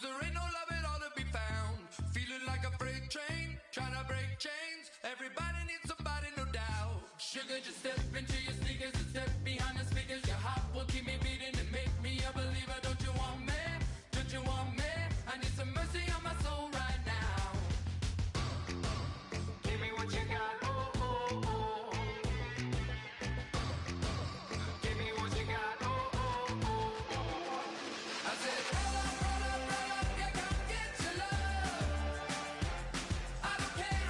'cause there ain't no love at all to be found. Feeling like a freight train, trying to break chains. Everybody needs somebody, no doubt. Sugar, just step into your sneakers and step behind the speakers. Your heart will keep me beating and make me a believer. Don't you want me? Don't you want me? I need some mercy on my soul right now. Give me what you got, oh, oh, oh. Give me what you got, oh, oh, oh, oh. I said, roll up, yeah, come get your love. I don't care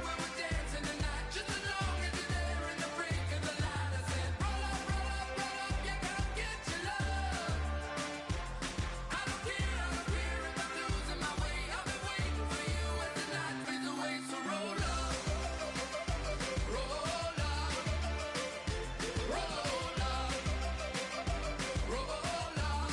when we're dancing tonight, just as long as you're there in the break of the light. I said, roll up, yeah, come get your love. I don't care if I'm losing my way. I've been waiting for you as the night fades away. So roll up, roll up, roll up, roll up.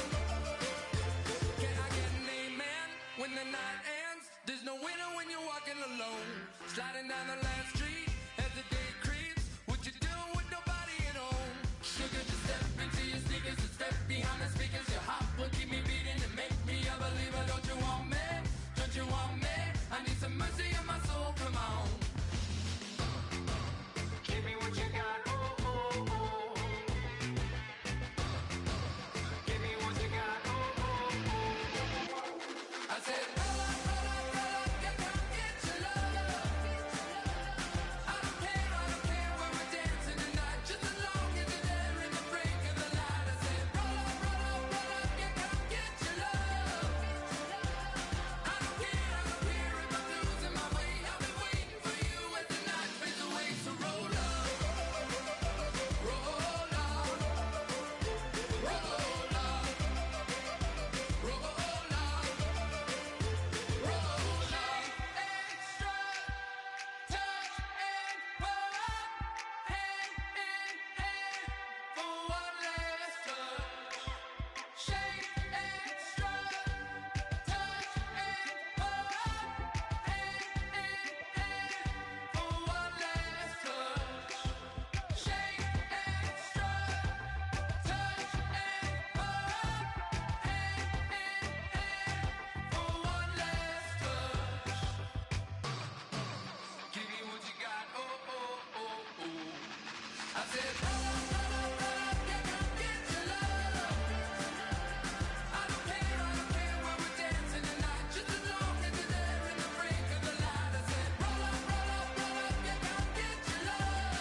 Can I get an amen when the night ends? There's no winner when you're walking alone. Sliding down the last street as the day creeps. What you doing with nobody at home? Sugar, just step into your sneakers and step behind the speakers. Your heart will keep me beating and make me a believer. Don't you want me? Don't you want me? I need some mercy on my soul, come on. Give me what you got, oh, oh, oh. Give me what you got, oh, oh, oh. I said, roll up, yeah, come get your love. I don't care when we're dancing tonight, just as long as you're there in the break of the light. I said, roll up, yeah, come get your love. I don't care if I'm losing my way. I've been waiting for you as the night fades away. So roll up, roll up, roll up, roll up, roll up. Extra touch and pull up, hand in hand for one last touch. Shake extra touch and pull up, hand in hand for one last touch. Shake extra touch and pull up, hand in hand for one last touch. Give me what you got, oh, oh, oh, oh. I said, roll up, yeah, come get your love. I don't care when we're dancing tonight, just as long as you're there in the break of the light. I said, roll up, yeah, come get your love.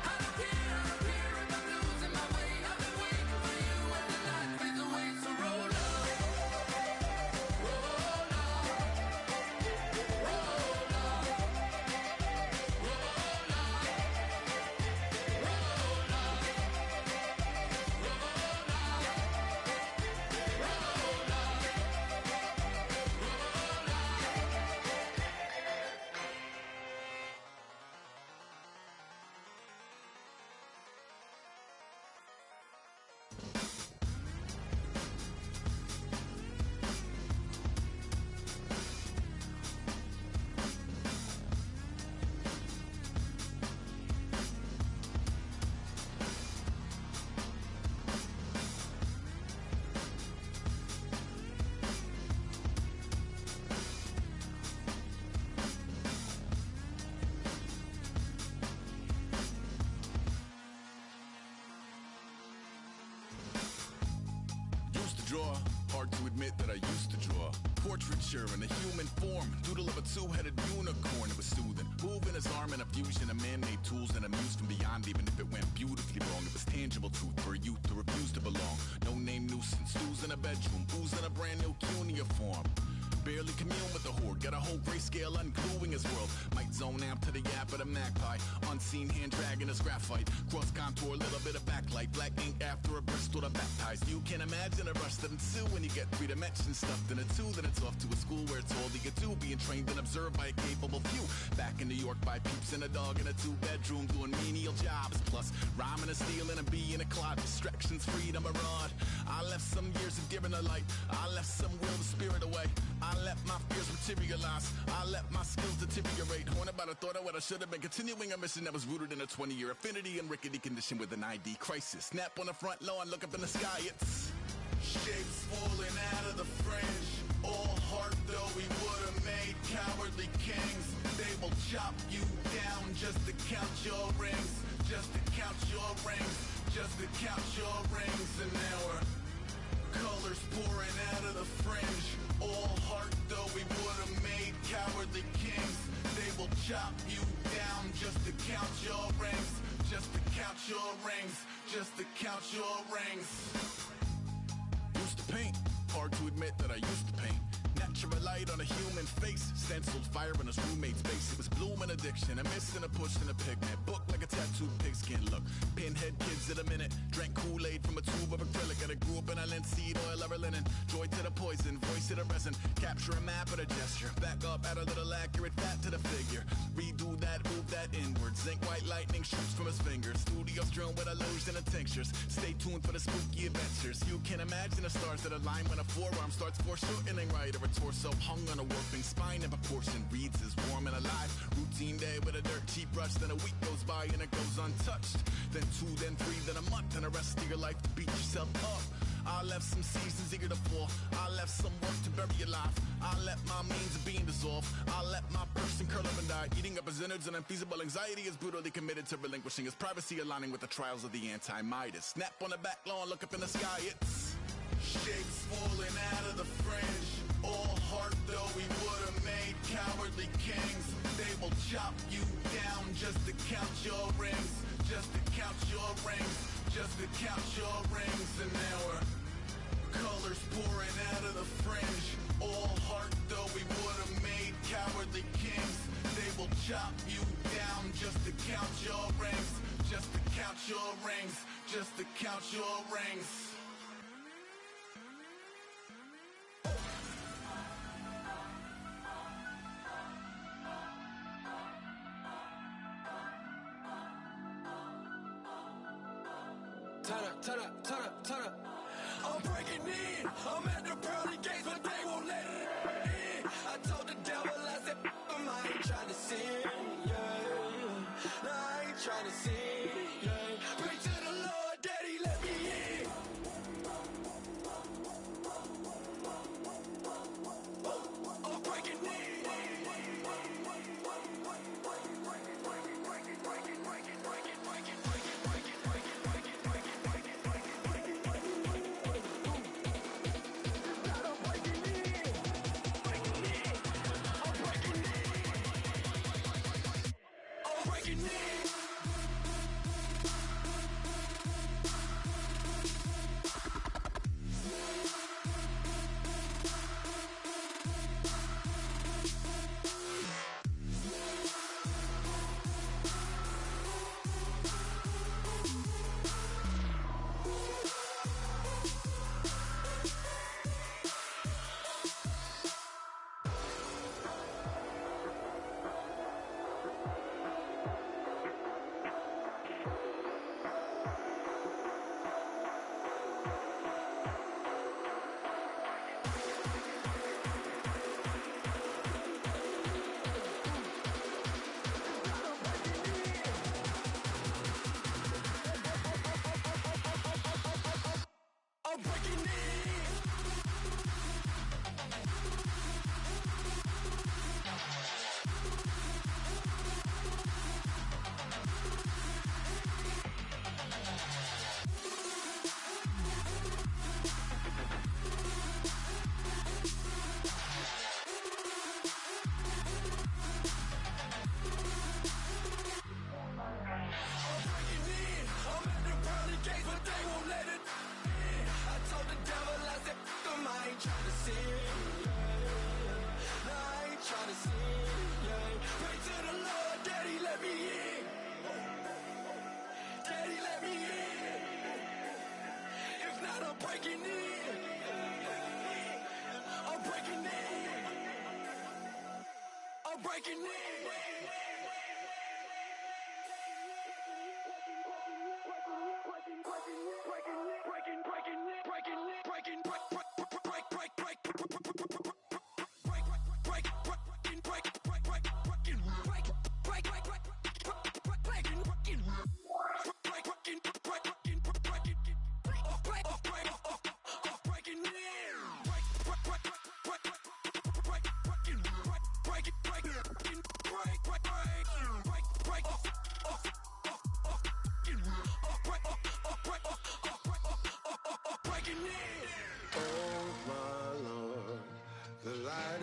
I don't care if I'm losing my way. I've been waiting for you as the night fades away. So roll up, roll up, roll up, Draw, hard to admit that I used to draw. Portraiture in a human form, doodle of a two-headed unicorn. It was soothing, moving his arm in a fusion of man-made tools and amused from beyond. Even if it went beautifully wrong, it was tangible truth for a youth to refuse to belong. No name nuisance, who's in a bedroom, who's in a brand new cuneiform. Barely commune with the horde, got a whole grayscale ungluing his world. Might zone amp to the yap of the magpie, unseen hand dragging his graphite. Cross contour, little bit of backlight, black ink after a Bristol to baptize. You can imagine a rush that ensue when you get three dimensions stuffed in a two. Then it's off to a school where it's all you get to, being trained and observed by a capable few. Back in New York by peeps and a dog in a two-bedroom doing menial jobs. Plus rhyming and stealing and being a clod, distractions, freedom, a rod. I left some years of giving a light, I left some will the spirit away. I let my fears materialize, I let my skills deteriorate. Haunted by the thought of what I should have been, continuing a mission that was rooted in a 20-year affinity and rickety condition with an ID crisis. Snap on the front lawn, look up in the sky, it's shapes falling out of the chop you down just to count your rings, just to count your rings, just to count your rings. An hour, colors pouring out of the fringe. All heart though we would've made cowardly kings. They will chop you down just to count your rings, just to count your rings, just to count your rings. Used to paint, hard to admit that I used to paint. Natural light on a human face, stenciled fire in his roommate's face. It was bloom and addiction, a miss and a push and a pigment. Book like a tattooed pigskin look. Pinhead kids at a minute, drank Kool-Aid from a tube of acrylic. And I grew up in a linseed oil or a linen. Joy to the poison, voice to the resin. Capture a map of a gesture. Back up, add a little accurate fat to the figure. Redo that, move that inward. Zinc white lightning shoots from his fingers. Studio strewn with illusion and tinctures. Stay tuned for the spooky adventures. You can imagine the stars that align when a forearm starts foreshortening right, or a torso hung on a warping spine in proportion. Reads as warm and alive. Routine day with a dirt cheap brush. Then a week goes by and it goes untouched. Then 2, then 3, then a month, and the rest of your life to beat yourself up. I left some seasons eager to fall. I left some work to bury alive. I let my means of being dissolve. I let my person curl up and die. Eating up his innards and unfeasible anxiety is brutally committed to relinquishing his privacy, aligning with the trials of the anti-Midas. Snap on the back lawn, look up in the sky, it's shapes falling out of the fringe. All heart though we would've made cowardly kings. They will chop you down just to count your rings, just to count your rings, just to count your rings. An hour, colors pouring out of the fringe. All heart though we would've made cowardly kings. They will chop you down just to count your rings, just to count your rings, just to count your rings. Turn up. I'm breaking in. I'm at the pearly gates, but they won't let it in. I told the devil, I said, I ain't trying to sin, yeah. No, I ain't trying to sin, yeah. Pray to the Lord, Daddy, let me in. I'm breaking in.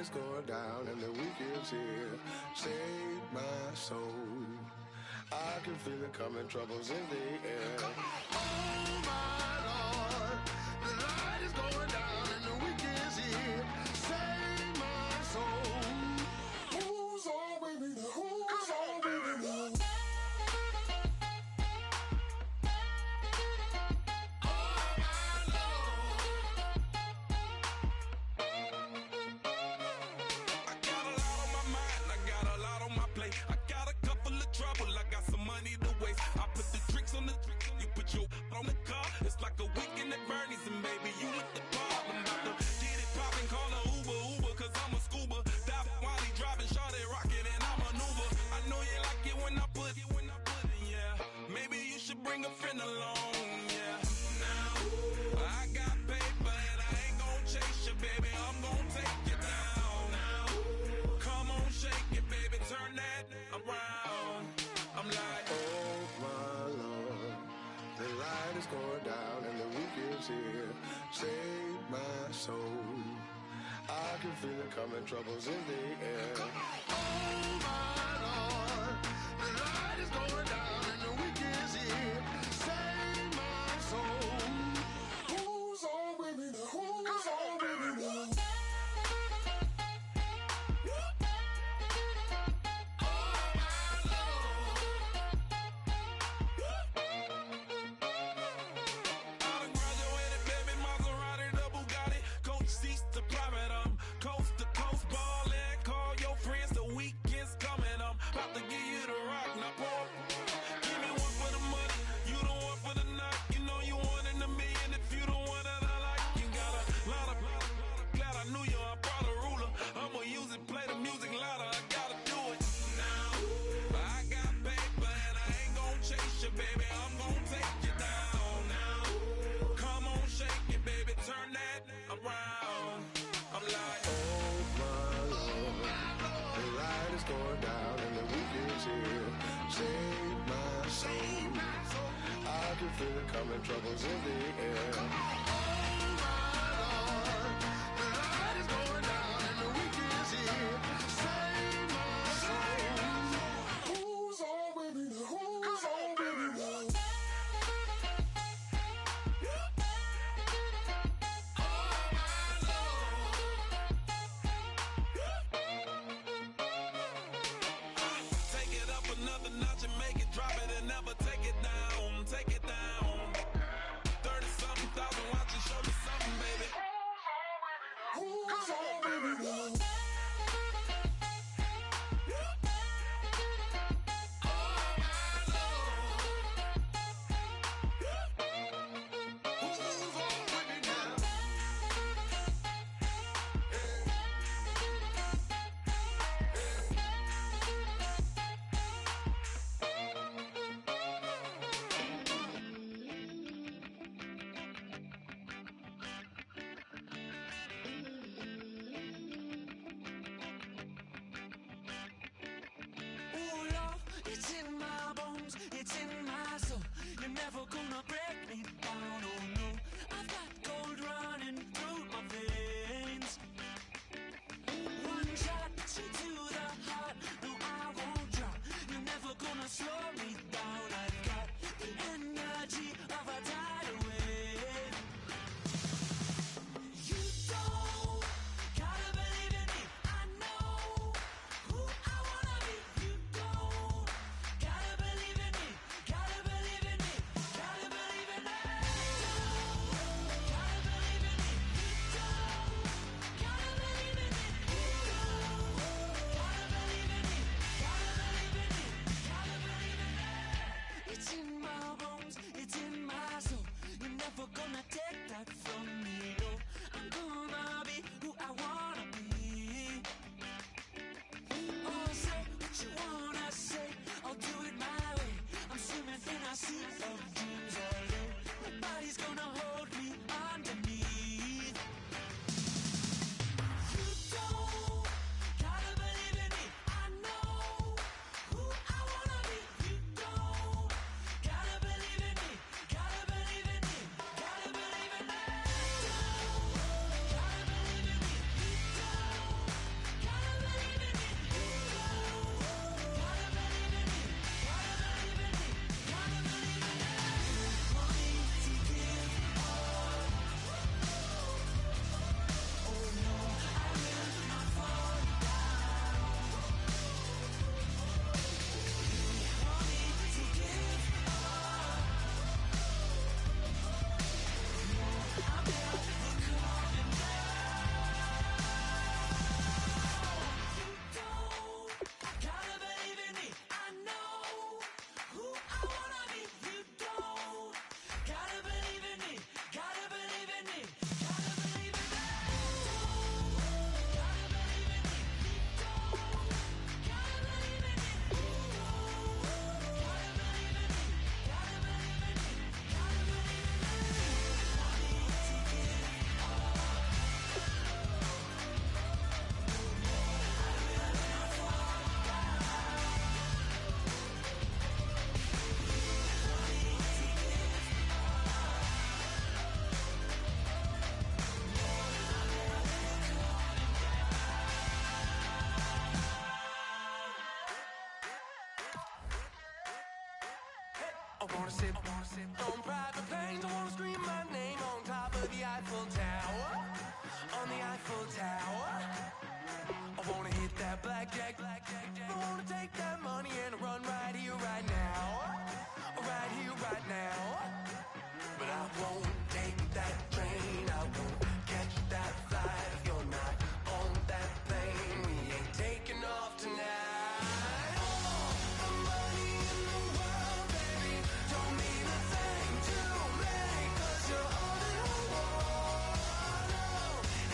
is going down and the weekend's here. Save my soul. I can feel it coming, troubles in the air. Oh my Lord, the light is going down and the weekend's here. Save my soul. Who's on with me now? Who's on with me now? On the car, it's like a weekend at Bernie's, and baby, you look the part. I'm about to get it poppin', call a Uber, cause I'm a scuba. Dive while he driving, shawty rockin', and I maneuver. I know you like it when I put it, yeah. Maybe you should bring a friend along, yeah. Now, I got paper, and I ain't gon' chase you, baby, I'm gon' take you down. Now, come on, shake it, baby, turn that around. I'm like, oh my Lord, the light is going down and the weekend's here. Save my soul. I can feel it coming, troubles in the air. Oh my Lord, the light is going down and the weekend's here. Save my soul. Who's on with me now? Who's on with me now? Going down and the weekend's here. Save my soul. I can feel it coming, troubles in the air. Oh my Lord, the light is going down and the weekend's here. Save my soul. Who's on with me now? Who's on with me now? wanna sip on private planes. I wanna scream my name on top of the Eiffel Tower. On the Eiffel Tower. I wanna hit that blackjack. I wanna take that money and run right here, right now. Right here, right now. But I won't take that train. I won't catch that flight. If you're not on that plane, we ain't taking off tonight. All the money in the world, baby, don't mean a thing to me, 'cause you're all that I want.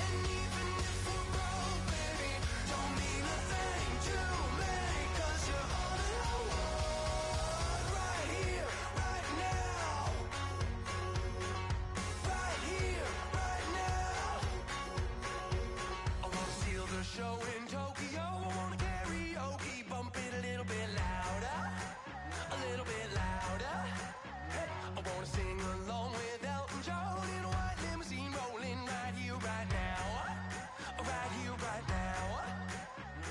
And even if we're broke, baby, don't mean a thing to me, 'cause you're all that I want. Right here, right now. Right here, right now. I wanna steal the show in Tokyo. I wanna karaoke, bump it a little bit louder. A little bit louder. Hey, I wanna sing along with Elton John in a white limousine rolling right here, right now. Right here, right now.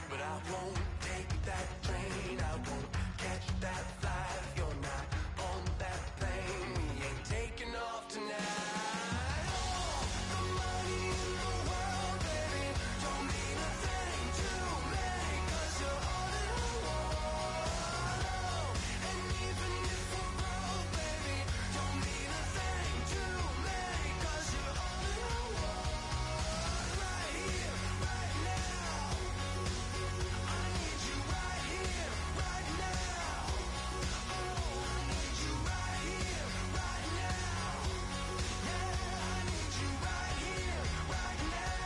But I won't take that train. I won't catch that flight. If you're not on that plane, we ain't taking off tonight. All the money in the world, baby, don't mean a thing to me, 'cause you're all that I want. And even if we're broke, baby, don't mean a thing to me, 'cause you're all that I want. Right here, right now. I need you right here, right now. Oh, I need you right here, right now. Yeah, I need you right here, right now.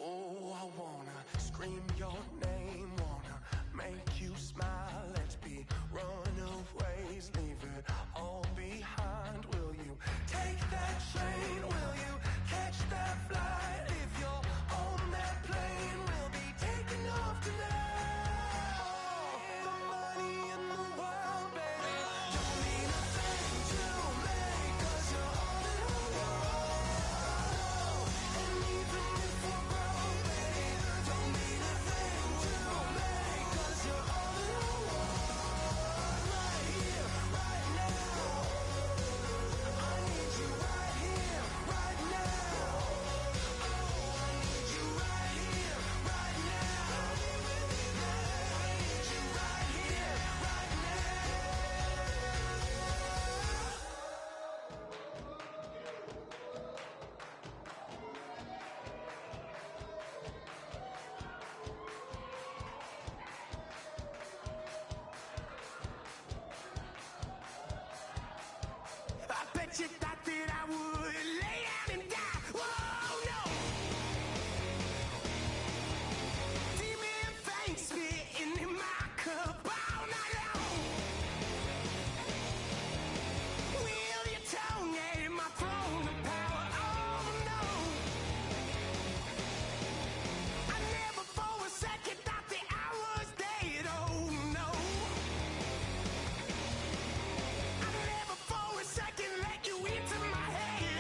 Oh, I wanna scream your name, wanna make you smile. Let's be runaways, leave it all behind. Will you take that train? Will you catch that flight? If you're on that plane, we'll be taking off tonight. All the money in the world, baby, don't mean a thing to me, 'cause you're all that I want. And even if we're broke, baby, don't mean a thing to me, 'cause you're all that I want. Right here, right now. I need you right here, right now. Oh, I need you right here, right now. Yeah, I need you right here, right now. I bet you thought that I would lay down and die. Whoa, no. Demon fangs spitting in my cup all night long. Wheel your tongue at my throne of power. Oh, no. I never for a second thought that I was dead. Oh, no. I never for a second let you into my head.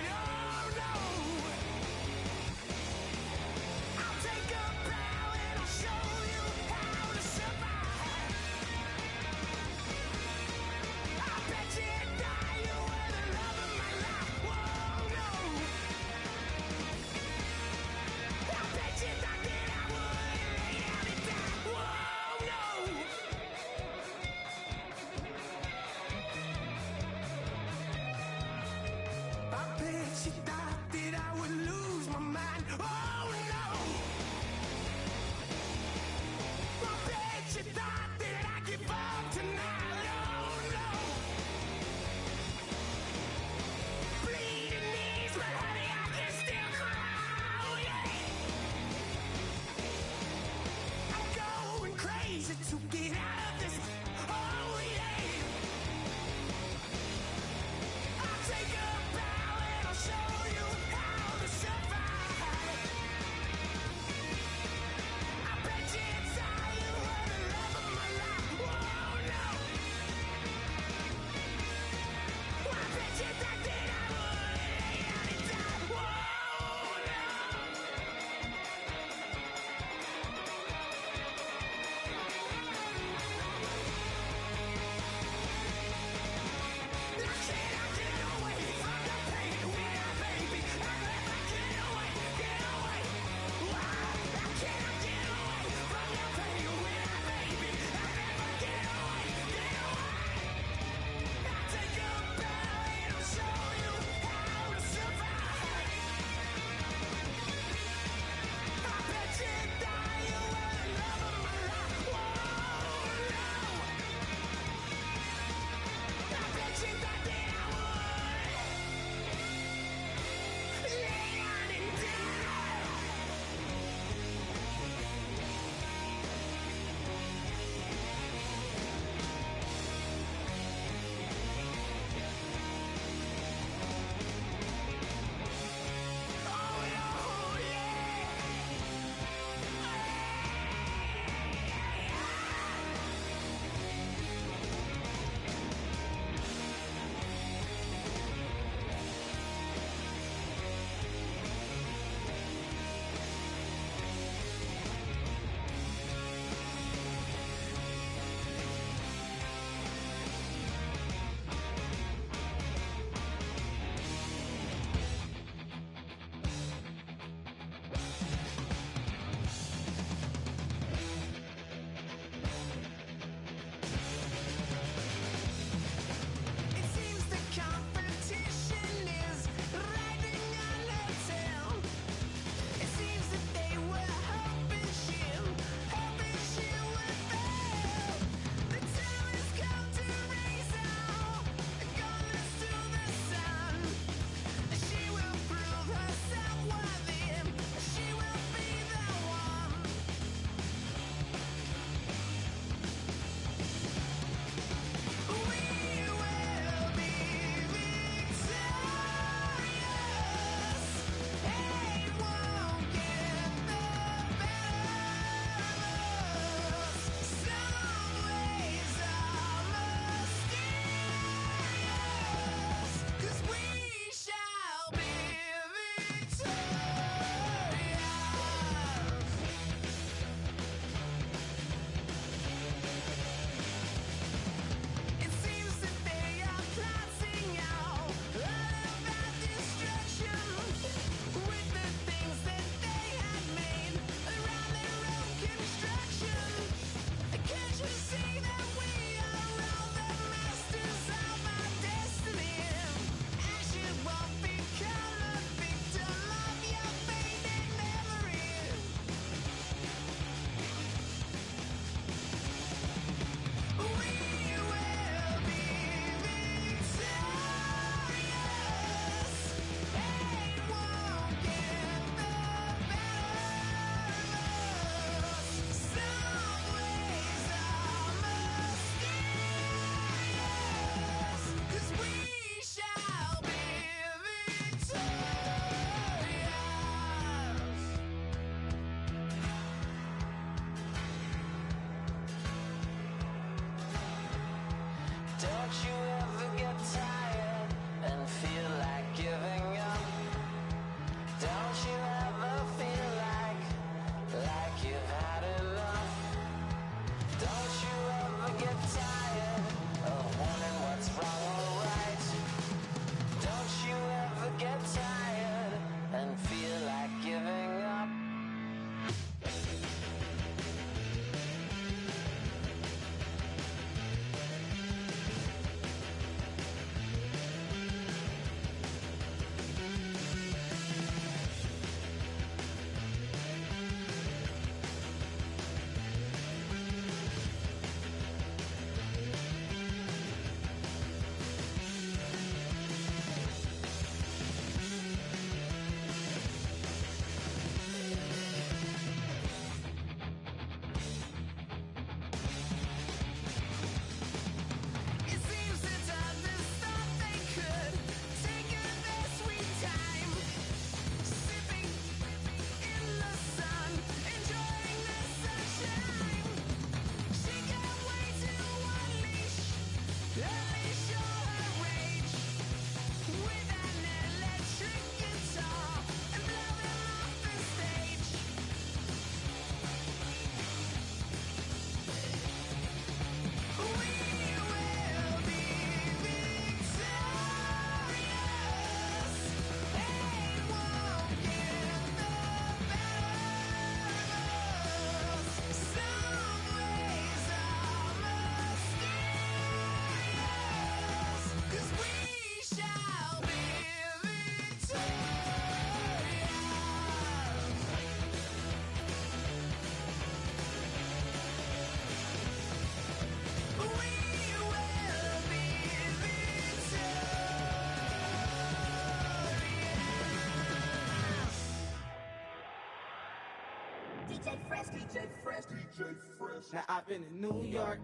Now I've been in New York,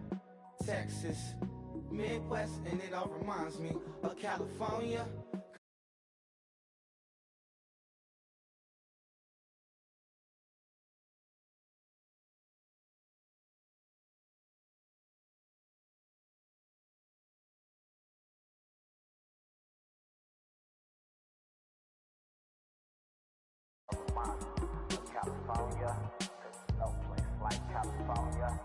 Texas, Midwest, and it all reminds me of California. California, there's no place like California,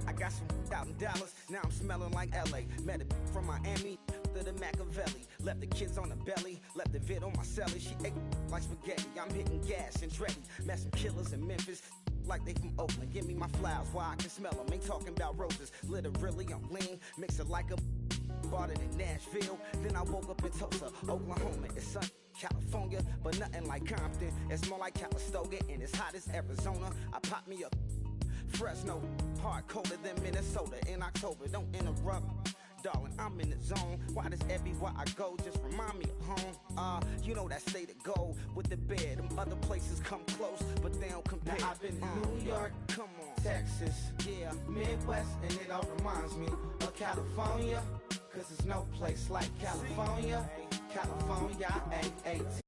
I got some out in Dallas, now I'm smelling like LA. Met a from Miami to the Machiavelli. Left the kids on the belly, left the vid on my celly. She ate like spaghetti, I'm hitting gas and Dreddy. Met some killers in Memphis, like they from Oakland. Give me my flowers while I can smell them. Ain't talking about roses, literally I'm lean. Mix it like a bought it in Nashville, then I woke up in Tulsa, Oklahoma. It's sun, California, but nothing like Compton. It's more like Calistoga, and it's hot as Arizona. I pop me up Fresno, hard colder than Minnesota in October. Don't interrupt, darling, I'm in the zone. Why does everywhere I go just remind me of home? You know that state of gold with the bed. Them other places come close, but they don't compare. Now I've been in New York, come on, Texas, yeah, Midwest, and it all reminds me of California. Cause there's no place like California, California, A-A-T.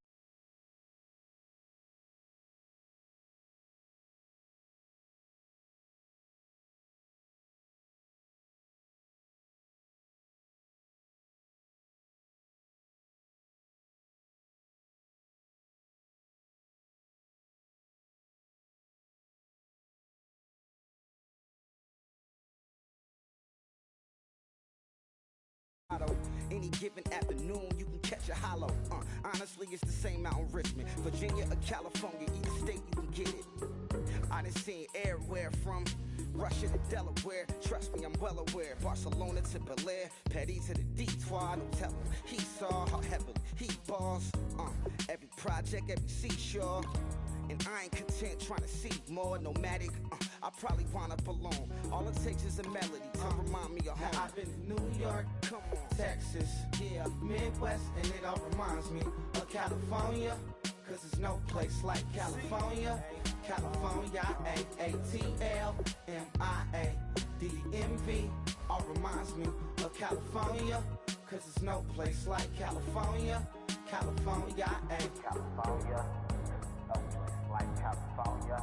Any given afternoon, you can catch a hollow. Honestly, it's the same out in Richmond, Virginia or California, either state you can get it. I done seen everywhere from Russia to Delaware. Trust me, I'm well aware. Barcelona to Bel Air, Petty to the Detroit. No telling, he saw how heavily he balls. Every project, every seashore. And I ain't content trying to see more nomadic. I probably wind up alone. All it takes is a melody to remind me of home. Now I've been in New York, come on, Texas, yeah, Midwest, and it all reminds me of California. Cause there's no place like California, California, A-A-T-L-M-I-A-D-M-V. All reminds me of California. Cause there's no place like California, California, California, there's no place like California.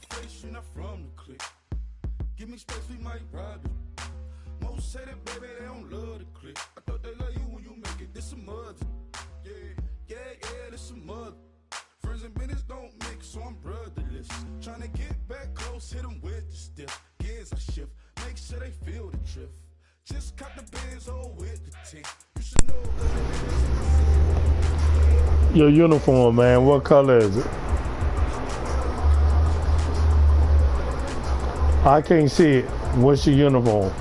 Face, you're not from the clique. Give me space, we might ride it. Most say that, baby, they don't love the clique. I thought they love you when you make it. This a mud. Yeah, this a mud. Friends and business don't mix, so I'm brotherless. Trying to get back close, hit them with the stiff. Gears I shift, make sure they feel the drift. Just cut the bands all with the tint. You should know. Your uniform, man, what color is it? I can't see it. What's your uniform?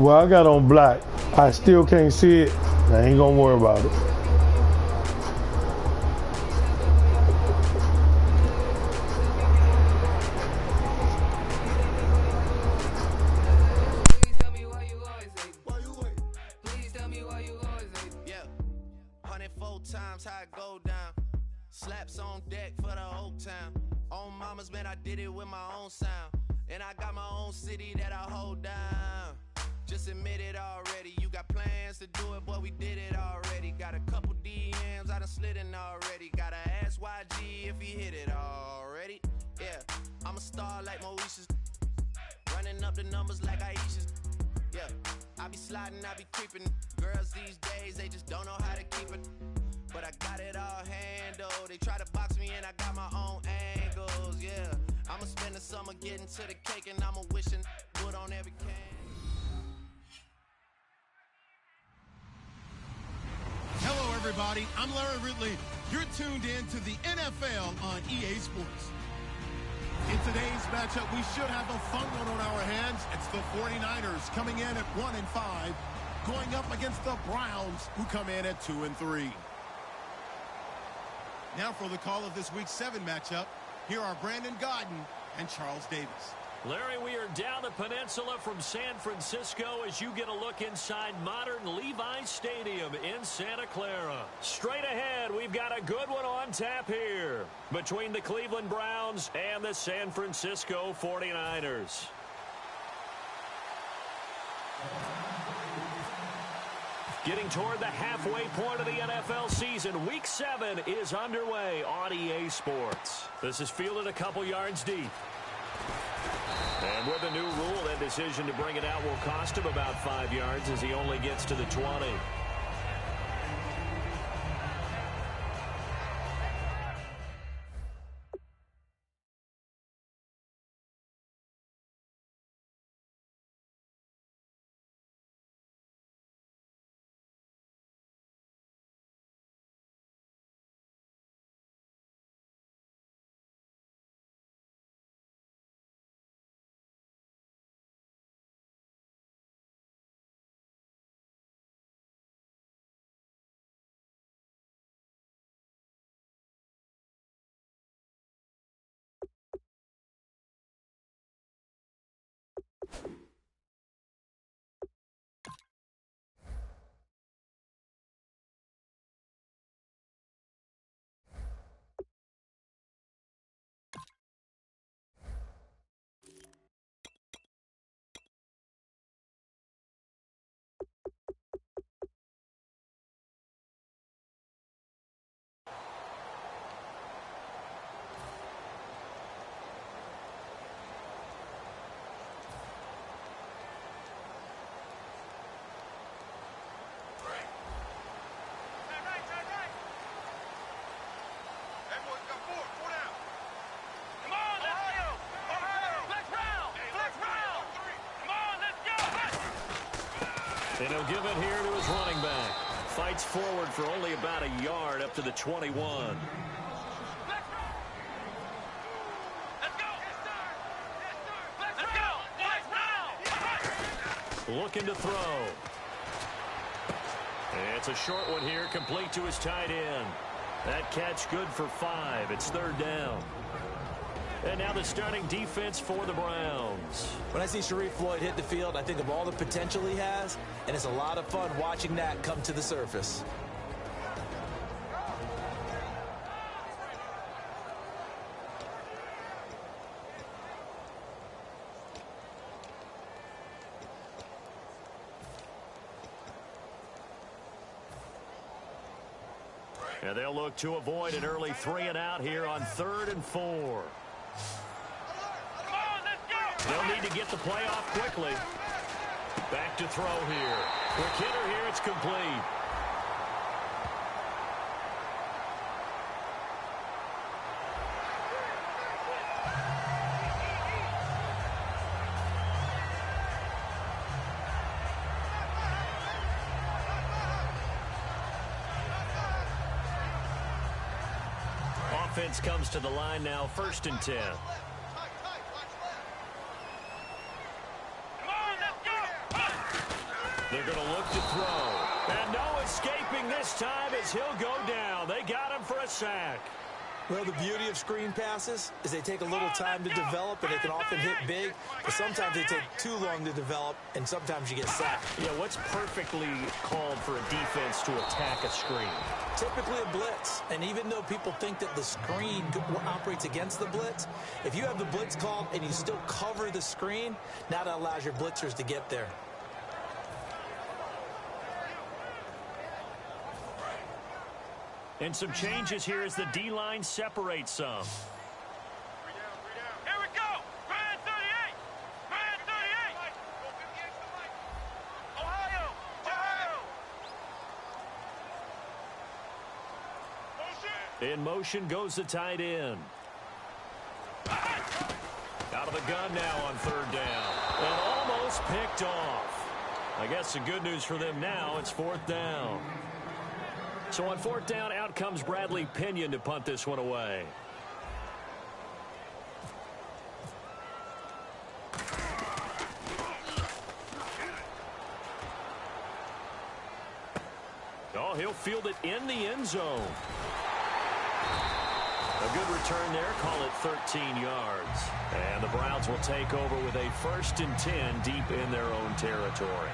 Well, I got on black. I still can't see it. I ain't gonna worry about it. Times how it go down. Slaps on deck for the whole town. On mamas, man, I did it with my own sound. And I got my own city that I hold down. Just admit it already. You got plans to do it, boy, we did it already. Got a couple DMs, I done slid in already. Gotta ask YG if he hit it already. Yeah, I'm a star like Moesha's. Running up the numbers like Aisha's. Yeah, I be sliding, I be creeping. Girls these days, they just don't know how to keep it. But I got it all handled. They try to box me and I got my own angles, yeah. I'ma spend the summer getting to the cake, and I'ma wishing wood on every can. Hello, everybody. I'm Larry Ridley. You're tuned in to the NFL on EA Sports. In today's matchup, we should have a fun one on our hands. It's the 49ers coming in at 1-5, going up against the Browns, who come in at 2-3. Now for the call of this week 7 matchup, here are Brandon Godden and Charles Davis. Larry, we are down the peninsula from San Francisco as you get a look inside modern Levi's Stadium in Santa Clara. Straight ahead, we've got a good one on tap here between the Cleveland Browns and the San Francisco 49ers. Getting toward the halfway point of the NFL season, Week 7 is underway on EA Sports. This is fielded a couple yards deep. And with the new rule, that decision to bring it out will cost him about 5 yards as he only gets to the 20. And he'll give it here to his running back. Fights forward for only about a yard up to the 21. Looking to throw. It's a short one here, complete to his tight end. That catch good for 5. It's 3rd down. And now the starting defense for the Browns. When I see Sharif Floyd hit the field, I think of all the potential he has, and it's a lot of fun watching that come to the surface. And they'll look to avoid an early 3-and-out here on 3rd and 4. They'll need to get the play off quickly. Back to throw here. Quick hitter here, it's complete. Offense comes to the line now, 1st and 10. They're going to look to throw. And no escaping this time as he'll go down. They got him for a sack. Well, the beauty of screen passes is they take a little time to develop, and they can often hit big, but sometimes they take too long to develop, and sometimes you get sacked. Yeah, what's perfectly called for a defense to attack a screen? Typically a blitz, and even though people think that the screen operates against the blitz, if you have the blitz called and you still cover the screen, now that allows your blitzers to get there. And some changes here as the D-line separates some. Here we go! Brand 38! Brand 38! Ohio! Ohio! In motion goes the tight end. Out of the gun now on third down. And almost picked off. I guess the good news for them now, it's fourth down. So on fourth down, out comes Bradley Pinion to punt this one away. Oh, he'll field it in the end zone. A good return there, call it 13 yards. And the Browns will take over with a 1st and 10 deep in their own territory.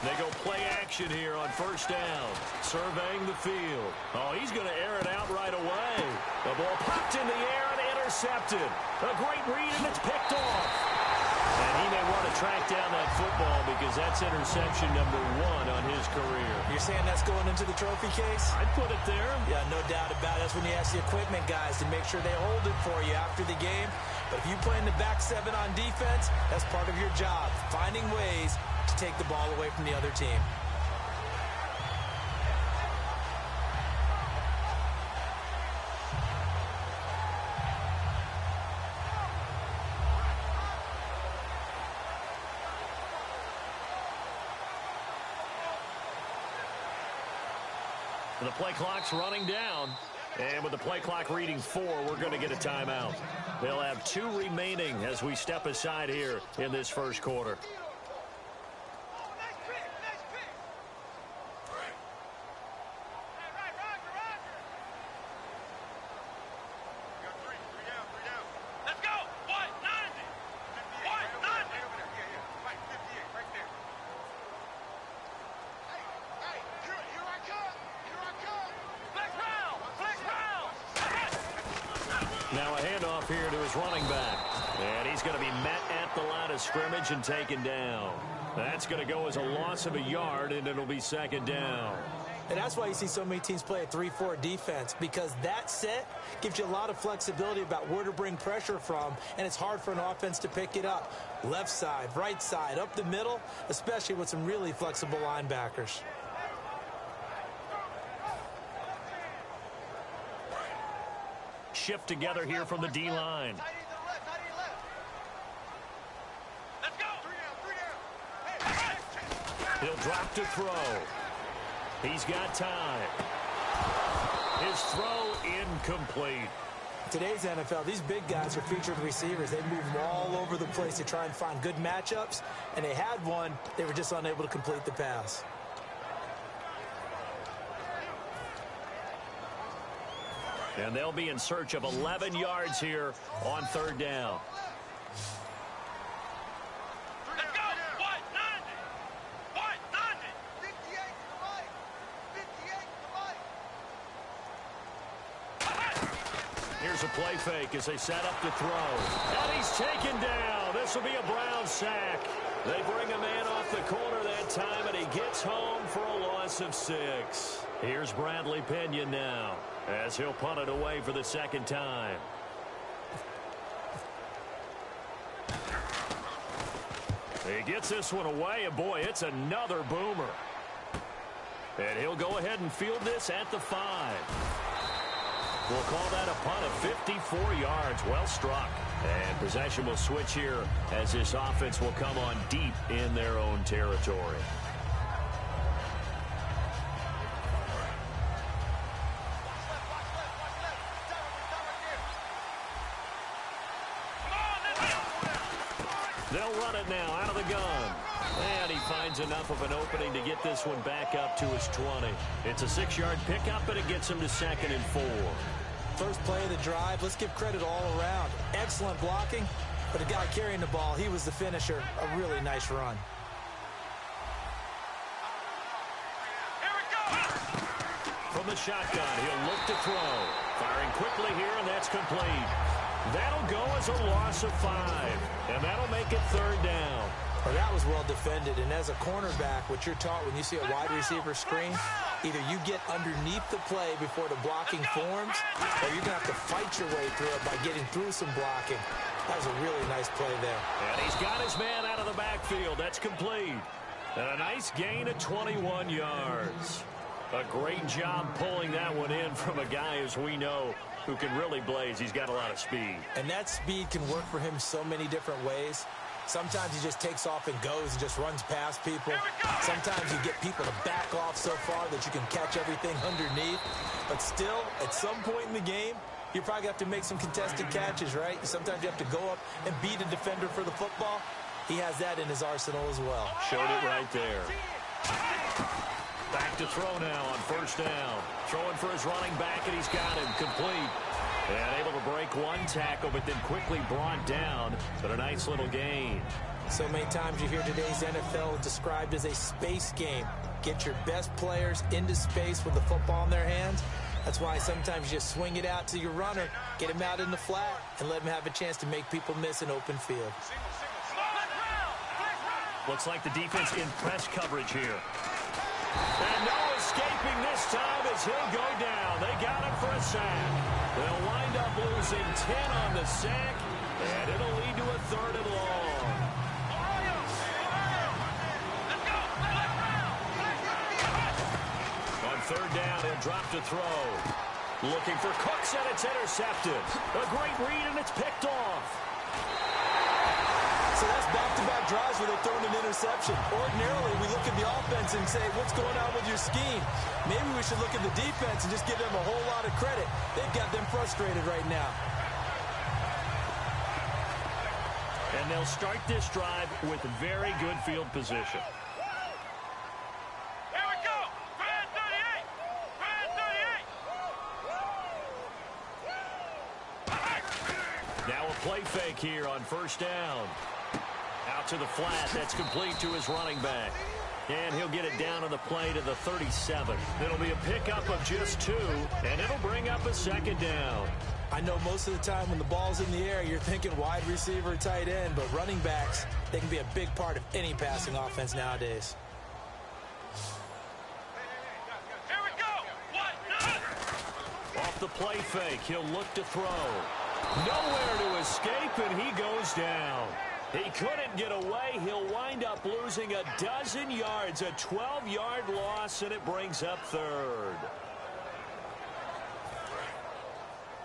They go play action here on first down. Surveying the field. Oh, he's going to air it out right away. The ball popped in the air and intercepted. A great read, and it's picked off. And he may want to track down that football because that's interception number 1 on his career. You're saying that's going into the trophy case? I'd put it there. Yeah, no doubt about it. That's when you ask the equipment guys to make sure they hold it for you after the game. But if you play in the back 7 on defense, that's part of your job, finding ways to take the ball away from the other team. The play clock's running down. And with the play clock reading 4, we're going to get a timeout. They'll have 2 remaining as we step aside here in this first quarter. Now a handoff here to his running back. And he's going to be met at the line of scrimmage and taken down. That's going to go as a loss of a yard, and it'll be second down. And that's why you see so many teams play a 3-4 defense, because that set gives you a lot of flexibility about where to bring pressure from, and it's hard for an offense to pick it up. Left side, right side, up the middle, especially with some really flexible linebackers. Shift together here from the D-line. He'll drop to throw. He's got time. His throw incomplete. Today's NFL, these big guys are featured receivers. They move all over the place to try and find good matchups, and they had one. They were just unable to complete the pass. And they'll be in search of 11 yards here on third down. Let's go! What? 90! What? 90! 58 to the right! Here's a play fake as they set up to throw. And he's taken down. This will be a Brown sack. They bring a man off the corner that time, and he gets home for a loss of 6. Here's Bradley Pinion now, as he'll punt it away for the second time. He gets this one away, and boy, it's another boomer. And he'll go ahead and field this at the 5. We'll call that a punt of 54 yards. Well struck. And possession will switch here as this offense will come on deep in their own territory. They'll run it now out of the gun. And he finds enough of an opening to get this one back up to his 20. It's a 6-yard pickup, and it gets him to 2nd and 4. First play of the drive, let's give credit all around. Excellent blocking, but the guy carrying the ball, he was the finisher. A really nice run. Here we go! From the shotgun, he'll look to throw. Firing quickly here, and that's complete. That'll go as a loss of 5, and that'll make it third down. Well, that was well defended, and as a cornerback, what you're taught when you see a wide receiver screen, either you get underneath the play before the blocking forms, or you're going to have to fight your way through it by getting through some blocking. That was a really nice play there. And he's got his man out of the backfield. That's complete. And a nice gain of 21 yards. A great job pulling that one in from a guy, as we know, who can really blaze. He's got a lot of speed. And that speed can work for him so many different ways. Sometimes he just takes off and goes and just runs past people. Sometimes you get people to back off so far that you can catch everything underneath. But still, at some point in the game, you probably have to make some contested catches, right? Sometimes you have to go up and beat a defender for the football. He has that in his arsenal as well. Showed it right there. Back to throw now on first down. Throwing for his running back, and he's got him complete. And able to break one tackle, but then quickly brought down. But a nice little gain. So many times you hear today's NFL described as a space game. Get your best players into space with the football in their hands. That's why sometimes you just swing it out to your runner, get him out in the flat, and let him have a chance to make people miss an open field. Looks like the defense in press coverage here. And no escaping this time as he'll go down. They got him for a sack. They'll wind up losing 10 on the sack, and it'll lead to a 3rd and long. On 3rd down, he'll drop to throw. Looking for Cooks, and it's intercepted. A great read, and it's picked off. So that's back-to-back drives where they're throwing an interception. Ordinarily, we look at the offense and say, what's going on with your scheme? Maybe we should look at the defense and just give them a whole lot of credit. They've got them frustrated right now. And they'll start this drive with very good field position. Here we go. Brand 38. Brand 38. Now a play fake here on first down. Out to the flat. That's complete to his running back. And he'll get it down on the play to the 37. It'll be a pickup of just 2, and it'll bring up a 2nd down. I know most of the time when the ball's in the air, you're thinking wide receiver, tight end, but running backs, they can be a big part of any passing offense nowadays. Here we go. Off the play fake, he'll look to throw. Nowhere to escape, and he goes down. He couldn't get away. He'll wind up losing a dozen yards, a 12-yard loss, and it brings up 3rd.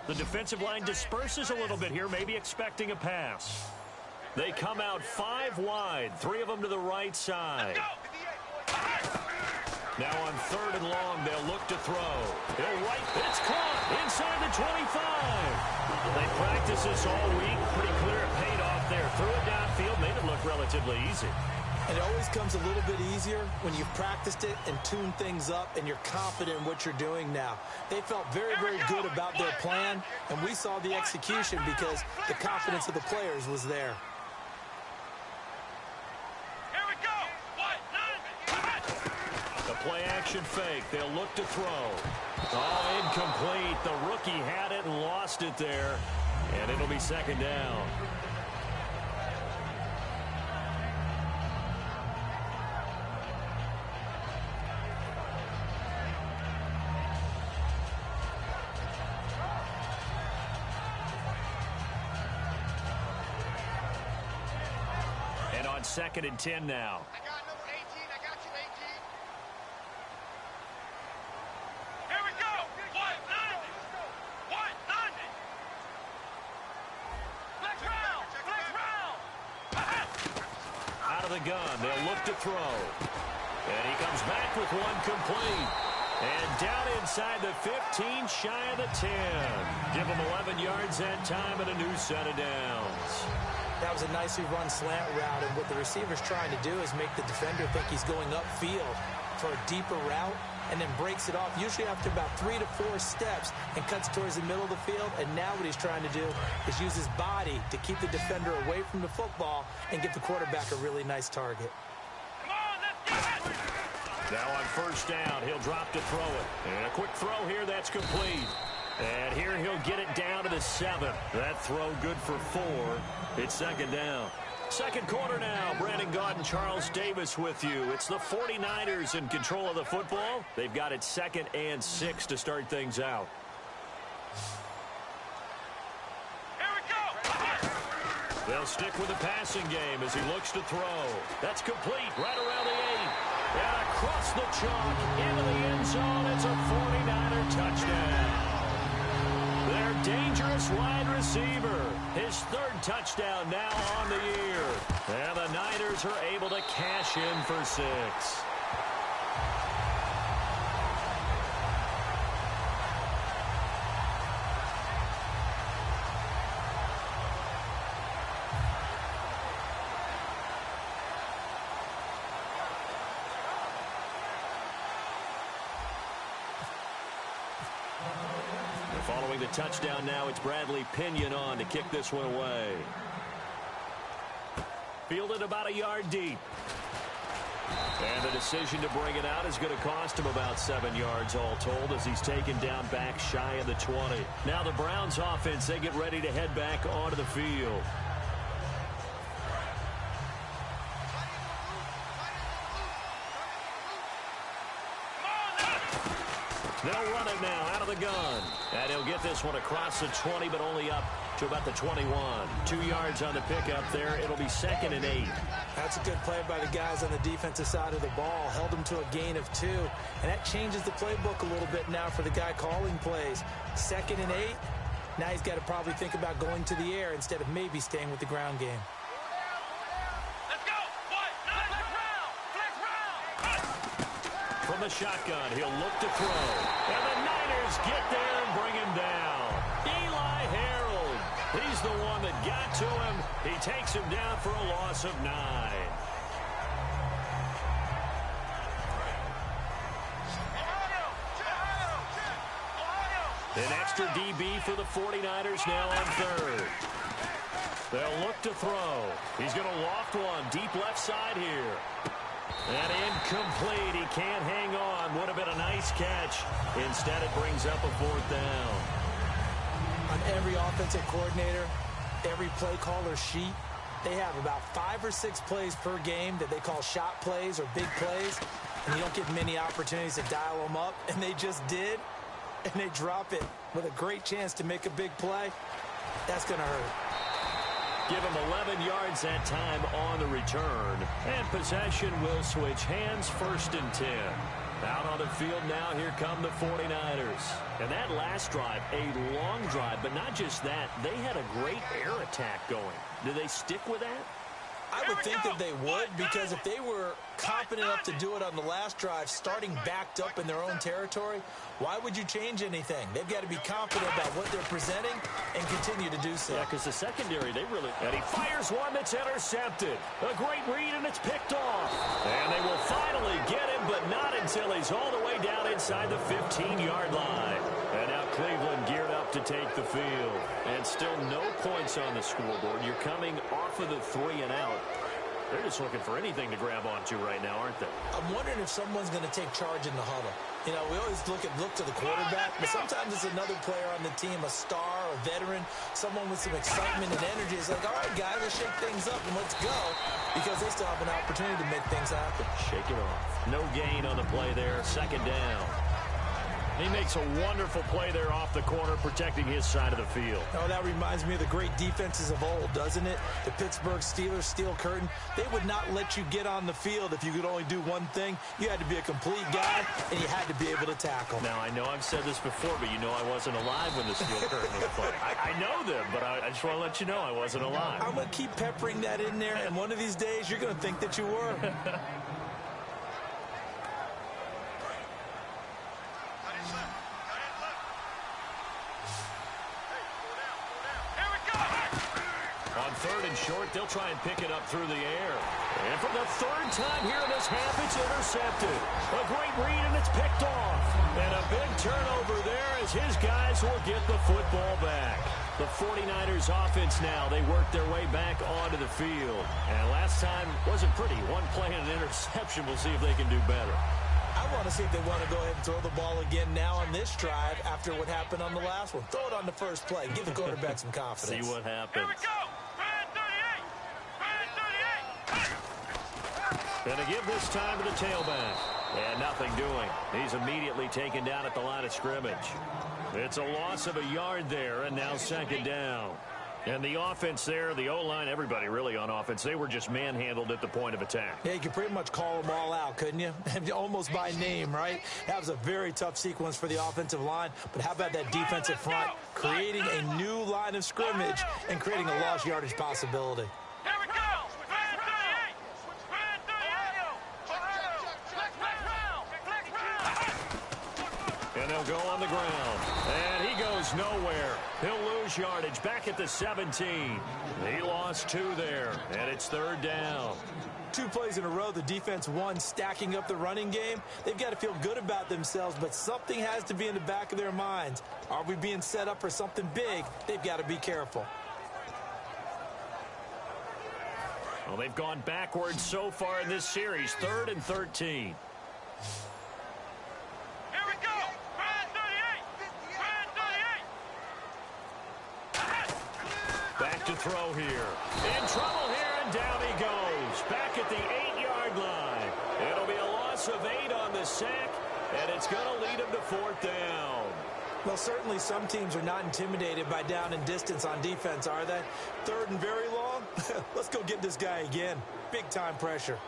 The defensive line disperses a little bit here, maybe expecting a pass. They come out 5 wide, 3 of them to the right side. Now on 3rd and long, they'll look to throw. He'll right. It's caught inside the 25. They practiced this all week. Pretty clear it paid off there. Threw it downfield, made it look relatively easy. And it always comes a little bit easier when you've practiced it and tuned things up and you're confident in what you're doing now. They felt very, very good about their plan, and we saw the execution because the confidence of the players was there. Here we go. The play action fake. They'll look to throw. Oh, incomplete. The rookie had it and lost it there. And it'll be 2nd down. And on 2nd and 10 now. I got number 18. I got you, 18. Here we go. 190. 190. Flex round. Flex round. Out of the gun. They'll look to throw. And he comes back with one complete. And down inside the 15, shy of the 10. Give him 11 yards that time and a new set of downs. That was a nicely run slant route, and what the receiver's trying to do is make the defender think he's going upfield for a deeper route and then breaks it off, usually after about 3 to 4 steps, and cuts towards the middle of the field. And now what he's trying to do is use his body to keep the defender away from the football and give the quarterback a really nice target. Now on first down, he'll drop to throw it. And a quick throw here, that's complete. And here he'll get it down to the 7. That throw good for 4. It's 2nd down. Second quarter now. Brandon Gaudin, Charles Davis with you. It's the 49ers in control of the football. They've got it 2nd and 6 to start things out. Here we go. They'll stick with the passing game as he looks to throw. That's complete right around the 8. And across the chalk into the end zone. It's a 49er touchdown. Their dangerous wide receiver. His 3rd touchdown now on the year. And the Niners are able to cash in for 6. Following the touchdown now, it's Bradley Pinion on to kick this one away. Fielded about a yard deep. And the decision to bring it out is going to cost him about 7 yards all told as he's taken down back shy of the 20. Now the Browns offense, they get ready to head back onto the field. They'll run it now out of the gun. And he'll get this one across the 20, but only up to about the 21. 2 yards on the pickup there. It'll be 2nd and 8. That's a good play by the guys on the defensive side of the ball. Held them to a gain of 2. And that changes the playbook a little bit now for the guy calling plays. 2nd and 8. Now he's got to probably think about going to the air instead of maybe staying with the ground game. From the shotgun, he'll look to throw. And the Niners get there and bring him down. Eli Harold, he's the one that got to him. He takes him down for a loss of 9. An extra DB for the 49ers now on 3rd. They'll look to throw. He's going to loft one deep left side here. And incomplete. He can't hang on. Would have been a nice catch. Instead, it brings up a 4th down. On every offensive coordinator, every play caller sheet, they have about 5 or 6 plays per game that they call shot plays or big plays. And you don't get many opportunities to dial them up. And they just did. And they drop it with a great chance to make a big play. That's going to hurt. Give him 11 yards that time on the return. And possession will switch hands, 1st and 10. Out on the field now, here come the 49ers. And that last drive, a long drive, but not just that. They had a great air attack going. Do they stick with that? I would think that they would, because if they were confident enough to do it on the last drive, starting backed up in their own territory, why would you change anything? They've got to be confident about what they're presenting and continue to do so. Yeah, because the secondary, they really... And he fires one that's intercepted. A great read, and it's picked off. And they will finally get him, but not until he's all the way down inside the 15-yard line. And now Cleveland geared up to take the field. And still no points on the scoreboard. You're coming off of the 3 and out. They're just looking for anything to grab onto right now, aren't they? I'm wondering if someone's going to take charge in the huddle. You know, we always look to the quarterback, but sometimes it's another player on the team, a star, a veteran, someone with some excitement and energy. It's like, all right, guys, let's shake things up and let's go, because they still have an opportunity to make things happen. Shake it off. No gain on the play there, 2nd down. He makes a wonderful play there off the corner, protecting his side of the field. Oh, that reminds me of the great defenses of old, doesn't it? The Pittsburgh Steelers, steel curtain. They would not let you get on the field if you could only do one thing. You had to be a complete guy, and you had to be able to tackle. Now, I know I've said this before, but you know I wasn't alive when the steel curtain was playing. I know them, but I just want to let you know I wasn't alive. I'm going to keep peppering that in there, and one of these days you're going to think that you were. On 3rd and short, they'll try and pick it up through the air. And for the 3rd time here in this half, it's intercepted. A great read, and it's picked off. And a big turnover there as his guys will get the football back. The 49ers offense now, they work their way back onto the field. And last time wasn't pretty. One play and an interception. We'll see if they can do better. I want to see if they want to go ahead and throw the ball again now on this drive after what happened on the last one. Throw it on the first play. Give the quarterback some confidence. See what happens. Here we go. 3rd and 38. 3rd and And to give this time to the tailback. And nothing doing. He's immediately taken down at the line of scrimmage. It's a loss of a yard there, and now second down. And the offense there, the O-line, everybody really on offense, they were just manhandled at the point of attack. Yeah, you could pretty much call them all out, couldn't you? Almost by name, right? That was a very tough sequence for the offensive line. But how about that defensive front creating a new line of scrimmage and creating a lost yardage possibility? Here we go! Brand 38! Brand 38! And they'll go on the ground. And he goes nowhere. He'll lose yardage back at the 17. He lost 2 there, and it's third down. 2 plays in a row, the defense won, stacking up the running game. They've got to feel good about themselves, but something has to be in the back of their minds. Are we being set up for something big? They've got to be careful. Well, they've gone backwards so far in this series, 3rd and 13. Back to throw here. In trouble here, and down he goes. Back at the 8-yard line. It'll be a loss of 8 on the sack, and it's going to lead him to 4th down. Well, certainly some teams are not intimidated by down and distance on defense, are they? 3rd and very long? Let's go get this guy again. Big-time pressure.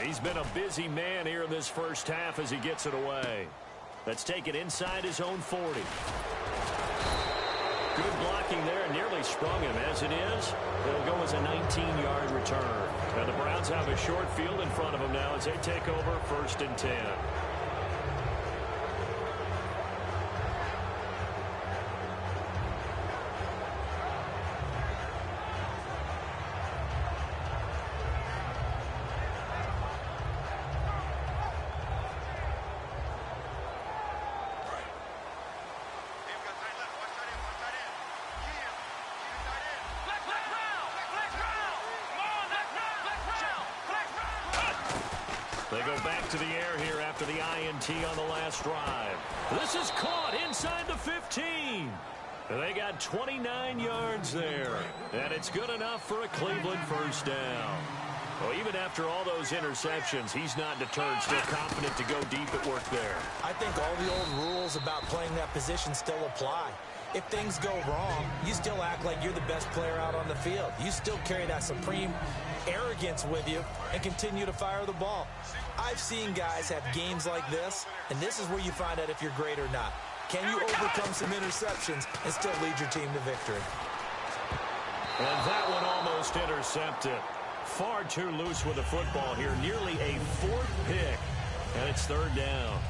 He's been a busy man here in this first half as he gets it away. Let's take it inside his own 40. Good blocking there, and nearly sprung him. As it is, it'll go as a 19-yard return. And the Browns have a short field in front of them now as they take over 1st and 10. They go back to the air here after the INT on the last drive. This is caught inside the 15. They got 29 yards there. And it's good enough for a Cleveland first down. Well, even after all those interceptions, he's not deterred, still confident to go deep at work there. I think all the old rules about playing that position still apply. If things go wrong, you still act like you're the best player out on the field. You still carry that supreme arrogance with you and continue to fire the ball. I've seen guys have games like this, and this is where you find out if you're great or not. Can you overcome some interceptions and still lead your team to victory? And that one almost intercepted. Far too loose with the football here. Nearly a 4th pick, and it's 3rd down.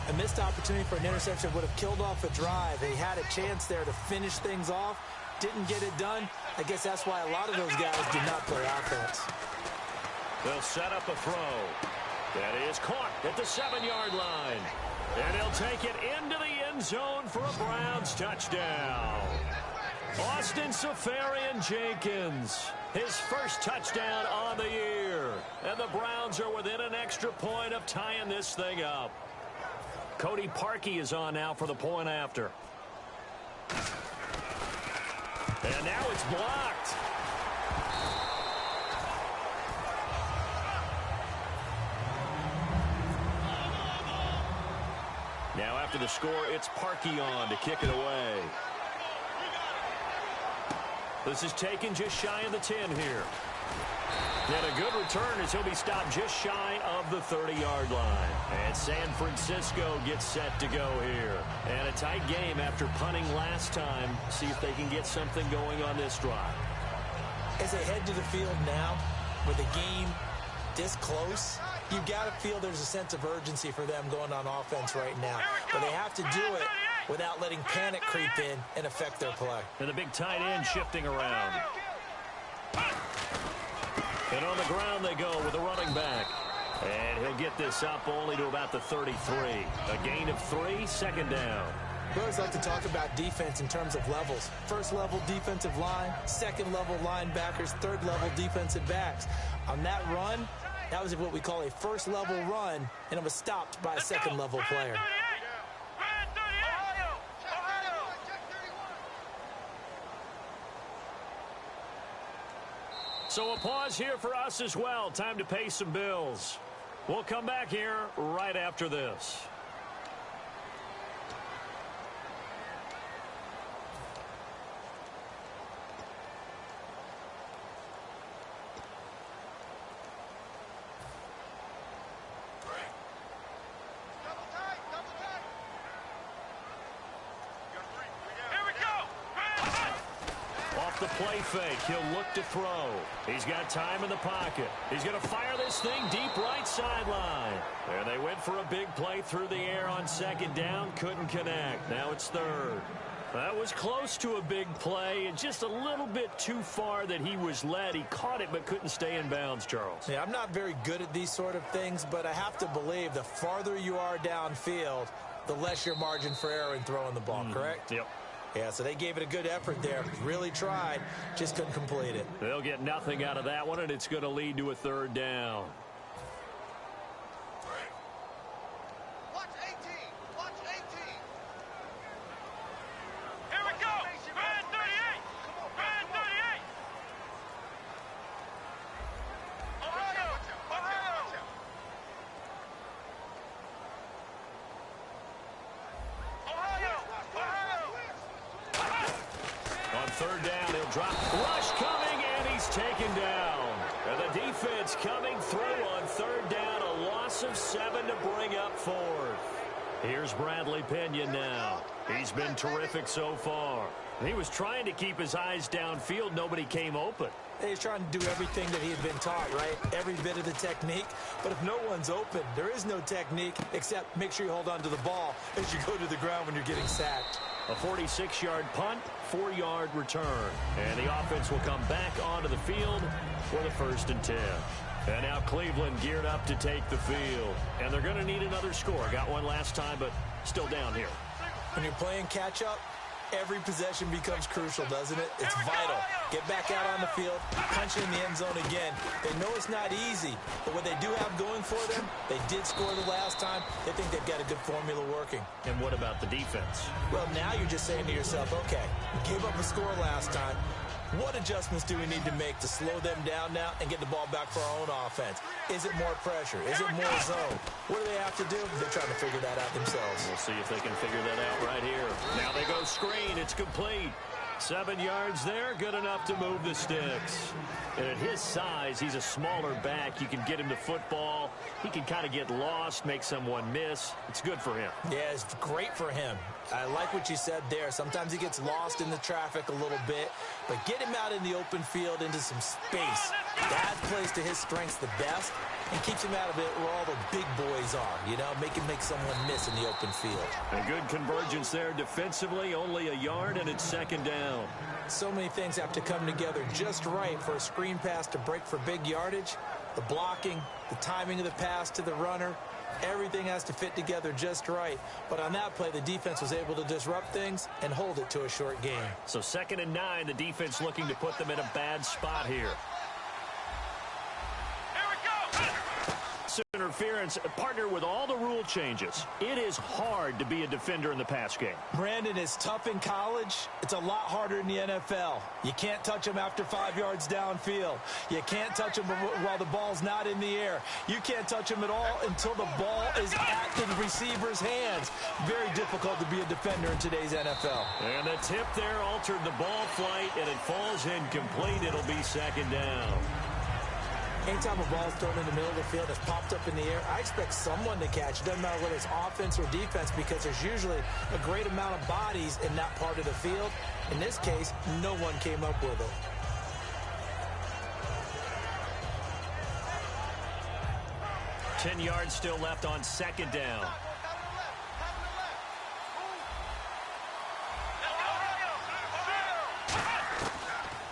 A missed opportunity for an interception would have killed off a drive. They had a chance there to finish things off. Didn't get it done. I guess that's why a lot of those guys did not play offense. They'll set up a throw. That is caught at the 7-yard line. And he'll take it into the end zone for a Browns touchdown. Austin Safarian-Jenkins, his first touchdown on the year. And the Browns are within an extra point of tying this thing up. Cody Parkey is on now for the point after. And now it's blocked. Now after the score, it's Parkey on to kick it away. This is taken just shy of the 10 here. And a good return as he'll be stopped just shy of the 30-yard line. And San Francisco gets set to go here. And a tight game after punting last time. See if they can get something going on this drive. As they head to the field now, with the game this close, you've got to feel there's a sense of urgency for them going on offense right now. But they have to do it without letting panic creep in and affect their play. And the big tight end shifting around. And on the ground they go with a running back. And he'll get this up only to about the 33. A gain of 3, second down. We always like to talk about defense in terms of levels. First level defensive line, second level linebackers, third level defensive backs. On that run, that was what we call a first level run, and it was stopped by a second level player. So a pause here for us as well. Time to pay some bills. We'll come back here right after this. The play fake. He'll look to throw. He's got time in the pocket. He's going to fire this thing deep right sideline. There they went for a big play through the air on second down. Couldn't connect. Now it's third. That was close to a big play and just a little bit too far that he was led. He caught it but couldn't stay in bounds, Charles. Yeah, I'm not very good at these sort of things, but I have to believe the farther you are downfield, the less your margin for error in throwing the ball, correct? Yep. Yeah, so they gave it a good effort there. Really tried, just couldn't complete it. They'll get nothing out of that one, and it's going to lead to a third down. Watch 18. Watch 18. Here we go. Grand 38. Grand 38. Ohio. Ohio. Ohio. Ohio. On third down, he'll drop. Rush coming, and he's taken down. And the defense coming through on third down. A loss of 7 to bring up fourth. Here's Bradley Pinion now. He's been terrific so far. He was trying to keep his eyes downfield. Nobody came open. He's trying to do everything that he had been taught, right? Every bit of the technique. But if no one's open, there is no technique except make sure you hold on to the ball as you go to the ground when you're getting sacked. A 46-yard punt, 4-yard return. And the offense will come back onto the field for the 1st and 10. And now Cleveland geared up to take the field. And they're going to need another score. Got one last time, but still down here. When you're playing catch-up, every possession becomes crucial, doesn't it? It's vital. Get back out on the field, punch in the end zone again. They know it's not easy, but what they do have going for them, they did score the last time. They think they've got a good formula working. And what about the defense? Well, now you're just saying to yourself, okay, we gave up a score last time. What adjustments do we need to make to slow them down now and get the ball back for our own offense? Is it more pressure? Is it more zone? What do they have to do? They're trying to figure that out themselves. We'll see if they can figure that out right here. Now they go screen. It's complete. 7 yards there, good enough to move the sticks. And at his size, he's a smaller back. You can get him to football. He can kind of get lost, make someone miss. It's good for him. Yeah, it's great for him. I like what you said there. Sometimes he gets lost in the traffic a little bit, but get him out in the open field into some space. That plays to his strengths the best and keeps him out of it where all the big boys are, you know, make someone miss in the open field. A good convergence there defensively, only a yard, and it's 2nd down. So many things have to come together just right for a screen pass to break for big yardage. The blocking, the timing of the pass to the runner, everything has to fit together just right. But on that play, the defense was able to disrupt things and hold it to a short game. So 2nd and 9, the defense looking to put them in a bad spot here. Interference, partner with all the rule changes. It is hard to be a defender in the pass game. Brandon, is tough in college. It's a lot harder in the NFL. You can't touch him after 5 yards downfield. You can't touch him while the ball's not in the air. You can't touch him at all until the ball is at the receiver's hands. Very difficult to be a defender in today's NFL. And the tip there altered the ball flight, and it falls incomplete. It'll be 2nd down. Anytime a ball is thrown in the middle of the field, it's popped up in the air, I expect someone to catch. It doesn't matter whether it's offense or defense because there's usually a great amount of bodies in that part of the field. In this case, no one came up with it. Ten yards still left on 2nd down.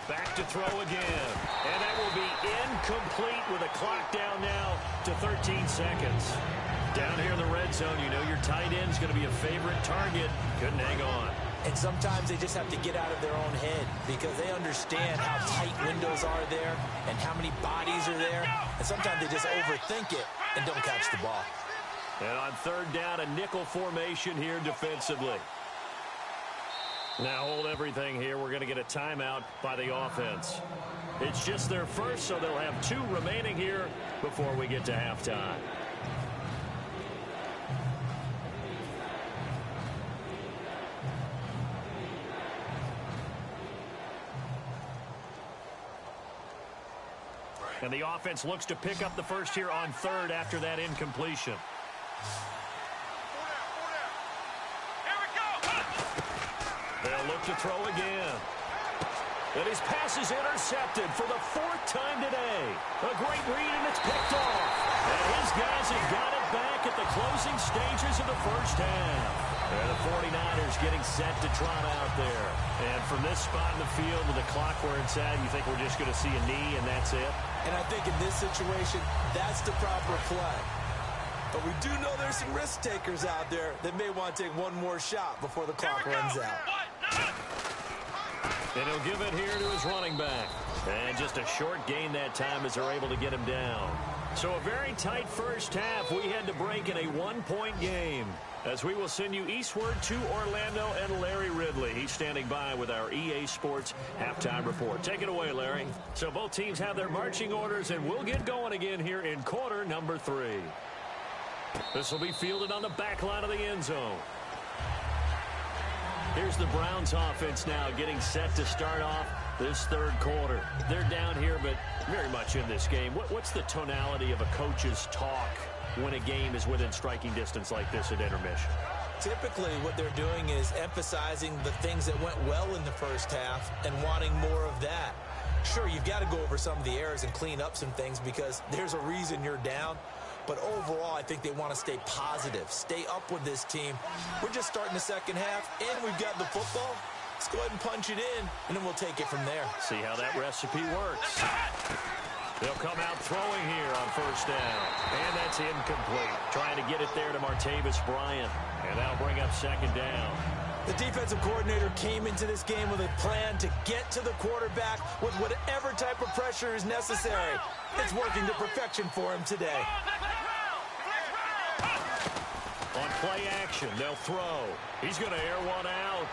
Back to throw again. And that will be incomplete with a clock down now to 13 seconds. Down here in the red zone, you know your tight end's going to be a favorite target. Couldn't hang on. And sometimes they just have to get out of their own head because they understand how tight windows are there and how many bodies are there. And sometimes they just overthink it and don't catch the ball. And on 3rd down, a nickel formation here defensively. Now hold everything here. We're going to get a timeout by the offense. It's just their first, so they'll have 2 remaining here before we get to halftime. And the offense looks to pick up the first here on 3rd after that incompletion. Here we go. They'll look to throw again. And his pass is intercepted for the 4th time today. A great read, and it's picked off. And his guys have got it back at the closing stages of the first half. And the 49ers getting set to trot out there. And from this spot in the field with the clock where it's at, you think we're just going to see a knee and that's it? And I think in this situation, that's the proper play. But we do know there's some risk takers out there that may want to take one more shot before the clock runs out. And he'll give it here to his running back. And just a short gain that time as they're able to get him down. So a very tight first half. We had to break in a 1-point game. As we will send you eastward to Orlando and Larry Ridley. He's standing by with our EA Sports halftime report. Take it away, Larry. So both teams have their marching orders, and we'll get going again here in quarter number 3. This will be fielded on the back line of the end zone. Here's the Browns offense now getting set to start off this 3rd quarter. They're down here, but very much in this game. What's the tonality of a coach's talk when a game is within striking distance like this at intermission? Typically, what they're doing is emphasizing the things that went well in the first half and wanting more of that. Sure, you've got to go over some of the errors and clean up some things because there's a reason you're down. But overall, I think they want to stay positive, stay up with this team. We're just starting the second half, and we've got the football. Let's go ahead and punch it in, and then we'll take it from there. See how that recipe works. They'll come out throwing here on first down. And that's incomplete. Trying to get it there to Martavis Bryant. And that'll bring up 2nd down. The defensive coordinator came into this game with a plan to get to the quarterback with whatever type of pressure is necessary. It's working to perfection for him today. On play action, they'll throw. He's going to air one out.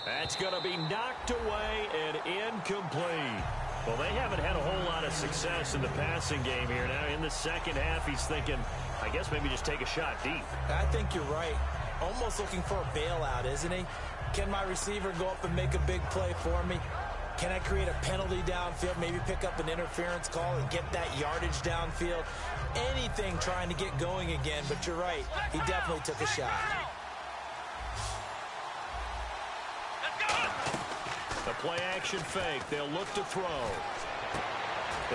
That's going to be knocked away and incomplete. Well, they haven't had a whole lot of success in the passing game here. Now, in the second half, he's thinking, I guess maybe just take a shot deep. I think you're right. Almost looking for a bailout, isn't he? Can my receiver go up and make a big play for me? Can I create a penalty downfield, maybe pick up an interference call and get that yardage downfield? Anything trying to get going again, but you're right. He definitely took a shot. The play action fake. They'll look to throw.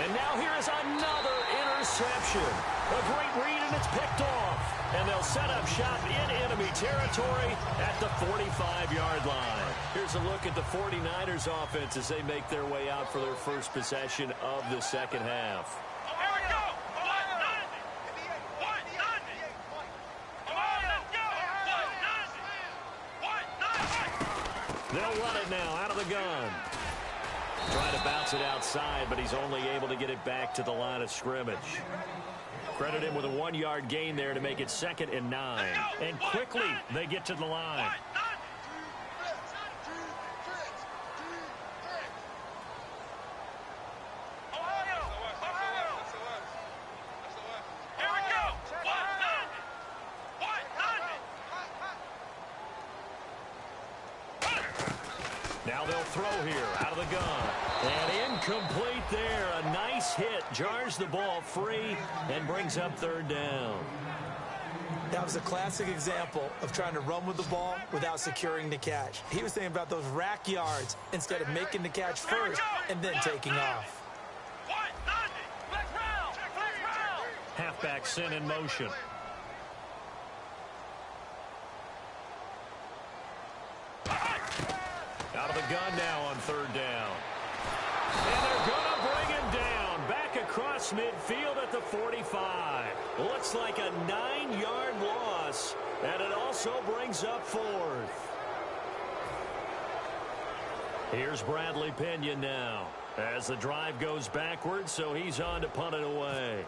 And now here is another interception. A great read, and it's picked off. And they'll set up shop in enemy territory at the 45-yard line. Here's a look at the 49ers offense as they make their way out for their first possession of the second half. Here we go. Come on, let's go. They'll run it now out of the gun. Trying to bounce it outside, but he's only able to get it back to the line of scrimmage. Credit him with a 1-yard gain there to make it 2nd and 9. And quickly, they get to the line. Now they'll throw here out of the gun. And incomplete there. A nice hit. Jars the ball free and brings up 3rd down. That was a classic example of trying to run with the ball without securing the catch. He was thinking about those rack yards instead of making the catch first and then taking off. Halfback sent in motion. Out of the gun now on 3rd down. And they're going to bring him down. Back across midfield at the 45. Looks like a 9-yard loss. And it also brings up 4th. Here's Bradley Pinion now. As the drive goes backwards, so he's on to punt it away.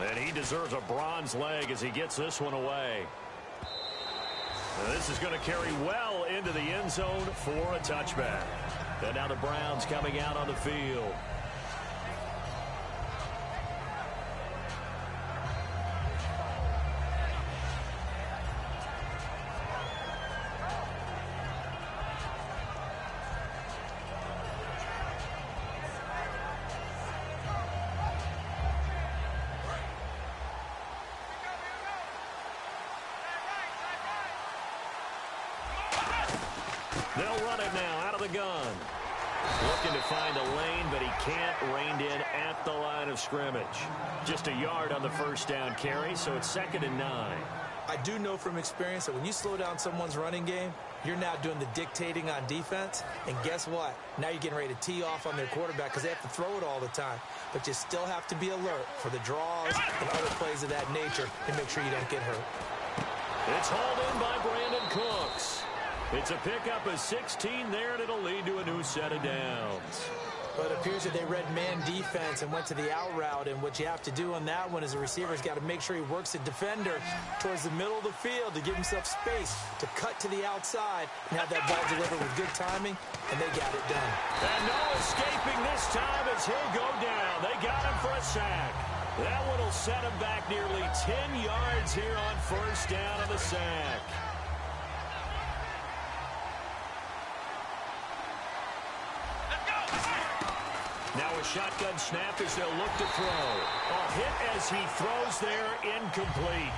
And he deserves a bronze leg as he gets this one away. This is going to carry well into the end zone for a touchback. And now the Browns coming out on the field. They'll run it now out of the gun. Looking to find a lane, but he can't. Reined in at the line of scrimmage. Just a yard on the first down carry, so it's 2nd and 9. I do know from experience that when you slow down someone's running game, you're now doing the dictating on defense. And guess what? Now you're getting ready to tee off on their quarterback because they have to throw it all the time. But you still have to be alert for the draws and other plays of that nature and make sure you don't get hurt. It's hauled in by Brandon Cooks. It's a pickup of 16 there, and it'll lead to a new set of downs. But it appears that they read man defense and went to the out route, and what you have to do on that one is the receiver's got to make sure he works the defender towards the middle of the field to give himself space to cut to the outside and have that ball delivered with good timing, and they got it done. And no escaping this time as he'll go down. They got him for a sack. That one will set him back nearly 10 yards here on first down on the sack. Now a shotgun snap as they'll look to throw. A hit as he throws there, incomplete.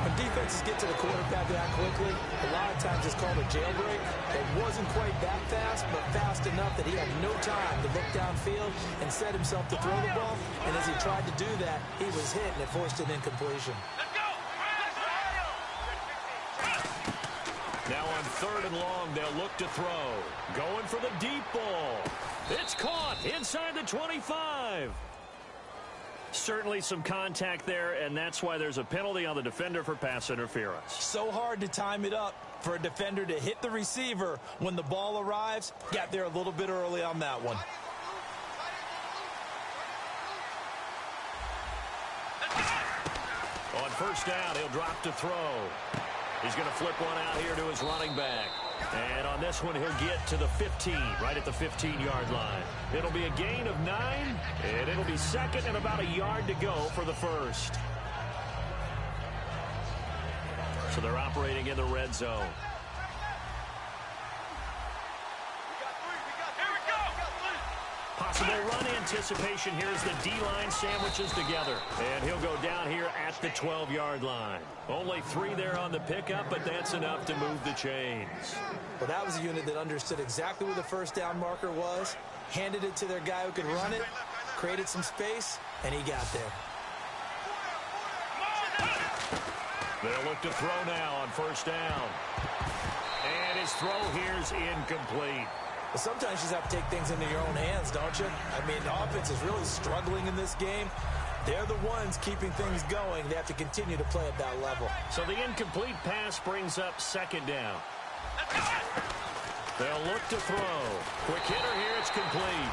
When defenses get to the quarterback that quickly, a lot of times it's called a jailbreak. It wasn't quite that fast, but fast enough that he had no time to look downfield and set himself to throw the ball. And as he tried to do that, he was hit, and it forced an incompletion. Now on 3rd and long, they'll look to throw. Going for the deep ball. It's caught inside the 25. Certainly some contact there, and that's why there's a penalty on the defender for pass interference. So hard to time it up for a defender to hit the receiver when the ball arrives. Got there a little bit early on that one. On first down, he'll drop to throw. He's going to flip one out here to his running back. And on this one, he'll get to the 15, right at the 15-yard line. It'll be a gain of 9, and it'll be 2nd and about a yard to go for the first. So they're operating in the red zone. Possible run anticipation here as the D-line sandwiches together. And he'll go down here at the 12-yard line. Only 3 there on the pickup, but that's enough to move the chains. Well, that was a unit that understood exactly where the first down marker was, handed it to their guy who could run it, created some space, and he got there. They'll look to throw now on first down. And his throw here's incomplete. Well, sometimes you just have to take things into your own hands, don't you? I mean, the offense is really struggling in this game. They're the ones keeping things going. They have to continue to play at that level. So the incomplete pass brings up 2nd down. They'll look to throw. Quick hitter here, it's complete.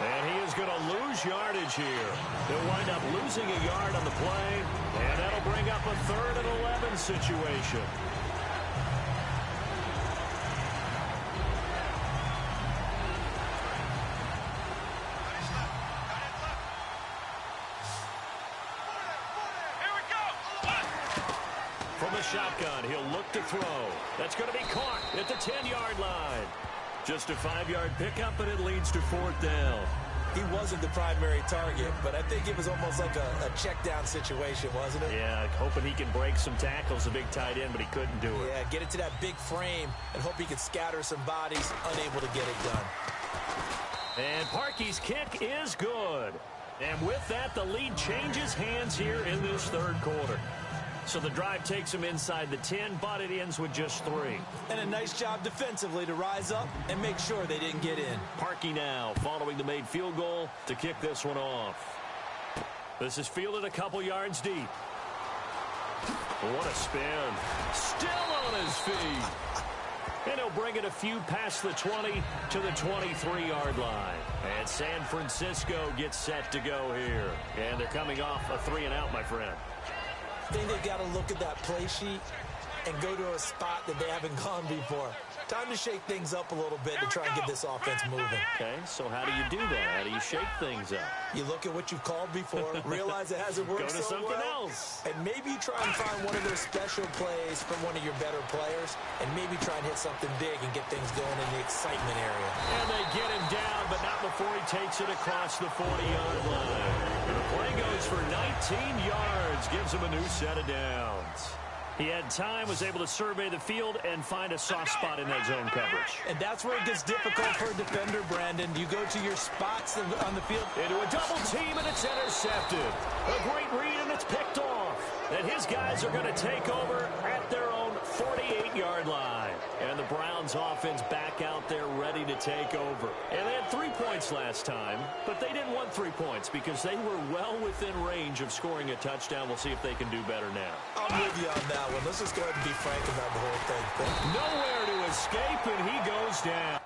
And he is going to lose yardage here. They'll wind up losing a yard on the play, and that'll bring up a 3rd and 11 situation. From the shotgun, he'll look to throw. That's going to be caught at the 10-yard line. Just a 5-yard pickup, and it leads to 4th down. He wasn't the primary target, but I think it was almost like a check-down situation, wasn't it? Yeah, hoping he can break some tackles, a big tight end, but he couldn't do it. Yeah, get it to that big frame and hope he could scatter some bodies, unable to get it done. And Parkey's kick is good. And with that, the lead changes hands here in this 3rd quarter. So the drive takes him inside the 10, but it ends with just 3. And a nice job defensively to rise up and make sure they didn't get in. Parkey now following the made field goal to kick this one off. This is fielded a couple yards deep. What a spin. Still on his feet. And he'll bring it a few past the 20 to the 23-yard line. And San Francisco gets set to go here. And they're coming off a 3-and-out, my friend. I think they've got to look at that play sheet and go to a spot that they haven't gone before. Time to shake things up a little bit to try and get this offense moving. Okay, so how do you do that? How do you shake things up? You look at what you've called before, realize it hasn't worked Go to so something well, else. and maybe try and find one of those special plays from one of your better players, and maybe try and hit something big and get things going in the excitement area. And they get him down, but not before he takes it across the 40-yard line. And the play goes for 19 yards, gives him a new set of downs. He had time, was able to survey the field and find a soft spot in that zone coverage. And that's where it gets difficult for a defender, Brandon. You go to your spots on the field. Into a double team, and it's intercepted. A great read, and it's picked off. And his guys are going to take over at their own 48-yard line. And the Browns offense back out there ready to take over. And they had 3 points last time, but they didn't want 3 points because they were well within range of scoring a touchdown. We'll see if they can do better now. I'm with you on that one. Let's just go ahead and be frank about the whole thing. Nowhere to escape, and he goes down.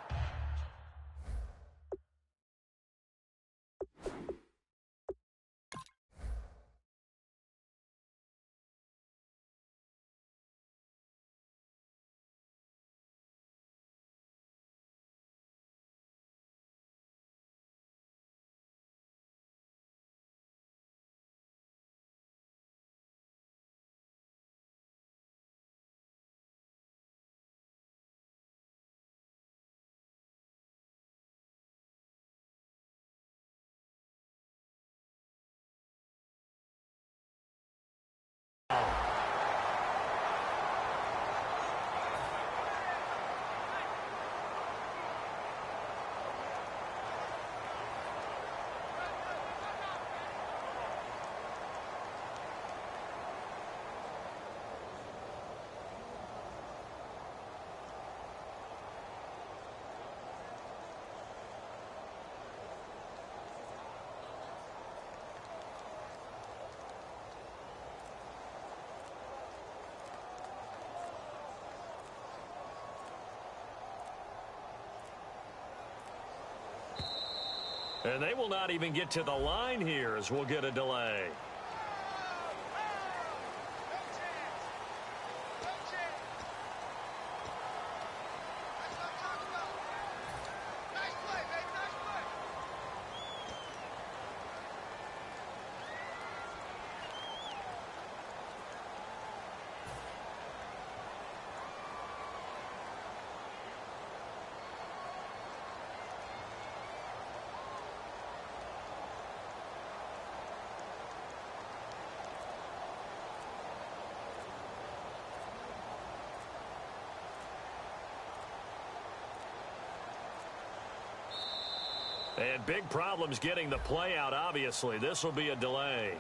And they will not even get to the line here as we'll get a delay. And big problems getting the play out, obviously. This will be a delay.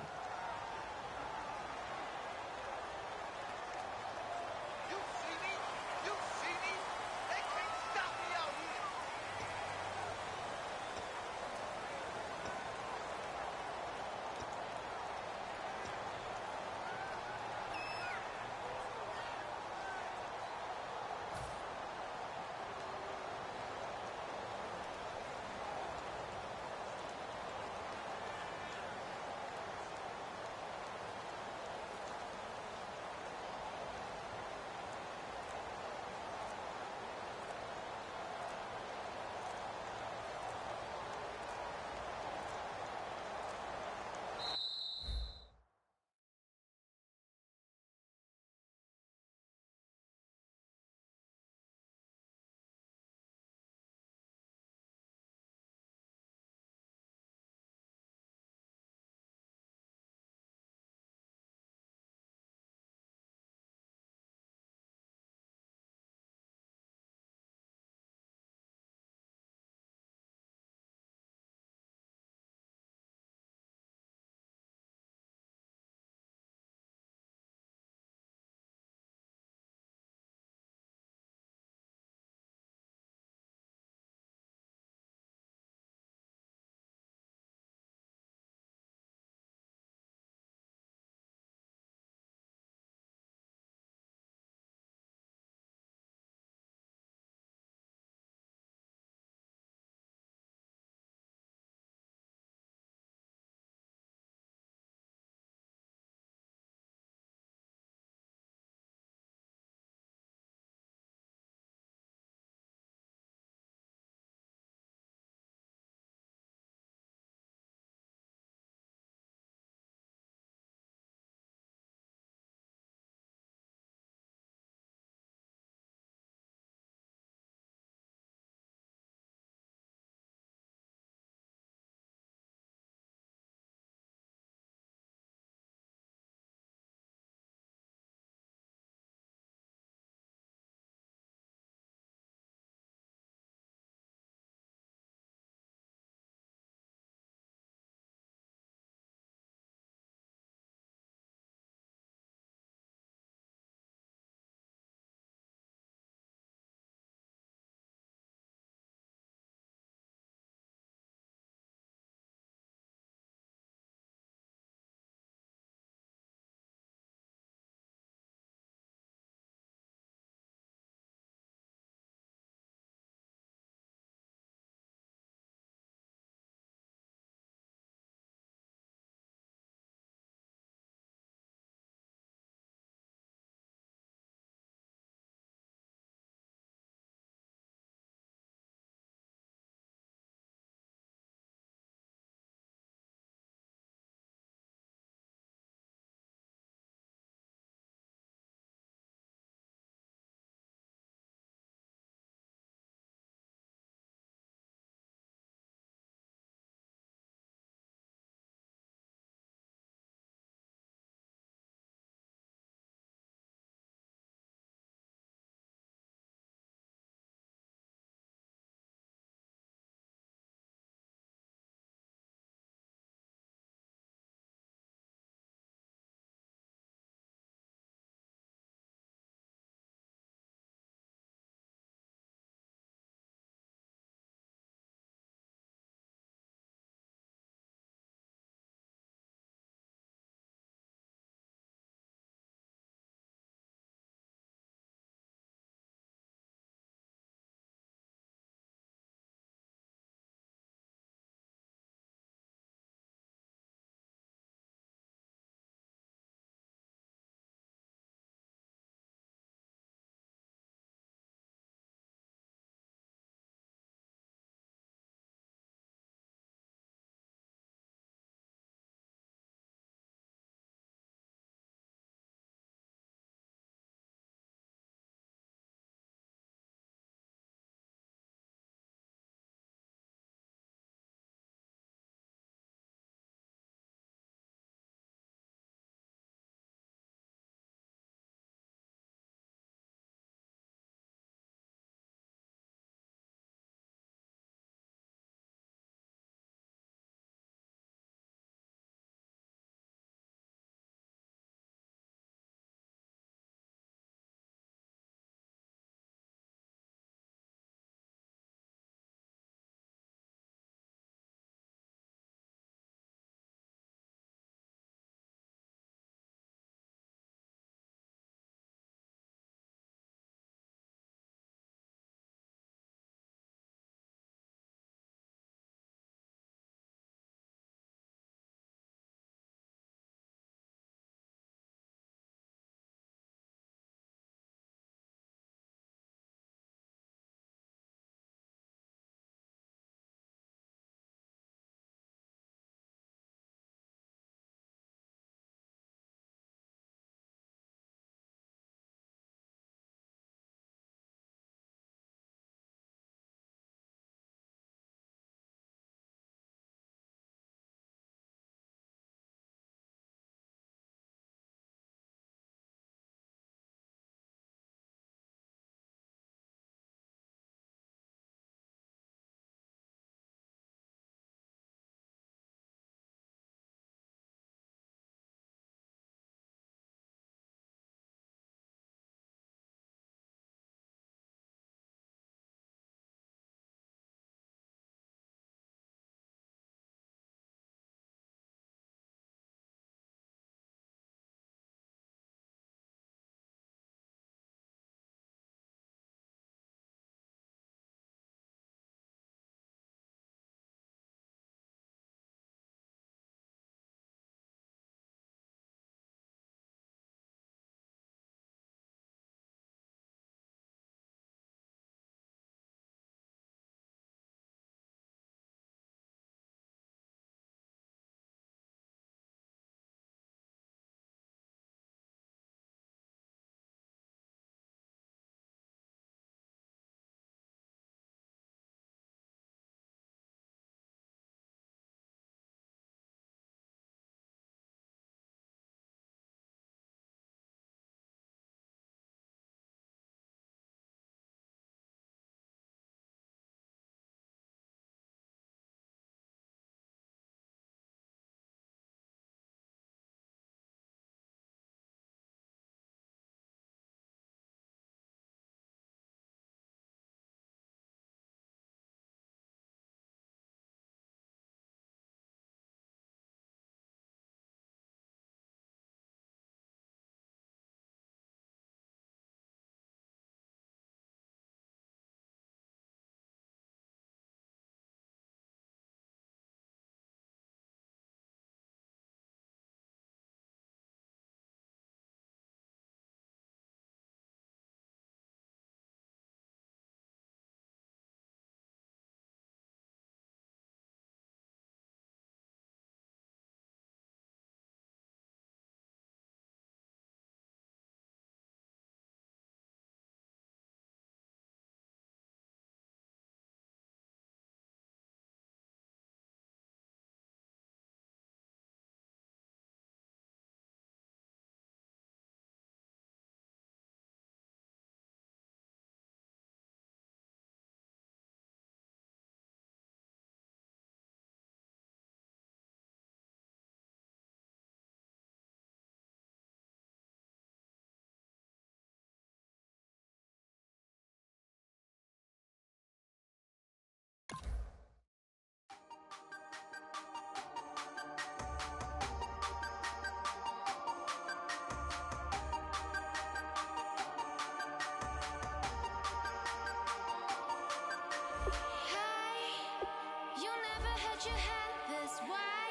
your head this way?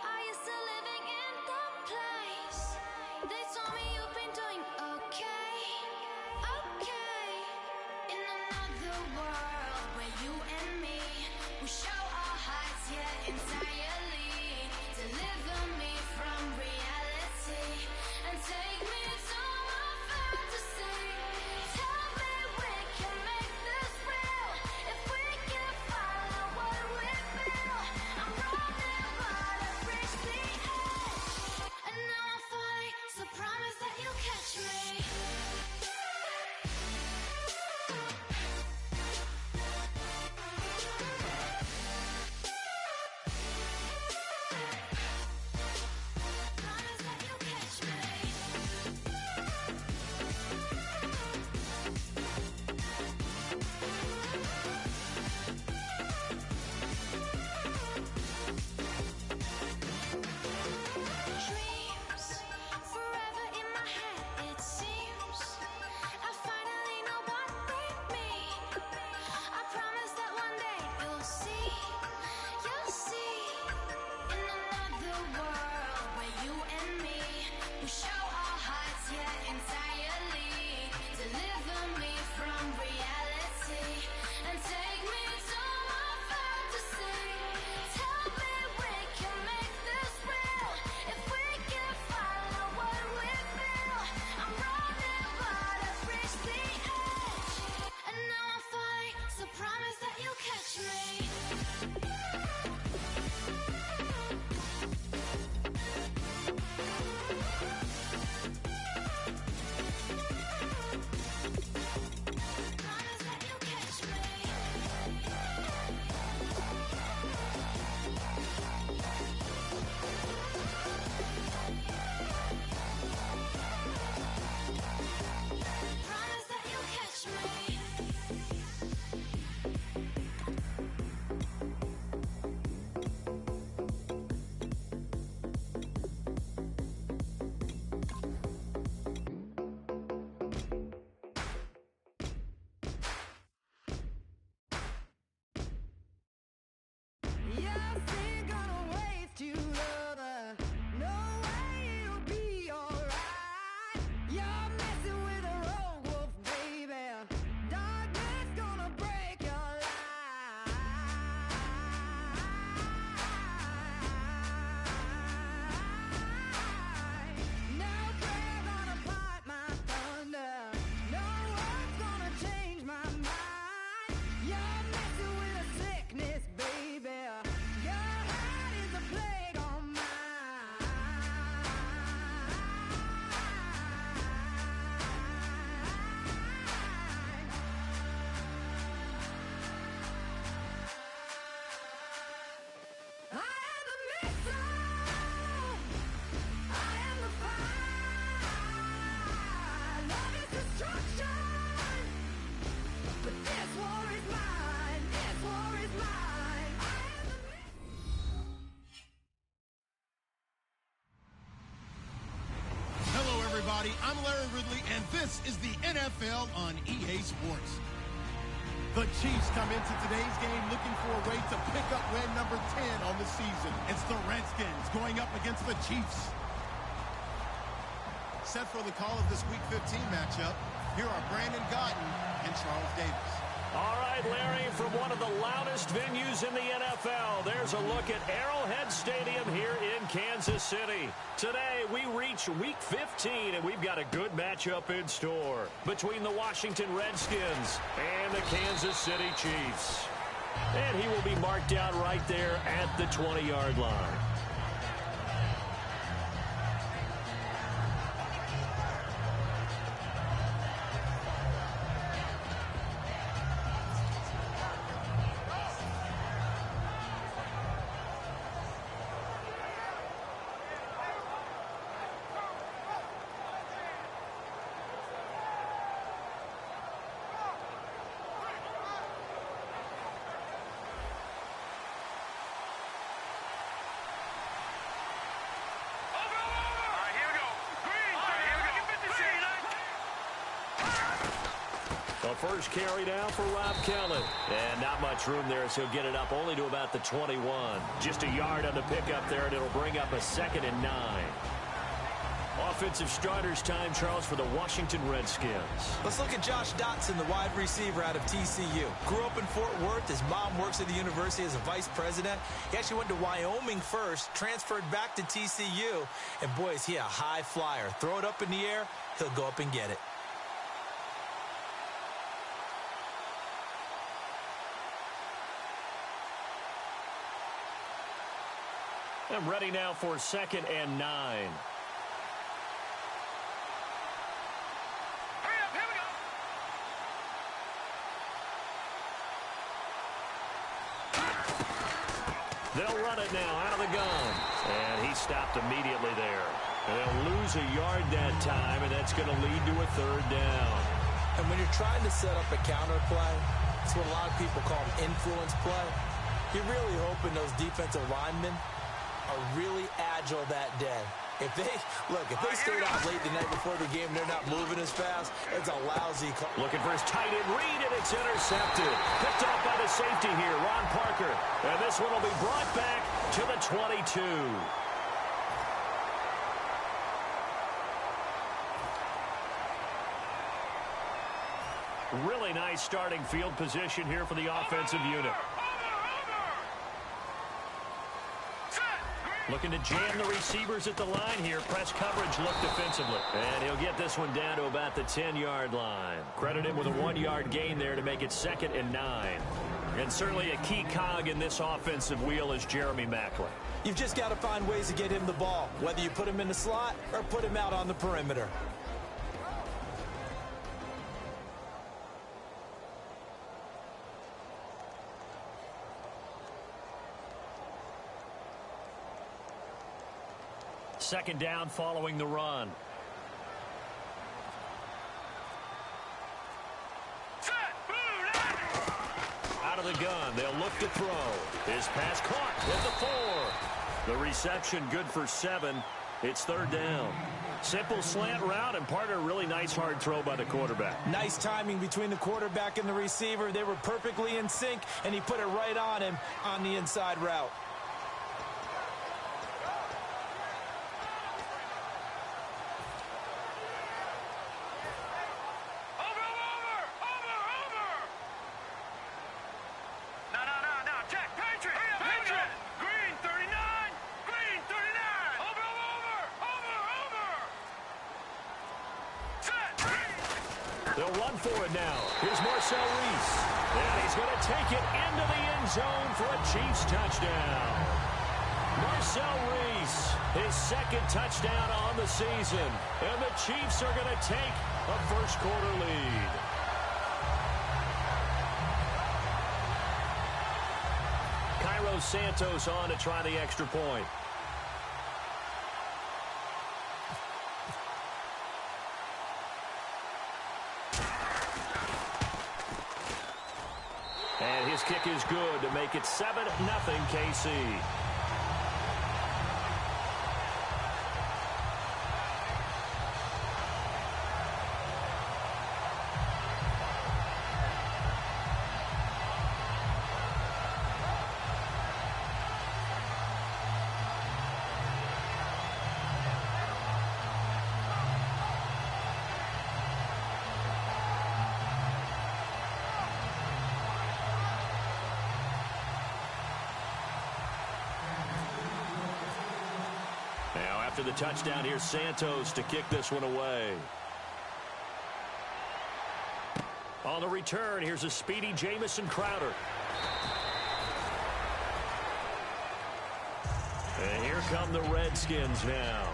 Are you still living in the place? They told me you've been doing okay, okay. In another world where you and me, we show our hearts, yeah, entirely. Deliver me from reality and take me to my fantasy. Tell me we can make this real if we can follow what we feel. I'm running but I've reached the edge, and now I'm falling, so promise that you'll catch me. Promise that you'll catch me. Dreams forever in my head, it seems. I finally know what they mean. I promise that one day you'll see. In another world where you and me, we show our hearts, yeah, entirely. Deliver me from reality and take me to my fantasy. Tell me we can make this real if we can follow what we feel. I'm running but I've reached the edge, and now I'm falling, so promise that you'll catch me. Promise that you'll catch me. Promise that you'll catch me. You're still gonna waste you, lover. No way it'll be alright. You're messing with a rogue wolf, baby. Darkness gonna break your life. No prayer gonna pipe my thunder. No one's gonna change my mind. You're messing with a sickness, baby. Your heart is a plague on I am the missile. I am the fire. Love is destruction. But this war is mine. This war is mine. I am the Hello, everybody. I'm Larry Ridley, and this is the NFL on EA Sports. The Chiefs come into today's game looking for a way to pick up win number 10 on the season. It's the Redskins going up against the Chiefs. Set for the call of this Week 15 matchup, here are Brandon Gotten and Charles Davis. All right, Larry, from one of the loudest venues in the NFL, there's a look at Arrowhead Stadium here in Kansas City. Today, we reach Week 15, and we've got a good matchup in store between the Washington Redskins and the Kansas City Chiefs. And he will be marked down right there at the 20-yard line. first carry down for Rob Kelly. And not much room there as he'll get it up only to about the 21. Just a yard on the pickup there, and it'll bring up a 2nd and 9. Offensive starters time, Charles, for the Washington Redskins. Let's look at Josh Dotson, the wide receiver out of TCU. Grew up in Fort Worth. His mom works at the university as a vice president. He actually went to Wyoming first, transferred back to TCU, and boy, is he a high flyer. Throw it up in the air, he'll go up and get it. And ready now for 2nd and 9. They'll run it now out of the gun. And he stopped immediately there. And they'll lose a yard that time, and that's going to lead to a 3rd down. And when you're trying to set up a counter play, it's what a lot of people call an influence play. You're really hoping those defensive linemen are really agile that day. If they stayed out late the night before the game, they're not moving as fast, it's a lousy call. Looking for his tight end read, and it's intercepted. Picked off by the safety here, Ron Parker. And this one will be brought back to the 22. Really nice starting field position here for the offensive unit. Looking to jam the receivers at the line here. Press coverage look defensively. And he'll get this one down to about the 10-yard line. Credit him with a 1-yard gain there to make it 2nd and 9. And certainly a key cog in this offensive wheel is Jeremy Maclin. You've just got to find ways to get him the ball, whether you put him in the slot or put him out on the perimeter. Second down following the run. Out of the gun, they'll look to throw. His pass caught at the 4. The reception good for 7. It's 3rd down. Simple slant route, and part of a really nice hard throw by the quarterback. Nice timing between the quarterback and the receiver. They were perfectly in sync, and he put it right on him on the inside route. They'll run for it now. Here's Marcel Reese. And he's going to take it into the end zone for a Chiefs touchdown. Marcel Reese, his 2nd touchdown on the season. And the Chiefs are going to take a first-quarter lead. Cairo Santos on to try the extra point. And his kick is good to make it 7-0 KC. After the touchdown, here's Santos to kick this one away. On the return, here's a speedy Jamison Crowder. And here come the Redskins now.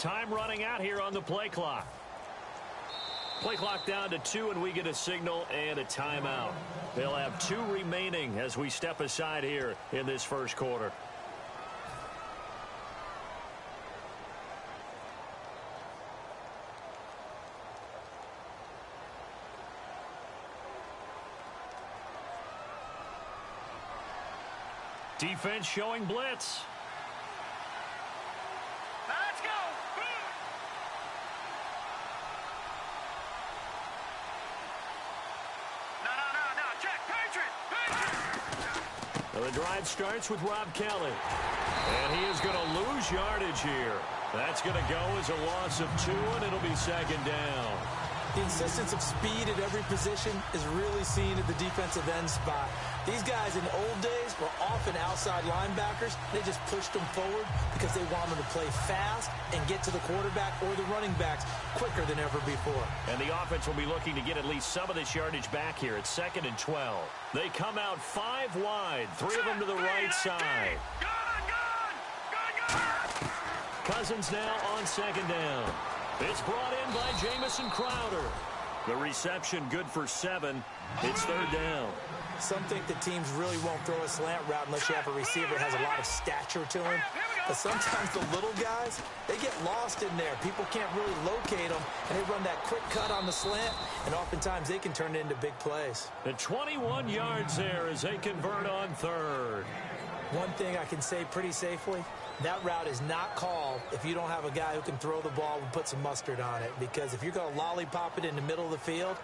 Time running out here on the play clock. Play clock down to 2, and we get a signal and a timeout. They'll have 2 remaining as we step aside here in this first quarter. Defense showing blitz. Let's go. No. Check. Patriot. Well, the drive starts with Rob Kelly. And he is going to lose yardage here. That's going to go as a loss of 2, and it'll be second down. The insistence of speed at every position is really seen at the defensive end spot. These guys in the old days were often outside linebackers. They just pushed them forward because they wanted to play fast and get to the quarterback or the running backs quicker than ever before. And the offense will be looking to get at least some of this yardage back here. It's 2nd and 12. They come out 5 wide, 3 of them to the right side. Cousins now on 2nd down. It's brought in by Jamison Crowder. The reception good for 7. It's 3rd down. Some think the teams really won't throw a slant route unless you have a receiver that has a lot of stature to him. But sometimes the little guys, they get lost in there. People can't really locate them, and they run that quick cut on the slant, and oftentimes they can turn it into big plays. The 21 yards there as they convert on 3rd. One thing I can say pretty safely, that route is not called if you don't have a guy who can throw the ball and put some mustard on it. Because if you're going to lollipop it in the middle of the field,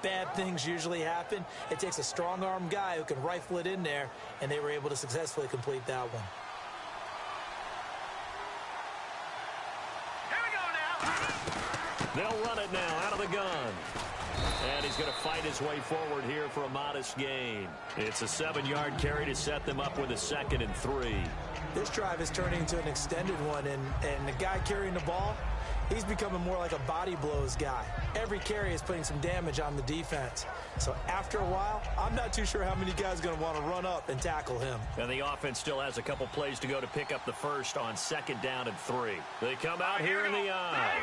bad things usually happen. It takes a strong-arm guy who can rifle it in there, and they were able to successfully complete that one. Here we go now. They'll run it now out of the gun. And he's going to fight his way forward here for a modest gain. It's a 7-yard carry to set them up with a 2nd and 3. This drive is turning into an extended one, and the guy carrying the ball, he's becoming more like a body blows guy. Every carry is putting some damage on the defense. So after a while, I'm not too sure how many guys are going to want to run up and tackle him. And the offense still has a couple plays to go to pick up the first on 2nd down and 3. They come out here in the eye.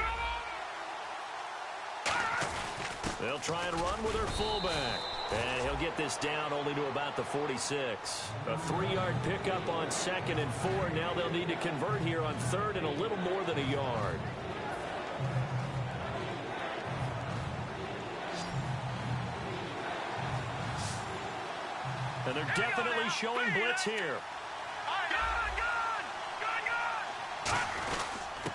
They'll try and run with their fullback. And he'll get this down only to about the 46. A 3-yard pickup on 2nd and 4. Now they'll need to convert here on 3rd and a little more than a yard. And they're definitely showing blitz here.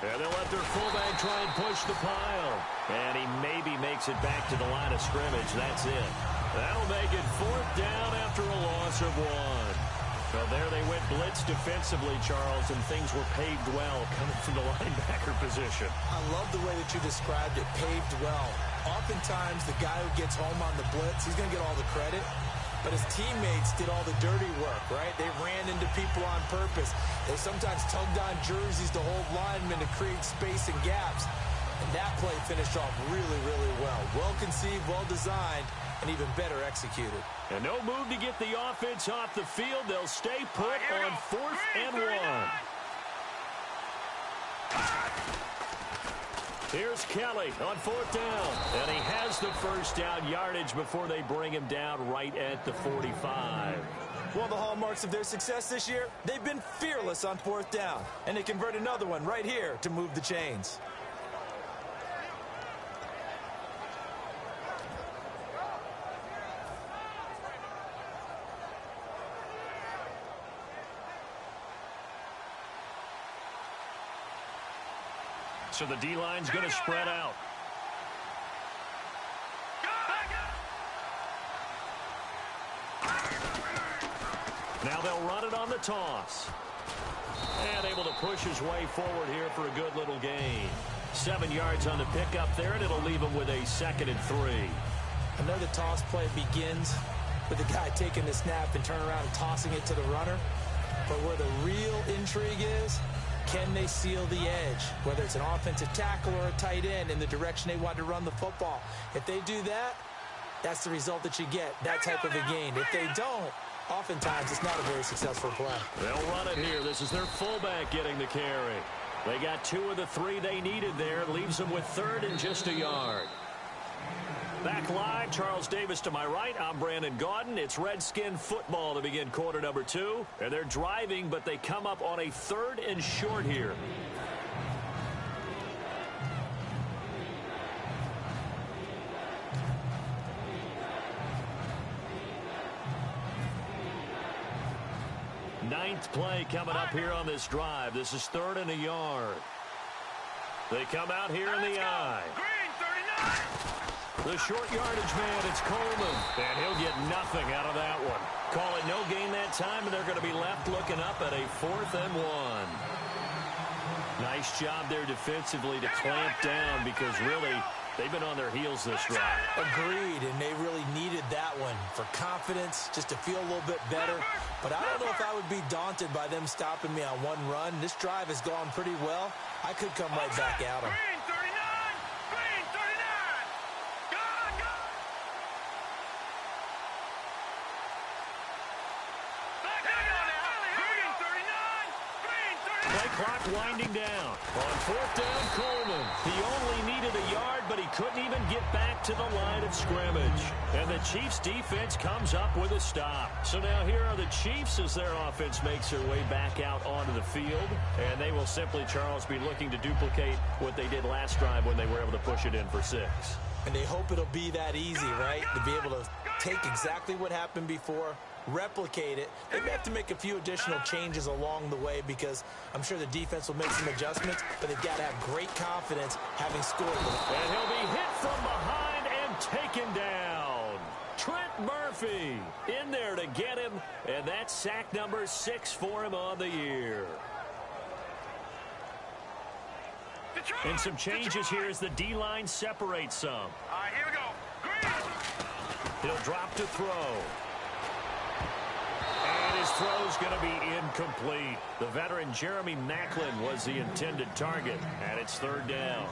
And they'll let their fullback try and push the pile. And he maybe makes it back to the line of scrimmage. That's it. That'll make it 4th down after a loss of 1. Well, there they went blitz defensively, Charles, and things were paved well coming from the linebacker position. I love the way that you described it, paved well. Oftentimes, the guy who gets home on the blitz, he's going to get all the credit. But his teammates did all the dirty work, right? They ran into people on purpose. They sometimes tugged on jerseys to hold linemen to create space and gaps. And that play finished off really, really well. Well conceived, well designed, and even better executed. And no move to get the offense off the field. They'll stay put on 4th and 1. Here's Kelly on 4th down. And he has the first down yardage before they bring him down right at the 45. One of the hallmarks of their success this year, they've been fearless on 4th down. And they convert another one right here to move the chains. So the D-line's going to spread out. Now they'll run it on the toss. And able to push his way forward here for a good little gain. 7 yards on the pickup there, and it'll leave him with a 2nd and 3. I know the toss play begins with the guy taking the snap and turning around and tossing it to the runner. But where the real intrigue is, can they seal the edge, whether it's an offensive tackle or a tight end, in the direction they want to run the football? If they do that, that's the result that you get, that type of a gain. If they don't, oftentimes it's not a very successful play. They'll run it here. This is their fullback getting the carry. They got 2 of the 3 they needed there. Leaves them with 3rd and just a yard. Back live, Charles Davis to my right. I'm Brandon Gaudin. It's Redskin football to begin quarter number 2. And they're driving, but they come up on a 3rd and short here. Ninth play coming up here on this drive. This is 3rd and a yard. They come out here in the I. The short yardage man, it's Coleman. And he'll get nothing out of that one. Call it no gain that time, and they're going to be left looking up at a 4th and 1. Nice job there defensively to clamp down because really they've been on their heels this drive. Agreed, and they really needed that one for confidence, just to feel a little bit better. But I don't know if I would be daunted by them stopping me on one run. This drive has gone pretty well. I could come right back at them. Clock winding down. On 4th down, Coleman. He only needed a yard, but he couldn't even get back to the line of scrimmage. And the Chiefs' defense comes up with a stop. So now here are the Chiefs as their offense makes their way back out onto the field. And they will simply, Charles, be looking to duplicate what they did last drive when they were able to push it in for 6. And they hope it'll be that easy, right? To be able to take exactly what happened before, replicate it. They may have to make a few additional changes along the way because I'm sure the defense will make some adjustments, but they've got to have great confidence having scored. And he'll be hit from behind and taken down. Trent Murphy in there to get him, and that's sack number 6 for him on the year. And some changes here as the D-line separates some. All right, here we go. He'll drop to throw. And his throw's going to be incomplete. The veteran Jeremy Maclin was the intended target, and it's 3rd down.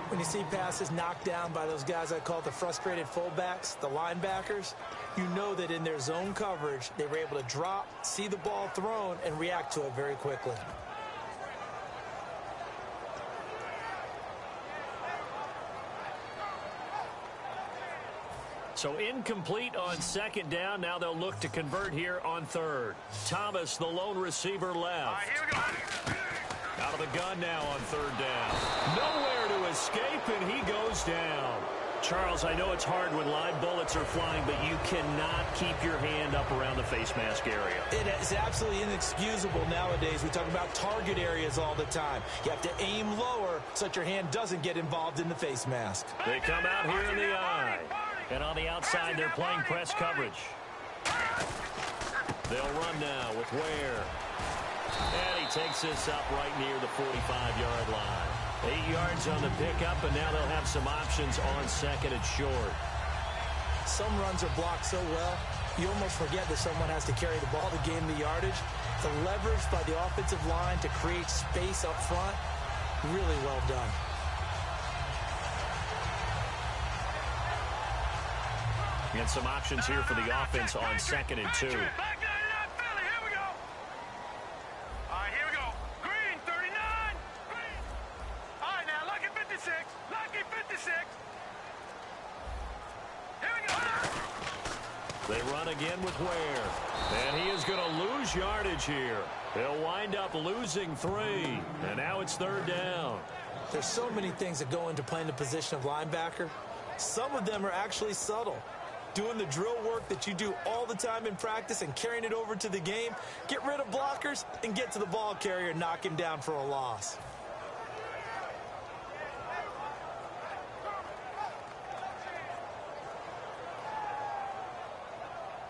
When you see passes knocked down by those guys I call the frustrated fullbacks, the linebackers, you know that in their zone coverage, they were able to drop, see the ball thrown, and react to it very quickly. So incomplete on 2nd down. Now they'll look to convert here on 3rd. Thomas, the lone receiver, left. All right, here we go. Out of the gun now on 3rd down. Nowhere to escape, and he goes down. Charles, I know it's hard when live bullets are flying, but you cannot keep your hand up around the face mask area. It is absolutely inexcusable nowadays. We talk about target areas all the time. You have to aim lower so that your hand doesn't get involved in the face mask. They come out here in the I. And on the outside, they're playing press coverage. They'll run now with Ware. And he takes this up right near the 45-yard line. 8 yards on the pickup, and now they'll have some options on 2nd and short. Some runs are blocked so well, you almost forget that someone has to carry the ball to gain the yardage. The leverage by the offensive line to create space up front, really well done. And some options here for the offense on 2nd and 2. Back 99 Philly, here we go. All right, here we go. Green, 39. Green. All right, now, lucky 56. Lucky 56. Here we go. They run again with Ware. And he is going to lose yardage here. They'll wind up losing 3. And now it's 3rd down. There's so many things that go into playing the position of linebacker. Some of them are actually subtle. Doing the drill work that you do all the time in practice and carrying it over to the game. Get rid of blockers and get to the ball carrier and knock him down for a loss.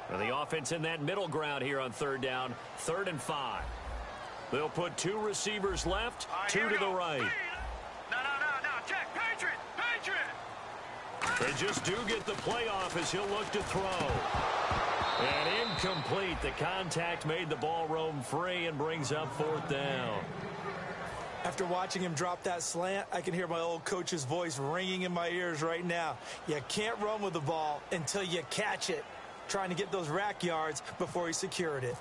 And the offense in that middle ground here on 3rd down, 3rd and 5. They'll put 2 receivers left, 2 to the right. No, check. Patriot. They just do get the play off as he'll look to throw. And incomplete. The contact made the ball roam free and brings up 4th down. After watching him drop that slant, I can hear my old coach's voice ringing in my ears right now. You can't run with the ball until you catch it. Trying to get those rack yards before he secured it.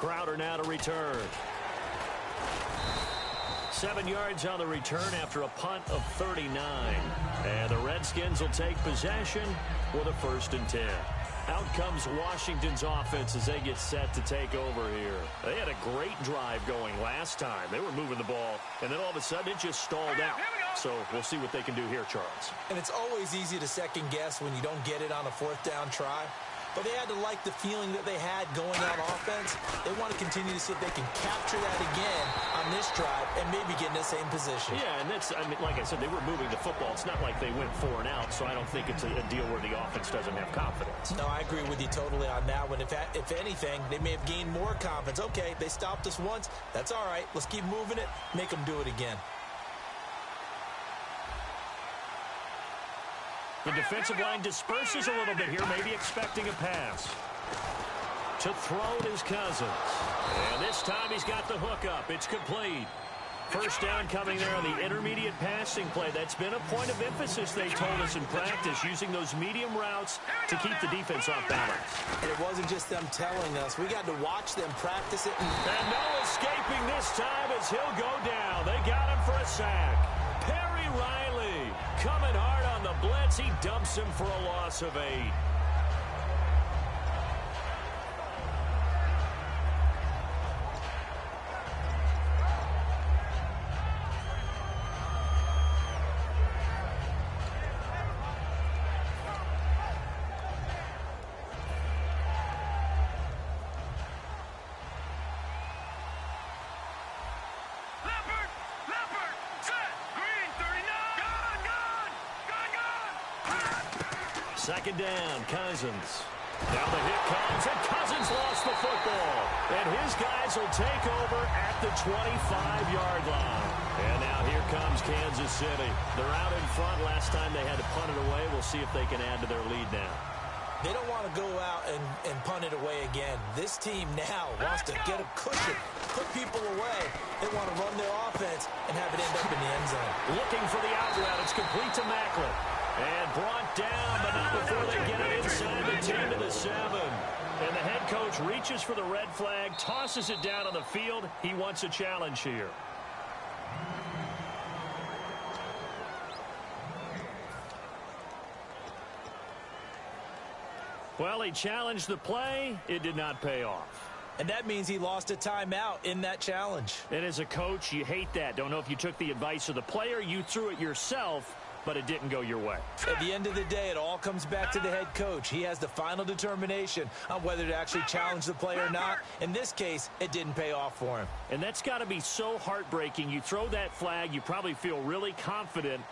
Crowder now to return. 7 yards on the return after a punt of 39. And the Redskins will take possession with a 1st and 10. Out comes Washington's offense as they get set to take over here. They had a great drive going last time. They were moving the ball, and then all of a sudden it just stalled out. So we'll see what they can do here, Charles. And it's always easy to second guess when you don't get it on a 4th down try. But they had to like the feeling that they had going on offense. They want to continue to see if they can capture that again on this drive and maybe get in the same position. Yeah, and that's, I mean, like I said, they were moving the football. It's not like they went 4 and out, so I don't think it's a deal where the offense doesn't have confidence. No, I agree with you totally on that one. If anything, they may have gained more confidence. Okay, they stopped us once. That's all right. Let's keep moving it. Make them do it again. The defensive line disperses a little bit here, maybe expecting a pass. To throw it is Cousins. And this time he's got the hook up. It's complete. 1st down coming there on the intermediate passing play. That's been a point of emphasis, they told us in practice, using those medium routes to keep the defense off balance. And it wasn't just them telling us. We got to watch them practice it. And no escaping this time as he'll go down. They got him for a sack. Perry Riley coming hard on the blitz. He dumps him for a loss of 8. Second down, Cousins. Now the hit comes, and Cousins lost the football. And his guys will take over at the 25-yard line. And now here comes Kansas City. They're out in front. Last time they had to punt it away. We'll see if they can add to their lead now. They don't want to go out and punt it away again. This team now wants to get a cushion, put people away. They want to run their offense and have it end up in the end zone. Looking for the out route. It's complete to Macklin. And brought down, but not before they get it inside the 10 to the 7. And the head coach reaches for the red flag, tosses it down on the field. He wants a challenge here. Well, he challenged the play. It did not pay off. And that means he lost a timeout in that challenge. And as a coach, you hate that. Don't know if you took the advice of the player. You threw it yourself, but it didn't go your way. At the end of the day, it all comes back to the head coach. He has the final determination on whether to actually challenge the play or not. In this case, it didn't pay off for him. And that's got to be so heartbreaking. You throw that flag, you probably feel really confident,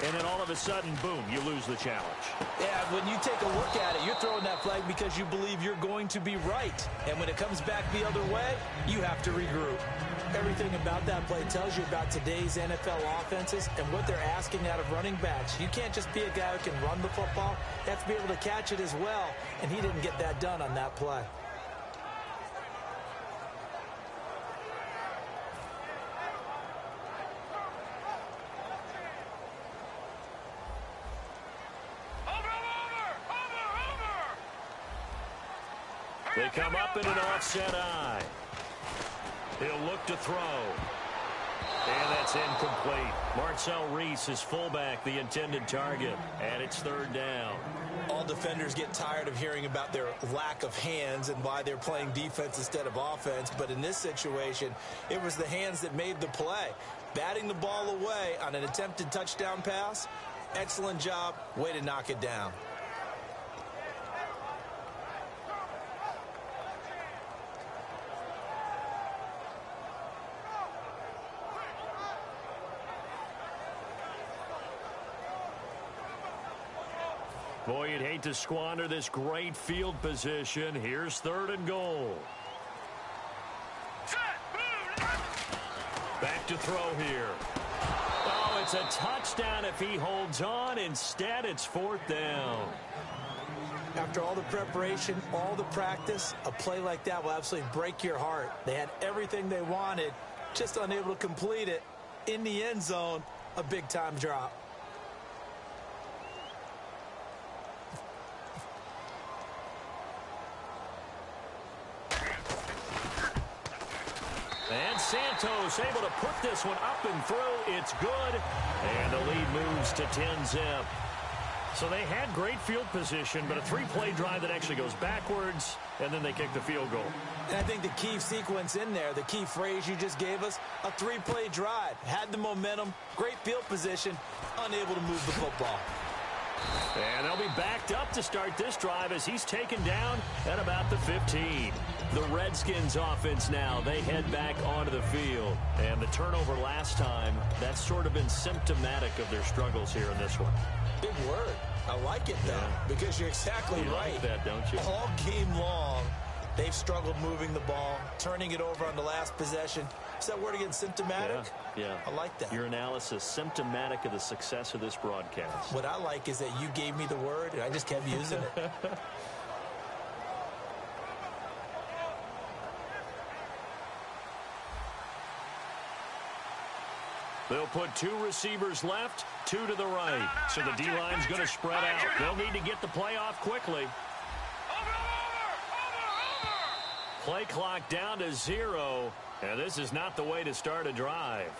and then all of a sudden, boom, you lose the challenge. Yeah, when you take a look at it, you're throwing that flag because you believe you're going to be right. And when it comes back the other way, you have to regroup. Everything about that play tells you about today's NFL offenses and what they're asking out of running backs. You can't just be a guy who can run the football. You have to be able to catch it as well, and he didn't get that done on that play. They come up in an offset eye. He'll look to throw. And that's incomplete. Marcel Reese is fullback, the intended target. And it's 3rd down. All defenders get tired of hearing about their lack of hands and why they're playing defense instead of offense. But in this situation, it was the hands that made the play. Batting the ball away on an attempted touchdown pass. Excellent job. Way to knock it down. Boy, you'd hate to squander this great field position. Here's 3rd and goal. Back to throw here. Oh, it's a touchdown if he holds on. Instead, it's 4th down. After all the preparation, all the practice, a play like that will absolutely break your heart. They had everything they wanted, just unable to complete it. In the end zone, a big-time drop. And Santos able to put this one up and through. It's good. And the lead moves to 10-zip. So they had great field position, but a three-play drive that actually goes backwards, and then they kick the field goal. And I think the key sequence in there, the key phrase you just gave us, a three-play drive. Had the momentum, great field position, unable to move the football. And they'll be backed up to start this drive as he's taken down at about the 15. The Redskins offense now, they head back onto the field. And the turnover last time, that's sort of been symptomatic of their struggles here in this one. Big word. I like it, though, because you're exactly right. Like that, don't you? All game long, they've struggled moving the ball, turning it over on the last possession. Is that word again, symptomatic? Yeah. I like that. Your analysis, symptomatic of the success of this broadcast. What I like is that you gave me the word, and I just kept using it. They'll put two receivers left, two to the right. So the D-line's going to spread out. They'll need to get the play off quickly. Play clock down to 0, and this is not the way to start a drive.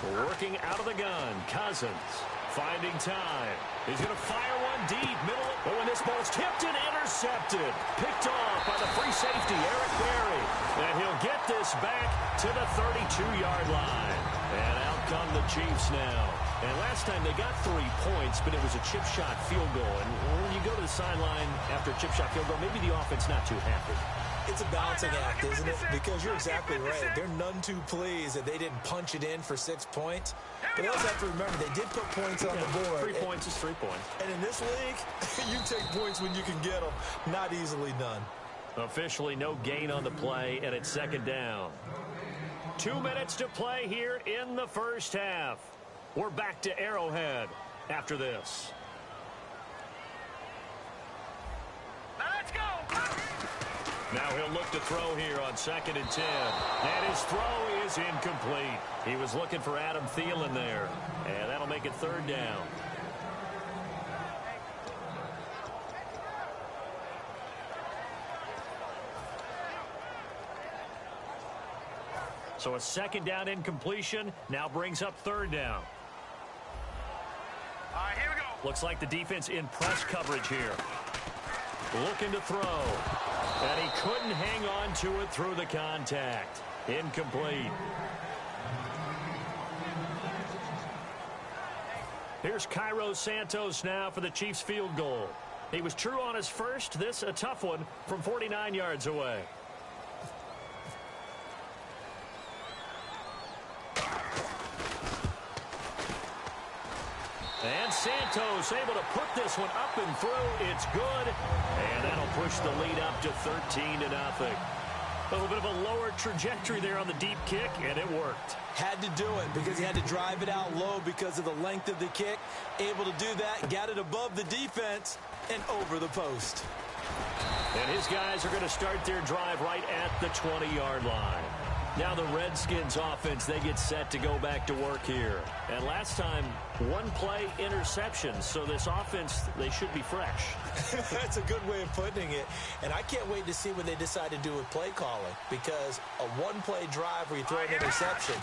Working out of the gun, Cousins finding time. He's going to fire one deep, middle. Oh, and this ball's tipped and intercepted. Picked off by the free safety, Eric Berry. And he'll get this back to the 32-yard line. And out come the Chiefs now. And last time they got 3 points, but it was a chip shot field goal. And when you go to the sideline after a chip shot field goal, maybe the offense not too happy. It's a balancing act, isn't it? Because you're exactly right. They're none too pleased that they didn't punch it in for 6 points. But they also have to remember they did put points on the board. 3 points is 3 points. And in this league, you take points when you can get them. Not easily done. Officially no gain on the play, and it's second down. 2 minutes to play here in the first half. We're back to Arrowhead after this. Let's go! Now he'll look to throw here on 2nd and 10. And his throw is incomplete. He was looking for Adam Thielen there. And that'll make it 3rd down. So a 2nd down incompletion now brings up 3rd down. All right, here we go. Looks like the defense in press coverage here. Looking to throw. And he couldn't hang on to it through the contact. Incomplete. Here's Cairo Santos now for the Chiefs field goal. He was true on his first. This a tough one from 49 yards away. And Santos able to put this one up and through. It's good. And that'll push the lead up to 13-0. A little bit of a lower trajectory there on the deep kick, and it worked. Had to do it because he had to drive it out low because of the length of the kick. Able to do that, got it above the defense and over the post. And his guys are going to start their drive right at the 20-yard line. Now the Redskins offense, they get set to go back to work here. And last time, 1 play interception. So this offense, they should be fresh. That's a good way of putting it. And I can't wait to see what they decide to do with play calling. Because a 1-play drive where you throw an interception,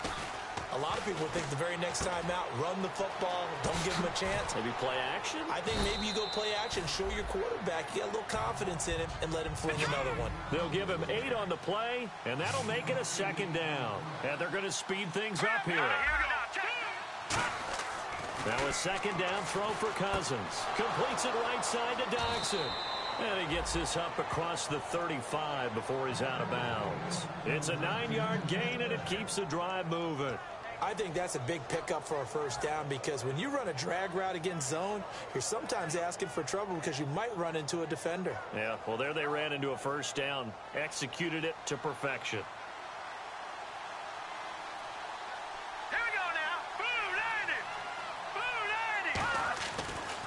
a lot of people think the very next time out, run the football, don't give them a chance. Maybe play action? I think maybe you go play action, show your quarterback, you got a little confidence in him, and let him fling another one. They'll give him 8 on the play, and that'll make it a 2nd down. And they're going to speed things up here. Now a 2nd down throw for Cousins. Completes it right side to Dodson. And he gets this up across the 35 before he's out of bounds. It's a 9-yard gain, and it keeps the drive moving. I think that's a big pickup for a first down because when you run a drag route against zone, you're sometimes asking for trouble because you might run into a defender. Yeah, well, there they ran into a first down, executed it to perfection. Here we go now. Blue 90. Blue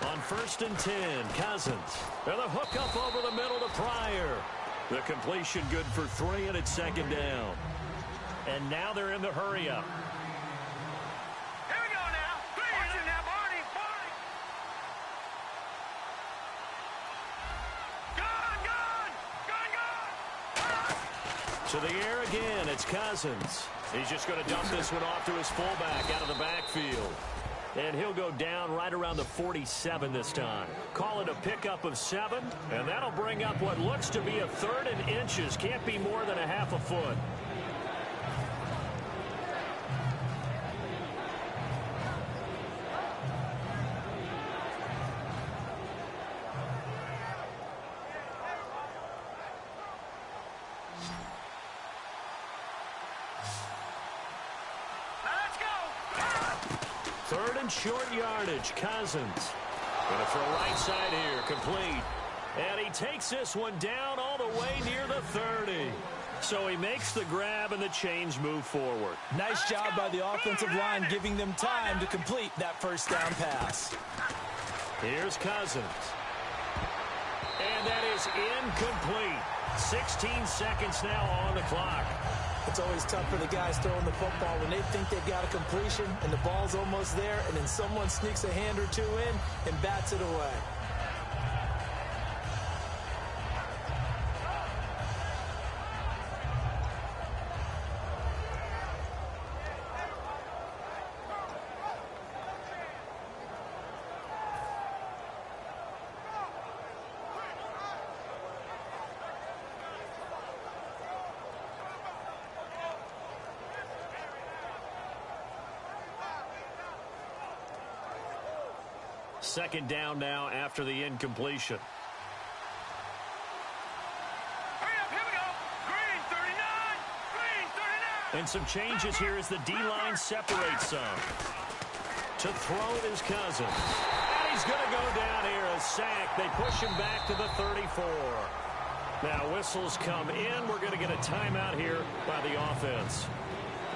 90. On 1st and 10, Cousins. And the hook up over the middle to Pryor. The completion good for 3, and it's 2nd down. And now they're in the hurry-up. Here we go now. Watch it now, Barney. Gone. To the air again, it's Cousins. He's just going to dump this one off to his fullback out of the backfield. And he'll go down right around the 47 this time. Call it a pickup of 7, and that'll bring up what looks to be a 3rd and inches. Can't be more than a half a foot. Short yardage, Cousins. Gonna throw right side here, complete. And he takes this one down all the way near the 30. So he makes the grab and the chains move forward. Nice job by the offensive line giving them time to complete that first down pass. Here's Cousins. And that is incomplete. 16 seconds now on the clock. It's always tough for the guys throwing the football when they think they've got a completion and the ball's almost there, and then someone sneaks a hand or two in and bats it away. Second down now after the incompletion. Hurry up, here we go. Green 39. Green 39. And some changes here as the D-line separates some. To throw it is Cousins. And he's going to go down here, a sack. They push him back to the 34. Now whistles come in. We're going to get a timeout here by the offense.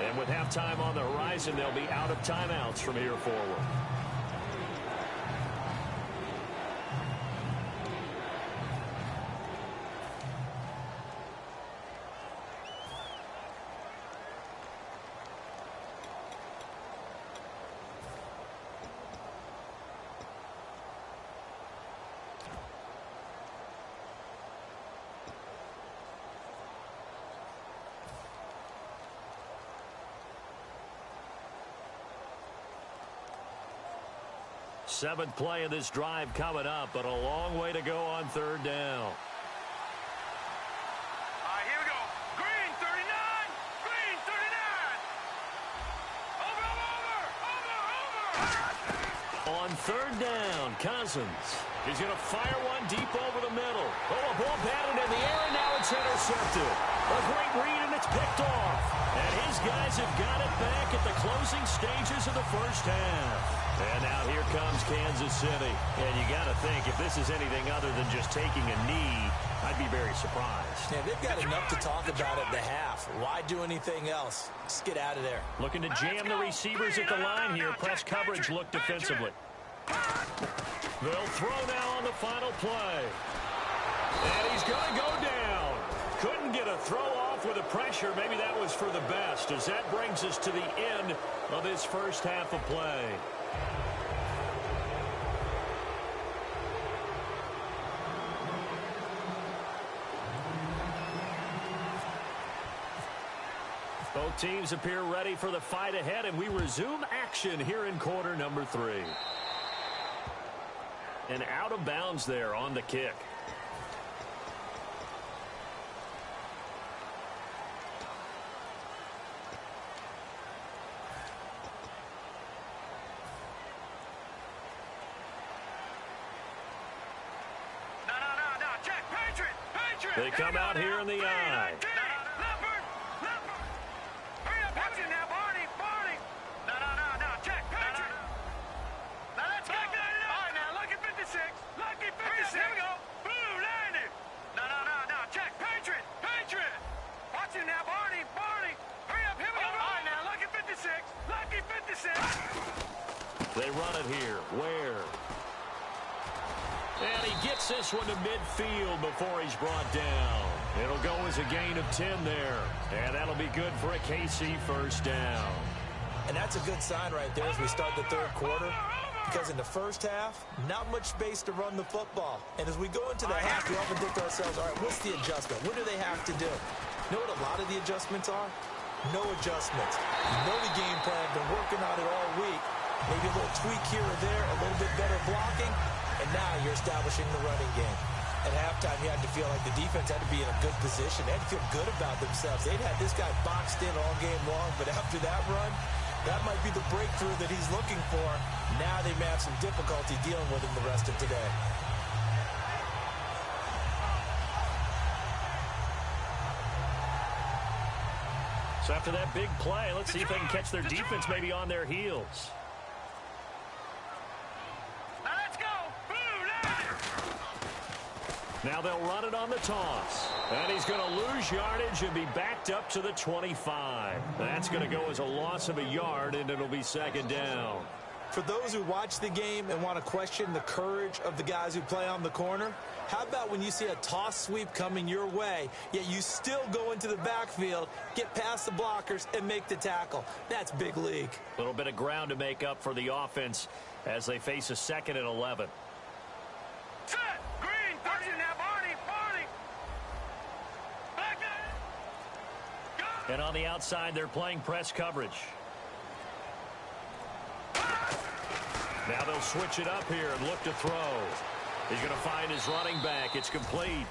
And with halftime on the horizon, they'll be out of timeouts from here forward. Seventh play of this drive coming up, but a long way to go on 3rd down. All right, here we go. Green 39. Green 39. Over. On 3rd down, Cousins. He's going to fire one deep over the middle. Oh, a ball batted in the air, and now it's intercepted. A great read, and it's picked off. And his guys have got it back at the closing stages of the first half. And now here comes Kansas City. And you got to think, if this is anything other than just taking a knee, I'd be very surprised. Yeah, they've got enough to talk about at the half. Why do anything else? Just get out of there. Looking to jam the receivers at the line here. Press coverage look defensively. They'll throw now on the final play. And he's going to go down. Couldn't get a throw off with the pressure. Maybe that was for the best, as that brings us to the end of this first half of play. Both teams appear ready for the fight ahead, and we resume action here in quarter number 3. And out of bounds there on the kick. No, check. Patriot. They come out here in the eye. Leopard. Hurry up, now, Barney. They run it here. Ware. And he gets this one to midfield before he's brought down. It'll go as a gain of 10 there. And that'll be good for a KC first down. And that's a good sign right there as we start the third quarter. Because in the first half, not much space to run the football. And as we go into the half, we often think to ourselves, all right, what's the adjustment? What do they have to do? You know what a lot of the adjustments are? No adjustments. You know the game plan, been working on it all week. Maybe a little tweak here or there, a little bit better blocking, and now you're establishing the running game. At halftime, you had to feel like the defense had to be in a good position. They had to feel good about themselves. They'd had this guy boxed in all game long, but after that run, that might be the breakthrough that he's looking for. Now they may have some difficulty dealing with him the rest of today. So after that big play, let's see if they can catch their defense maybe on their heels. Now they'll run it on the toss. And he's going to lose yardage and be backed up to the 25. That's going to go as a loss of a yard, and it'll be second down. For those who watch the game and want to question the courage of the guys who play on the corner, how about when you see a toss sweep coming your way, yet you still go into the backfield, get past the blockers, and make the tackle? That's big league. A little bit of ground to make up for the offense as they face a 2nd and 11. Set! Green! 30 now, Barney! Barney! Back there! And on the outside, they're playing press coverage. Now they'll switch it up here and look to throw. He's going to find his running back. It's complete.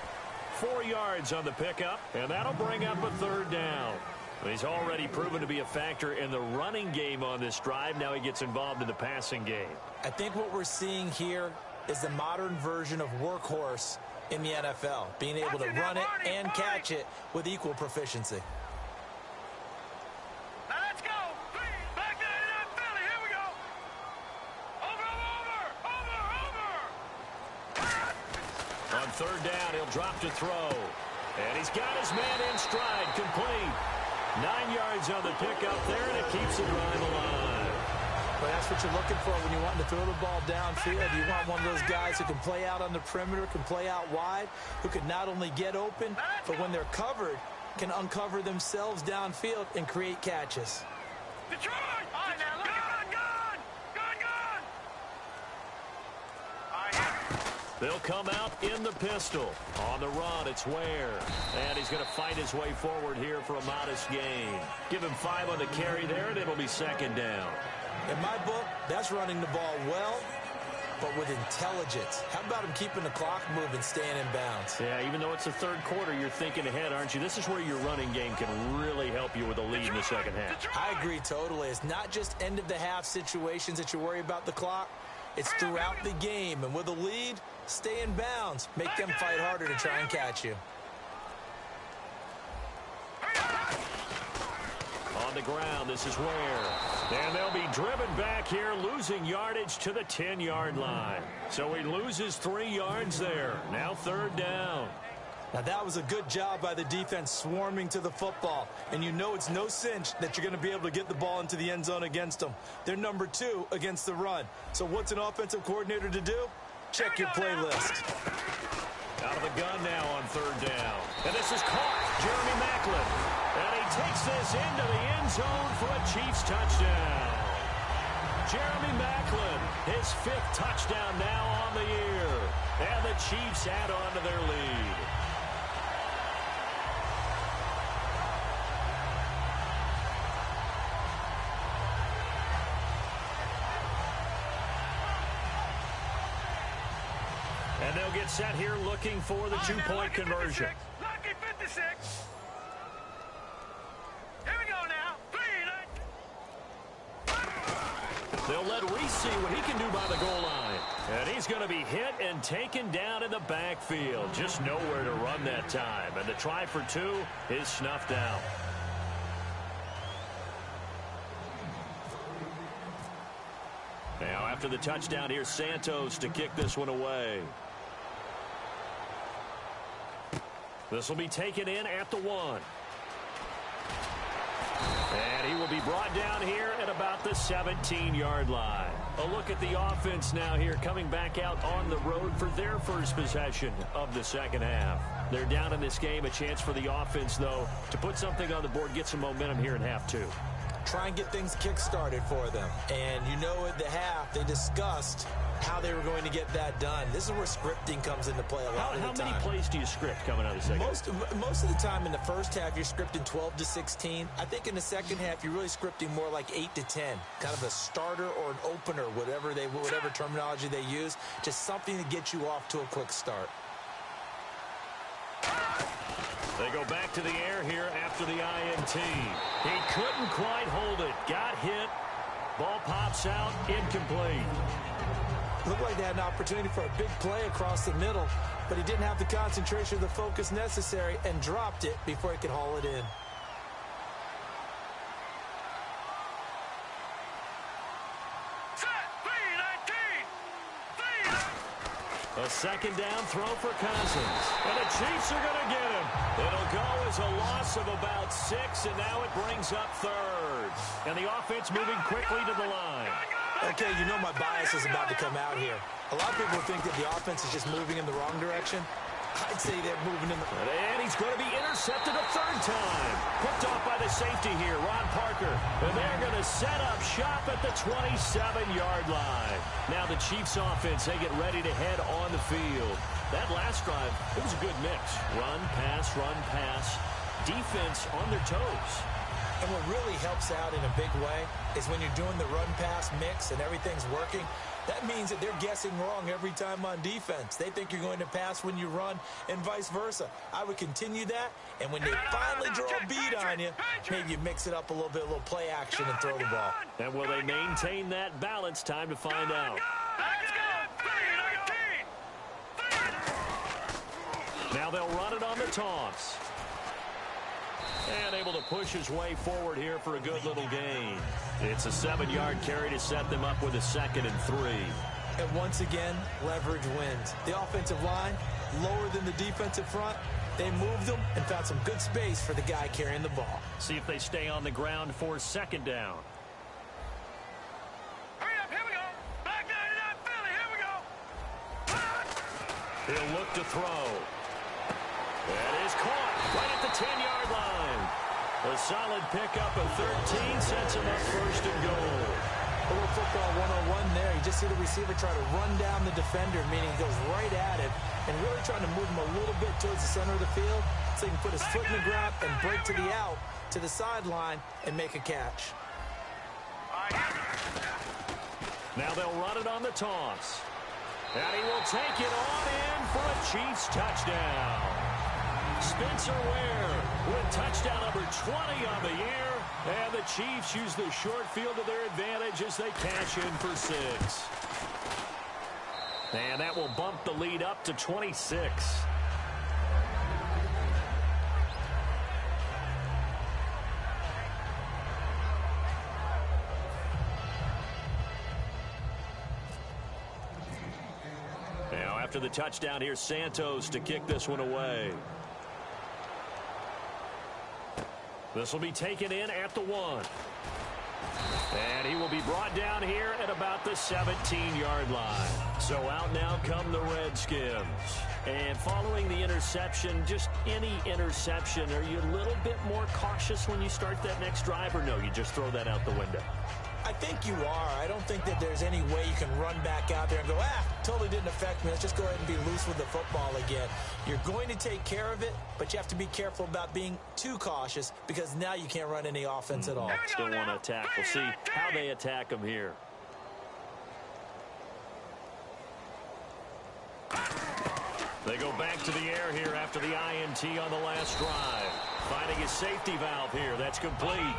4 yards on the pickup, and that'll bring up a third down. He's already proven to be a factor in the running game on this drive. Now he gets involved in the passing game. I think what we're seeing here is the modern version of workhorse in the NFL, being able to run it and catch it with equal proficiency. Now let's go! Back to Philly, here we go! Over! On third down, he'll drop to throw. And he's got his man in stride, complete. 9 yards on the pickup there, and it keeps the drive alive. But that's what you're looking for when you want to throw the ball downfield. You want one of those guys who can play out on the perimeter, can play out wide, who can not only get open, but when they're covered, can uncover themselves downfield and create catches. Detroit! All right, now, look at gun! They'll come out in the pistol. On the run, it's Ware. And he's going to fight his way forward here for a modest gain. Give him 5 on the carry there, and it'll be second down. In my book, that's running the ball well, but with intelligence. How about him keeping the clock moving, staying in bounds? Yeah, even though it's the third quarter, you're thinking ahead, aren't you? This is where your running game can really help you with a lead in the second half. I agree totally. It's not just end-of-the-half situations that you worry about the clock. It's throughout the game. And with a lead, stay in bounds. Make them fight harder to try and catch you. On the ground, this is Ware. And they'll be driven back here, losing yardage to the 10-yard line. So he loses 3 yards there. Now third down. Now, that was a good job by the defense swarming to the football. And you know it's no cinch that you're going to be able to get the ball into the end zone against them. They're number 2 against the run. So what's an offensive coordinator to do? Check your playlist. Out of the gun now on third down. And this is caught. Jeremy Maclin. And he takes this into the end zone for a Chiefs touchdown. Jeremy Maclin, his 5th touchdown now on the year. And the Chiefs add on to their lead. And they'll get set here looking for the 2-point conversion. Lucky 56. Here we go now. 3. They'll let Reese see what he can do by the goal line. And he's going to be hit and taken down in the backfield. Just nowhere to run that time. And the try for 2 is snuffed out. Now after the touchdown, here's Santos to kick this one away. This will be taken in at the 1. And he will be brought down here at about the 17-yard line. A look at the offense now here, coming back out on the road for their first possession of the second half. They're down in this game. A chance for the offense, though, to put something on the board, get some momentum here in half two. Try and get things kick-started for them. And you know at the half, they discussed how they were going to get that done. This is where scripting comes into play a lot of the time. How many plays do you script coming out of the second half? Most of the time in the first half, you're scripting 12 to 16. I think in the second half, you're really scripting more like 8 to 10. Kind of a starter or an opener, whatever terminology they use. Just something to get you off to a quick start. They go back to the air here after the INT. He couldn't quite hold it. Got hit. Ball pops out. Incomplete. Looked like they had an opportunity for a big play across the middle, but he didn't have the concentration or the focus necessary and dropped it before he could haul it in. A second down throw for Cousins. And the Chiefs are going to get him. It'll go as a loss of about 6, and now it brings up third. And the offense moving quickly to the line. Okay, you know my bias is about to come out here. A lot of people think that the offense is just moving in the wrong direction. I'd say they're moving in the... And he's going to be intercepted a third time. Picked off by the safety here, Ron Parker. And they're going to set up shop at the 27-yard line. Now the Chiefs offense, they get ready to head on the field. That last drive, it was a good mix. Run, pass, defense on their toes. And what really helps out in a big way is when you're doing the run-pass mix and everything's working, that means that they're guessing wrong every time on defense. They think you're going to pass when you run and vice versa. I would continue that, and when they finally draw a beat on you, maybe you mix it up a little bit, a little play action and throw the ball. And will they maintain that balance? Time to find out. Now they'll run it on the toss. And able to push his way forward here for a good little gain. It's a 7-yard carry to set them up with a 2nd and 3. And once again, leverage wins. The offensive line, lower than the defensive front. They moved them and found some good space for the guy carrying the ball. See if they stay on the ground for 2nd down. Hurry up, here we go. Back 99 Philly, here we go. He'll look to throw. That is caught right at the 10-yard line. A solid pickup of 13 sets him up 1st and goal. A little football 101 there. You just see the receiver try to run down the defender, meaning he goes right at it, and really trying to move him a little bit towards the center of the field so he can put his foot in the ground and break to the out, to the sideline, and make a catch. Now they'll run it on the toss. And he will take it on in for a Chiefs touchdown. Spencer Ware with touchdown number 20 on the year. And the Chiefs use the short field to their advantage as they cash in for 6. And that will bump the lead up to 26. Now after the touchdown, here's Santos to kick this one away. This will be taken in at the 1. And he will be brought down here at about the 17-yard line. So out now come the Redskins. And following the interception, just any interception, are you a little bit more cautious when you start that next drive, or no, you just throw that out the window? I think you are. I don't think that there's any way you can run back out there and go, totally didn't affect me. Let's just go ahead and be loose with the football again. You're going to take care of it, but you have to be careful about being too cautious because now you can't run any offense at all. Still want to attack. We'll see how they attack them here. They go back to the air here after the INT on the last drive. Finding a safety valve here. That's complete.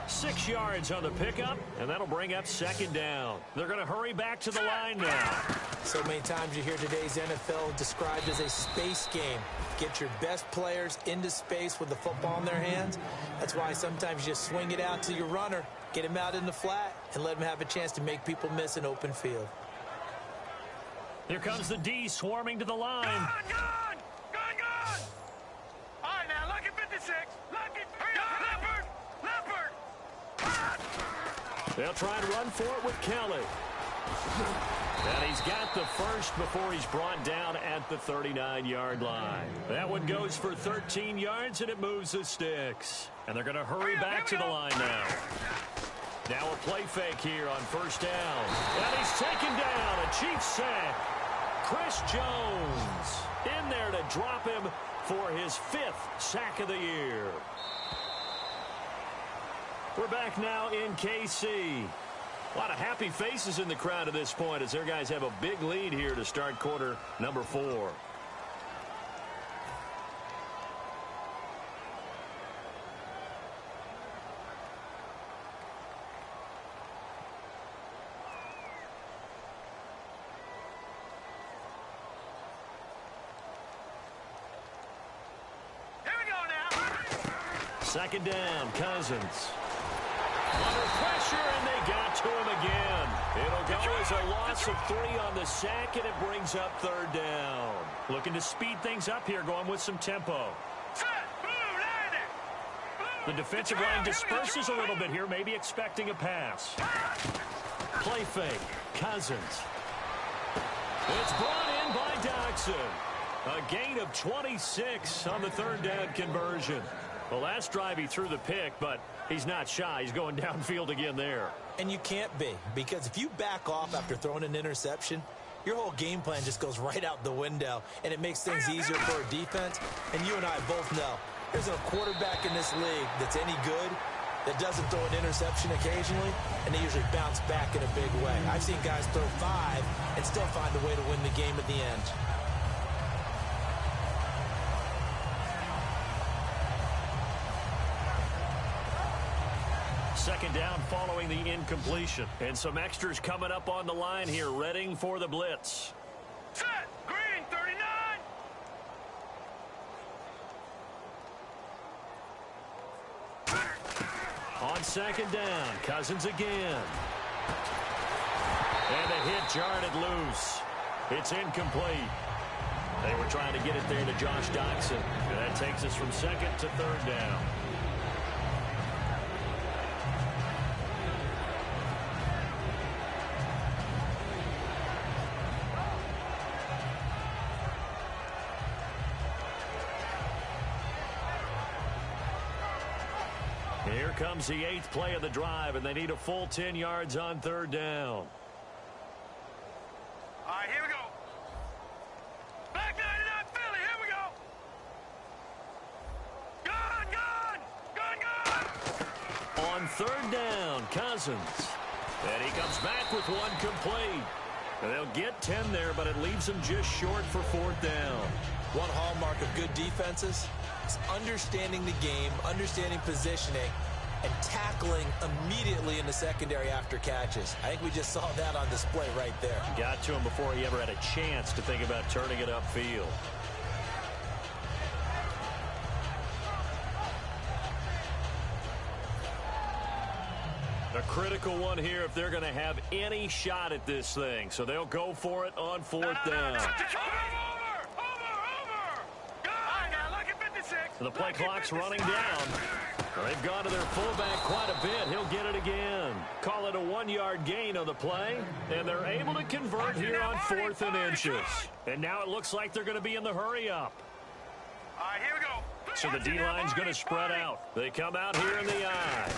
6 yards on the pickup, and that'll bring up 2nd down. They're going to hurry back to the line now. So many times you hear today's NFL described as a space game. Get your best players into space with the football in their hands. That's why sometimes you just swing it out to your runner, get him out in the flat, and let him have a chance to make people miss an open field. Here comes the D swarming to the line. Gone! All right, now, lucky 56. Lucky, Leopard! They'll try and run for it with Kelly. And he's got the first before he's brought down at the 39-yard line. That one goes for 13 yards, and it moves the sticks. And they're going to hurry back to the line now. Now a play fake here on first down. And he's taken down. A Chiefs sack. Chris Jones in there to drop him for his 5th sack of the year. We're back now in KC. A lot of happy faces in the crowd at this point as their guys have a big lead here to start quarter number 4. Here we go now. Second down, Cousins. Under pressure, and they got to him again. It'll go as a loss of 3 on the sack, and it brings up 3rd down. Looking to speed things up here, going with some tempo. The defensive line disperses a little bit here, maybe expecting a pass. Play fake, Cousins. It's brought in by Doxson. A gain of 26 on the 3rd down conversion. Well, last drive he threw the pick, but he's not shy. He's going downfield again there. And you can't be, because if you back off after throwing an interception, your whole game plan just goes right out the window, and it makes things easier for a defense. And you and I both know there's a quarterback in this league that's any good that doesn't throw an interception occasionally, and they usually bounce back in a big way. I've seen guys throw 5 and still find a way to win the game at the end. Second down following the incompletion. And some extras coming up on the line here, readying for the blitz. Set. Green, 39. On second down, Cousins again. And the hit jarred it loose. It's incomplete. They were trying to get it there to Josh Doxson. And that takes us from 2nd to 3rd down. Here comes the 8th play of the drive, and they need a full 10 yards on 3rd down. All right, here we go. Back 99 Philly, here we go. Gun. On 3rd down, Cousins. And he comes back with one complete. And they'll get 10 there, but it leaves them just short for 4th down. One hallmark of good defenses is understanding the game, understanding positioning, and tackling immediately in the secondary after catches. I think we just saw that on display right there. Got to him before he ever had a chance to think about turning it upfield. A critical one here if they're going to have any shot at this thing. So they'll go for it on 4th down. The play clock's running down. They've gone to their fullback quite a bit. He'll get it again. Call it a 1-yard gain on the play. And they're able to convert here on 4th and inches. And now it looks like they're going to be in the hurry-up. All right, here we go. So the D-line's going to spread out. They come out here in the eye.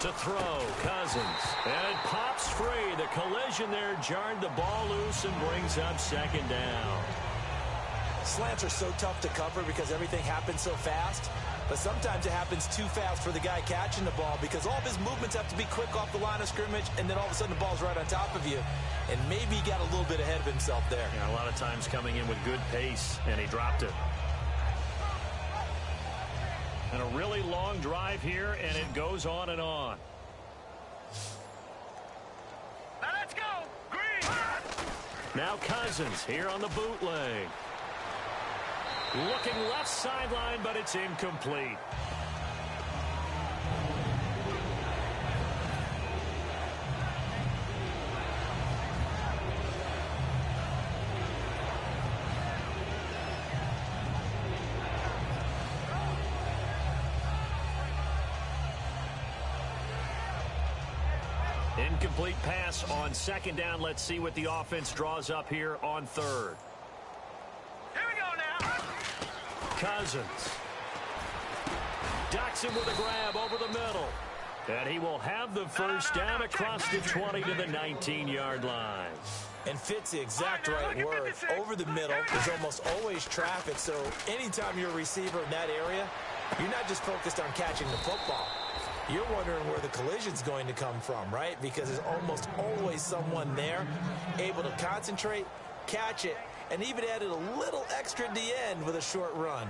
To throw, Cousins. And it pops free. The collision there jarred the ball loose and brings up 2nd down. Slants are so tough to cover because everything happens so fast. But sometimes it happens too fast for the guy catching the ball because all of his movements have to be quick off the line of scrimmage, and then all of a sudden the ball's right on top of you. And maybe he got a little bit ahead of himself there. Yeah, a lot of times coming in with good pace, and he dropped it. And a really long drive here, and it goes on and on. Now let's go. Green. Now Cousins here on the bootleg. Looking left sideline, but it's incomplete. incomplete pass on second down. Let's see what the offense draws up here on third. Here we go now. Cousins. Ducks him with a grab over the middle. And he will have the first down across the 20 to the 19-yard line. And fits the exact right word. Over the middle, there's almost always traffic, so anytime you're a receiver in that area, you're not just focused on catching the football. You're wondering where the collision's going to come from, right? Because there's almost always someone there able to concentrate, catch it, and even added a little extra at the end with a short run.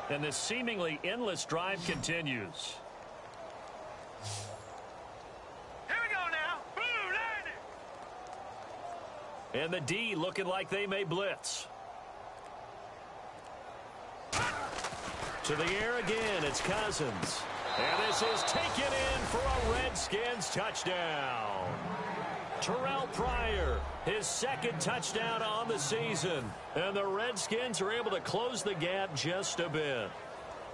And this seemingly endless drive continues. Here we go now. Boom, landed. And the D looking like they may blitz. To the air again, it's Cousins. And this is taken in for a Redskins touchdown. Terrell Pryor, his second touchdown on the season. And the Redskins are able to close the gap just a bit.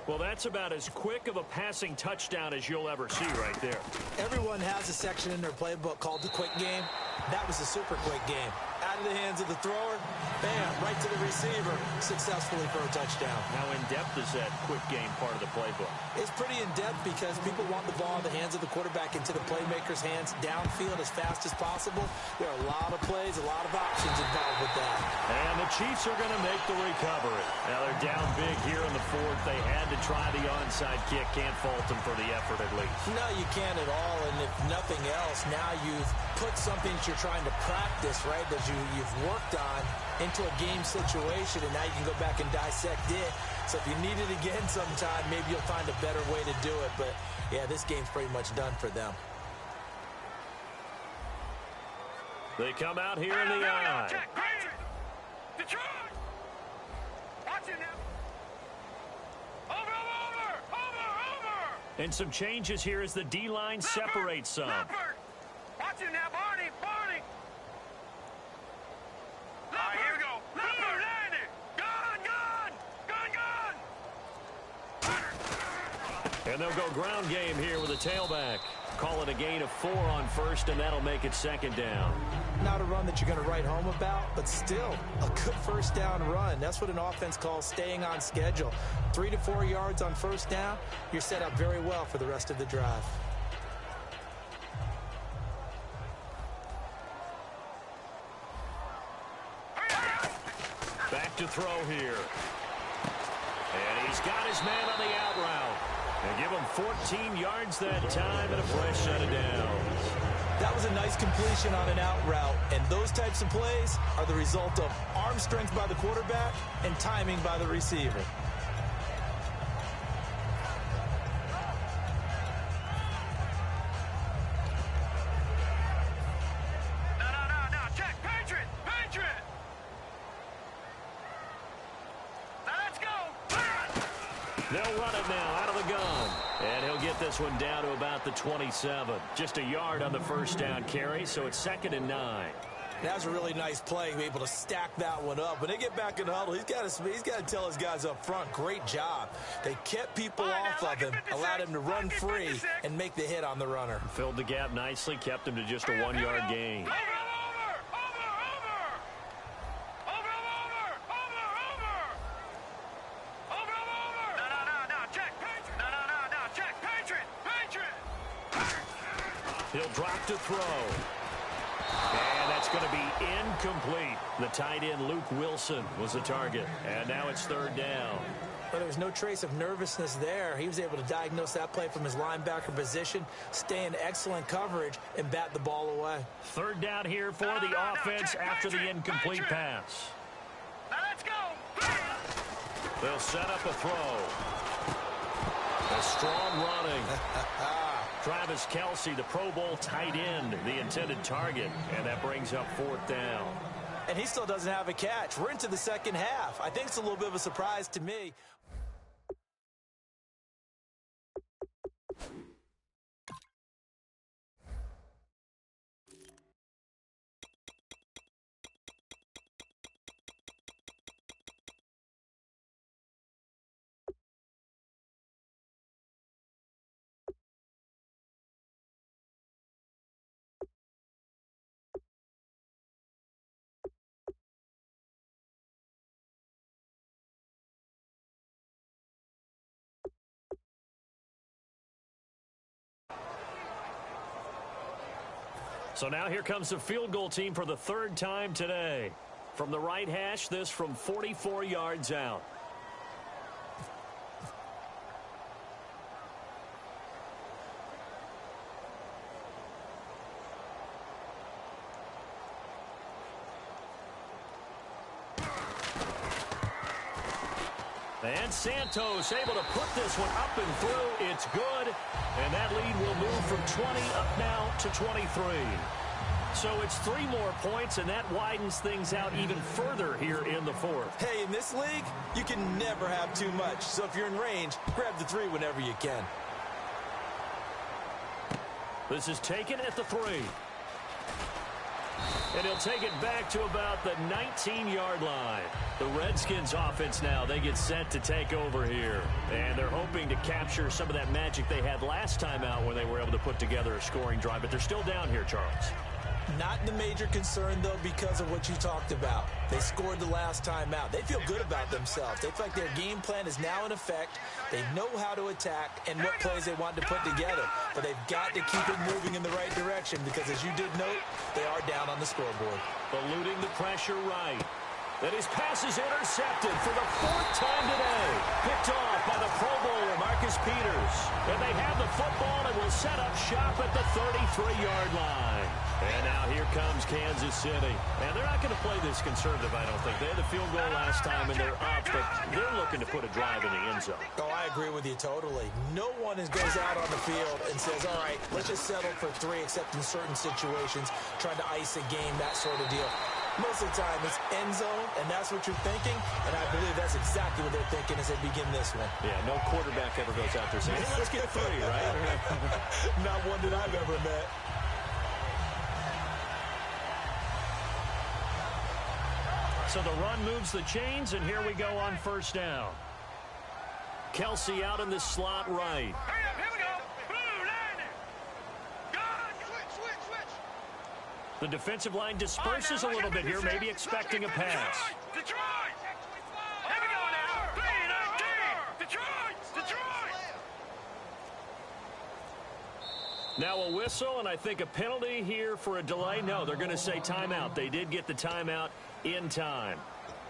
Well, that's about as quick of a passing touchdown as you'll ever see right there. Everyone has a section in their playbook called the quick game. That was a super quick game. Out of the hands of the thrower, bam, right to the receiver, successfully for a touchdown. How in-depth is that quick game part of the playbook? It's pretty in-depth because people want the ball in the hands of the quarterback into the playmaker's hands downfield as fast as possible. There are a lot of plays, a lot of options involved with that. And the Chiefs are going to make the recovery. Now they're down big here in the fourth. They had to try the onside kick. Can't fault them for the effort at least. No, you can't at all. And if nothing else, now you've put something that you're trying to practice, right, that you've worked on into a game situation, and now you can go back and dissect it. So if you need it again sometime, maybe you'll find a better way to do it. But, yeah, this game's pretty much done for them. They come out here in the eye. Detroit! Watch it now. Over. And some changes here as the D-line separates some. Leopard. Watch it now, Barney. All right, here we go. Leopard, landed. Gun. And they'll go ground game here with a tailback. Call it a gain of 4 on first, and that'll make it second down. Not a run that you're going to write home about, but still a good first down run. That's what an offense calls staying on schedule. 3 to 4 yards on first down, you're set up very well for the rest of the drive. Back to throw here. And he's got his man on the out route. And give him 14 yards that time and a fresh set of downs. That was a nice completion on an out route, and those types of plays are the result of arm strength by the quarterback and timing by the receiver. No, check, Patriot. Now let's go. They'll run it now out of the gun. And he'll get this one down to about the 27. Just a yard on the first down carry, so it's 2nd and 9. That was a really nice play, able to stack that one up. When they get back in the huddle, he's got to tell his guys up front, great job. They kept people off of him, allowed him to run free and make the hit on the runner. Filled the gap nicely, kept him to just a 1-yard gain. He'll drop to throw. And that's going to be incomplete. The tight end, Luke Wilson, was the target. And now it's 3rd down. But there was no trace of nervousness there. He was able to diagnose that play from his linebacker position, stay in excellent coverage, and bat the ball away. 3rd down here for the offense after the incomplete pass. Now let's go. They'll set up a throw. A strong running. Travis Kelce, the Pro Bowl tight end, the intended target. And that brings up 4th down. And he still doesn't have a catch. We're into the second half. I think it's a little bit of a surprise to me. So now here comes the field goal team for the third time today. From the right hash, this from 44 yards out. And Santos able to put this one up and through. It's good. And that lead will move from 20 up now to 23. So it's 3 more points, and that widens things out even further here in the fourth. Hey, in this league, you can never have too much. So if you're in range, grab the 3 whenever you can. This is taken at the 3. And he'll take it back to about the 19-yard line. The Redskins offense now, they get set to take over here. And they're hoping to capture some of that magic they had last time out when they were able to put together a scoring drive. But they're still down here, Charles. Not the major concern, though, because of what you talked about. They scored the last time out. They feel good about themselves. They feel like their game plan is now in effect. They know how to attack and what plays they want to put together. But they've got to keep it moving in the right direction because, as you did note, they are down on the scoreboard. Eluding the pressure right. And his pass is intercepted for the 4th time today. Picked off by the Pro Bowler, Marcus Peters. And they have the football and will set up shop at the 33-yard line. And now here comes Kansas City. And they're not going to play this conservative, I don't think. They had the field goal last time, and they're up, but they're looking to put a drive in the end zone. Oh, I agree with you totally. No one goes out on the field and says, all right, let's just settle for 3, except in certain situations, trying to ice a game, that sort of deal. Most of the time, it's end zone, and that's what you're thinking, and I believe that's exactly what they're thinking as they begin this one. Yeah, no quarterback ever goes out there saying, hey, let's get 3, right? Not one that I've ever met. So the run moves the chains, and here we go on first down. Kelsey out in the slot right. Hurry up, here we go. Blue, landing. God, switch. The defensive line disperses a little bit here, maybe expecting a pass. Detroit. Here we go now. 3-19. Detroit. Now a whistle, and I think a penalty here for a delay. No, they're going to say timeout. They did get the timeout in time.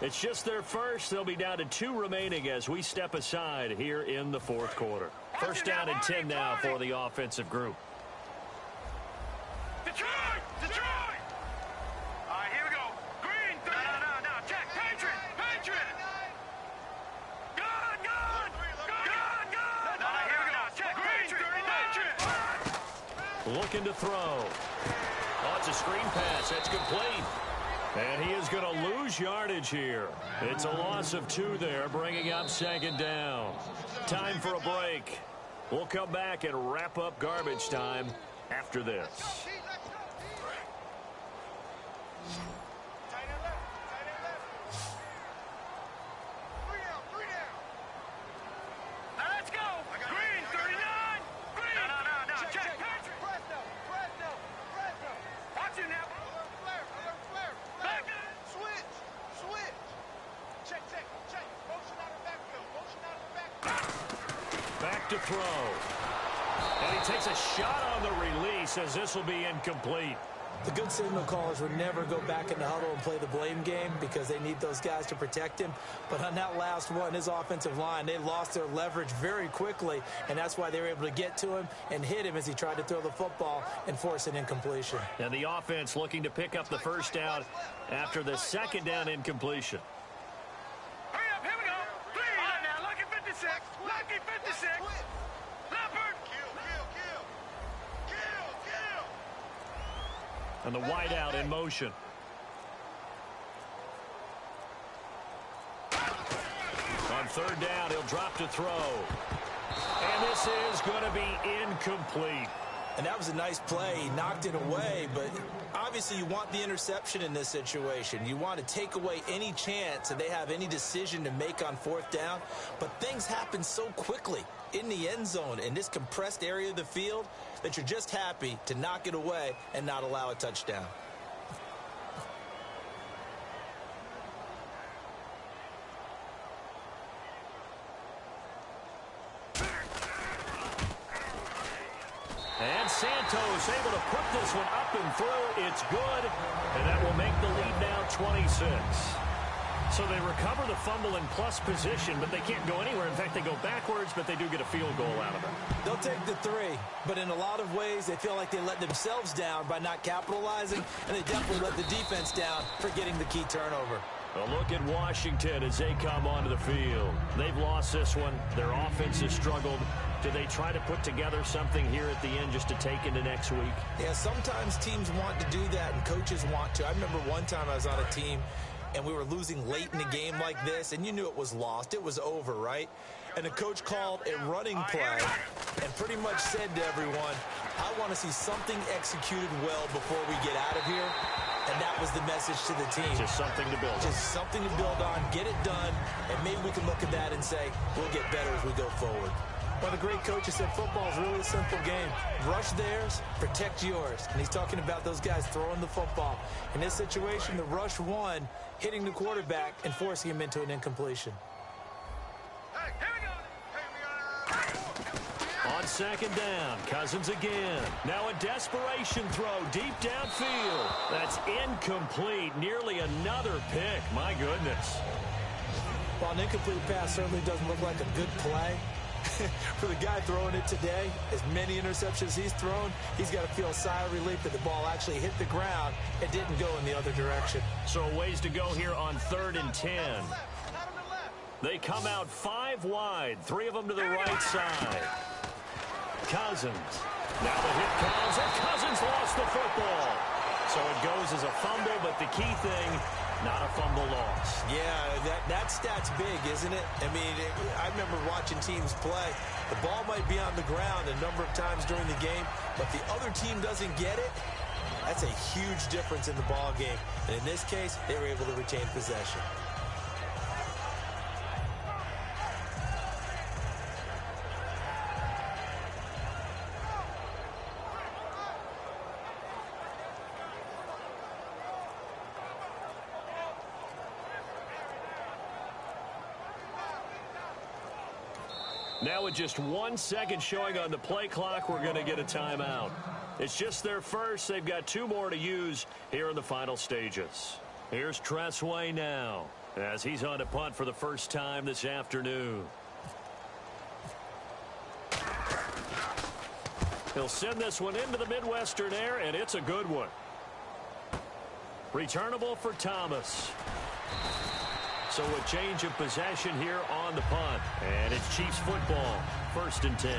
It's just their first. They'll be down to 2 remaining as we step aside here in the fourth quarter. First down and 10 now for the offensive group. Detroit. All right, here we go. Green, 3. No. Check. Patriot. Good. All right, here we go. Check. Green, 30. Looking to throw. Oh, it's a screen pass. That's complete. And he is going to lose yardage here. It's a loss of 2 there, bringing up second down. Time for a break. We'll come back and wrap up garbage time after this. Let's go. Green, 39. Green. No. Check. Fresno. Watch it now. Back. Switch. Check. Motion out of the backfield. Back to throw. And he takes a shot on the release as this will be incomplete. The good signal callers would never go back in the huddle and play the blame game because they need those guys to protect him. But on that last one, his offensive line, they lost their leverage very quickly, and that's why they were able to get to him and hit him as he tried to throw the football and force an incompletion. And the offense looking to pick up the first down after the second down incompletion. Hurry up, here we go. 3. All right, now, lucky 56. Lucky 56. Leopard. Kill. And the wideout in motion. On third down, he'll drop to throw. And this is going to be incomplete. And that was a nice play. He knocked it away, but obviously you want the interception in this situation. You want to take away any chance that they have any decision to make on fourth down. But things happen so quickly in the end zone in this compressed area of the field that you're just happy to knock it away and not allow a touchdown. And Santos able to put this one up and through. It's good, and that will make the lead now 26. So they recover the fumble in plus position, but they can't go anywhere. In fact, they go backwards, but they do get a field goal out of it. They'll take the 3, but in a lot of ways, they feel like they let themselves down by not capitalizing, and they definitely let the defense down for getting the key turnover. A look at Washington as they come onto the field. They've lost this one. Their offense has struggled. Do they try to put together something here at the end just to take into next week? Yeah, sometimes teams want to do that, and coaches want to. I remember one time I was on a team, and we were losing late in a game like this, and you knew it was lost. It was over, right? And the coach called a running play and pretty much said to everyone, I want to see something executed well before we get out of here. And that was the message to the team. Just something to build on. Just something to build on, get it done, and maybe we can look at that and say, we'll get better as we go forward. One of the great coaches said football is really a simple game. Rush theirs, protect yours. And he's talking about those guys throwing the football. In this situation, the rush won, hitting the quarterback and forcing him into an incompletion. On second down, Cousins again. Now a desperation throw deep downfield. That's incomplete. Nearly another pick. My goodness. While an incomplete pass certainly doesn't look like a good play, for the guy throwing it today, as many interceptions he's thrown, he's got to feel a sigh of relief that the ball actually hit the ground and didn't go in the other direction. So a ways to go here on 3rd and 10. They come out 5 wide, 3 of them to the right side. Cousins. Now the hit comes, and Cousins lost the football. So it goes as a fumble, but the key thing, not a fumble loss. Yeah, that stat's big, isn't it? I mean, I remember watching teams play. The ball might be on the ground a number of times during the game, but the other team doesn't get it. That's a huge difference in the ball game. And in this case, they were able to retain possession. Now with just 1 second showing on the play clock, we're going to get a timeout. It's just their first. They've got 2 more to use here in the final stages. Here's Tressway now as he's on to punt for the first time this afternoon. He'll send this one into the Midwestern air, and it's a good one. Returnable for Thomas. So a change of possession here on the punt. And it's Chiefs football, 1st and 10.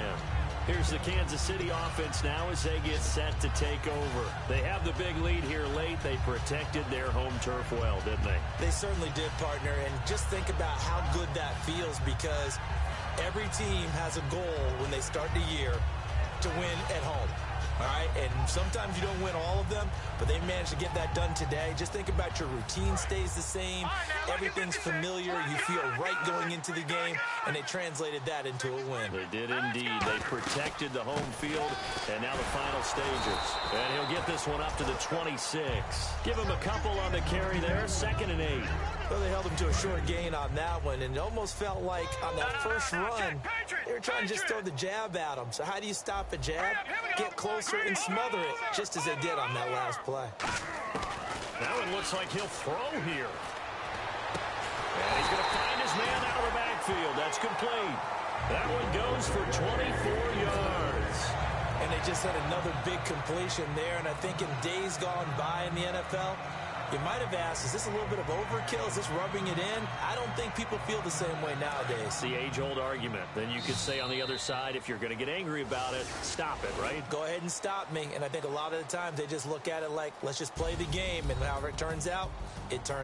Here's the Kansas City offense now as they get set to take over. They have the big lead here late. They protected their home turf well, didn't they? They certainly did, partner. And just think about how good that feels, because every team has a goal when they start the year to win at home. All right, and sometimes you don't win all of them, but they managed to get that done today. Just think about your routine stays the same. Everything's familiar. You feel right going into the game, and they translated that into a win. They did indeed. They protected the home field, and now the final stages. And he'll get this one up to the 26. Give him a couple on the carry there, 2nd and 8. Well, they held him to a short gain on that one, and it almost felt like on that first run, they were trying to just throw the jab at him. So how do you stop a jab? Get closer and smother it, just as they did on that last play. That one looks like he'll throw here. And he's going to find his man out of the backfield. That's complete. That one goes for 24 yards. And they just had another big completion there, and I think in days gone by in the NFL, you might have asked, is this a little bit of overkill? Is this rubbing it in? I don't think people feel the same way nowadays. It's the age-old argument. Then you could say on the other side, if you're going to get angry about it, stop it, right? Go ahead and stop me. And I think a lot of the times they just look at it like, let's just play the game. And however it turns out, it turns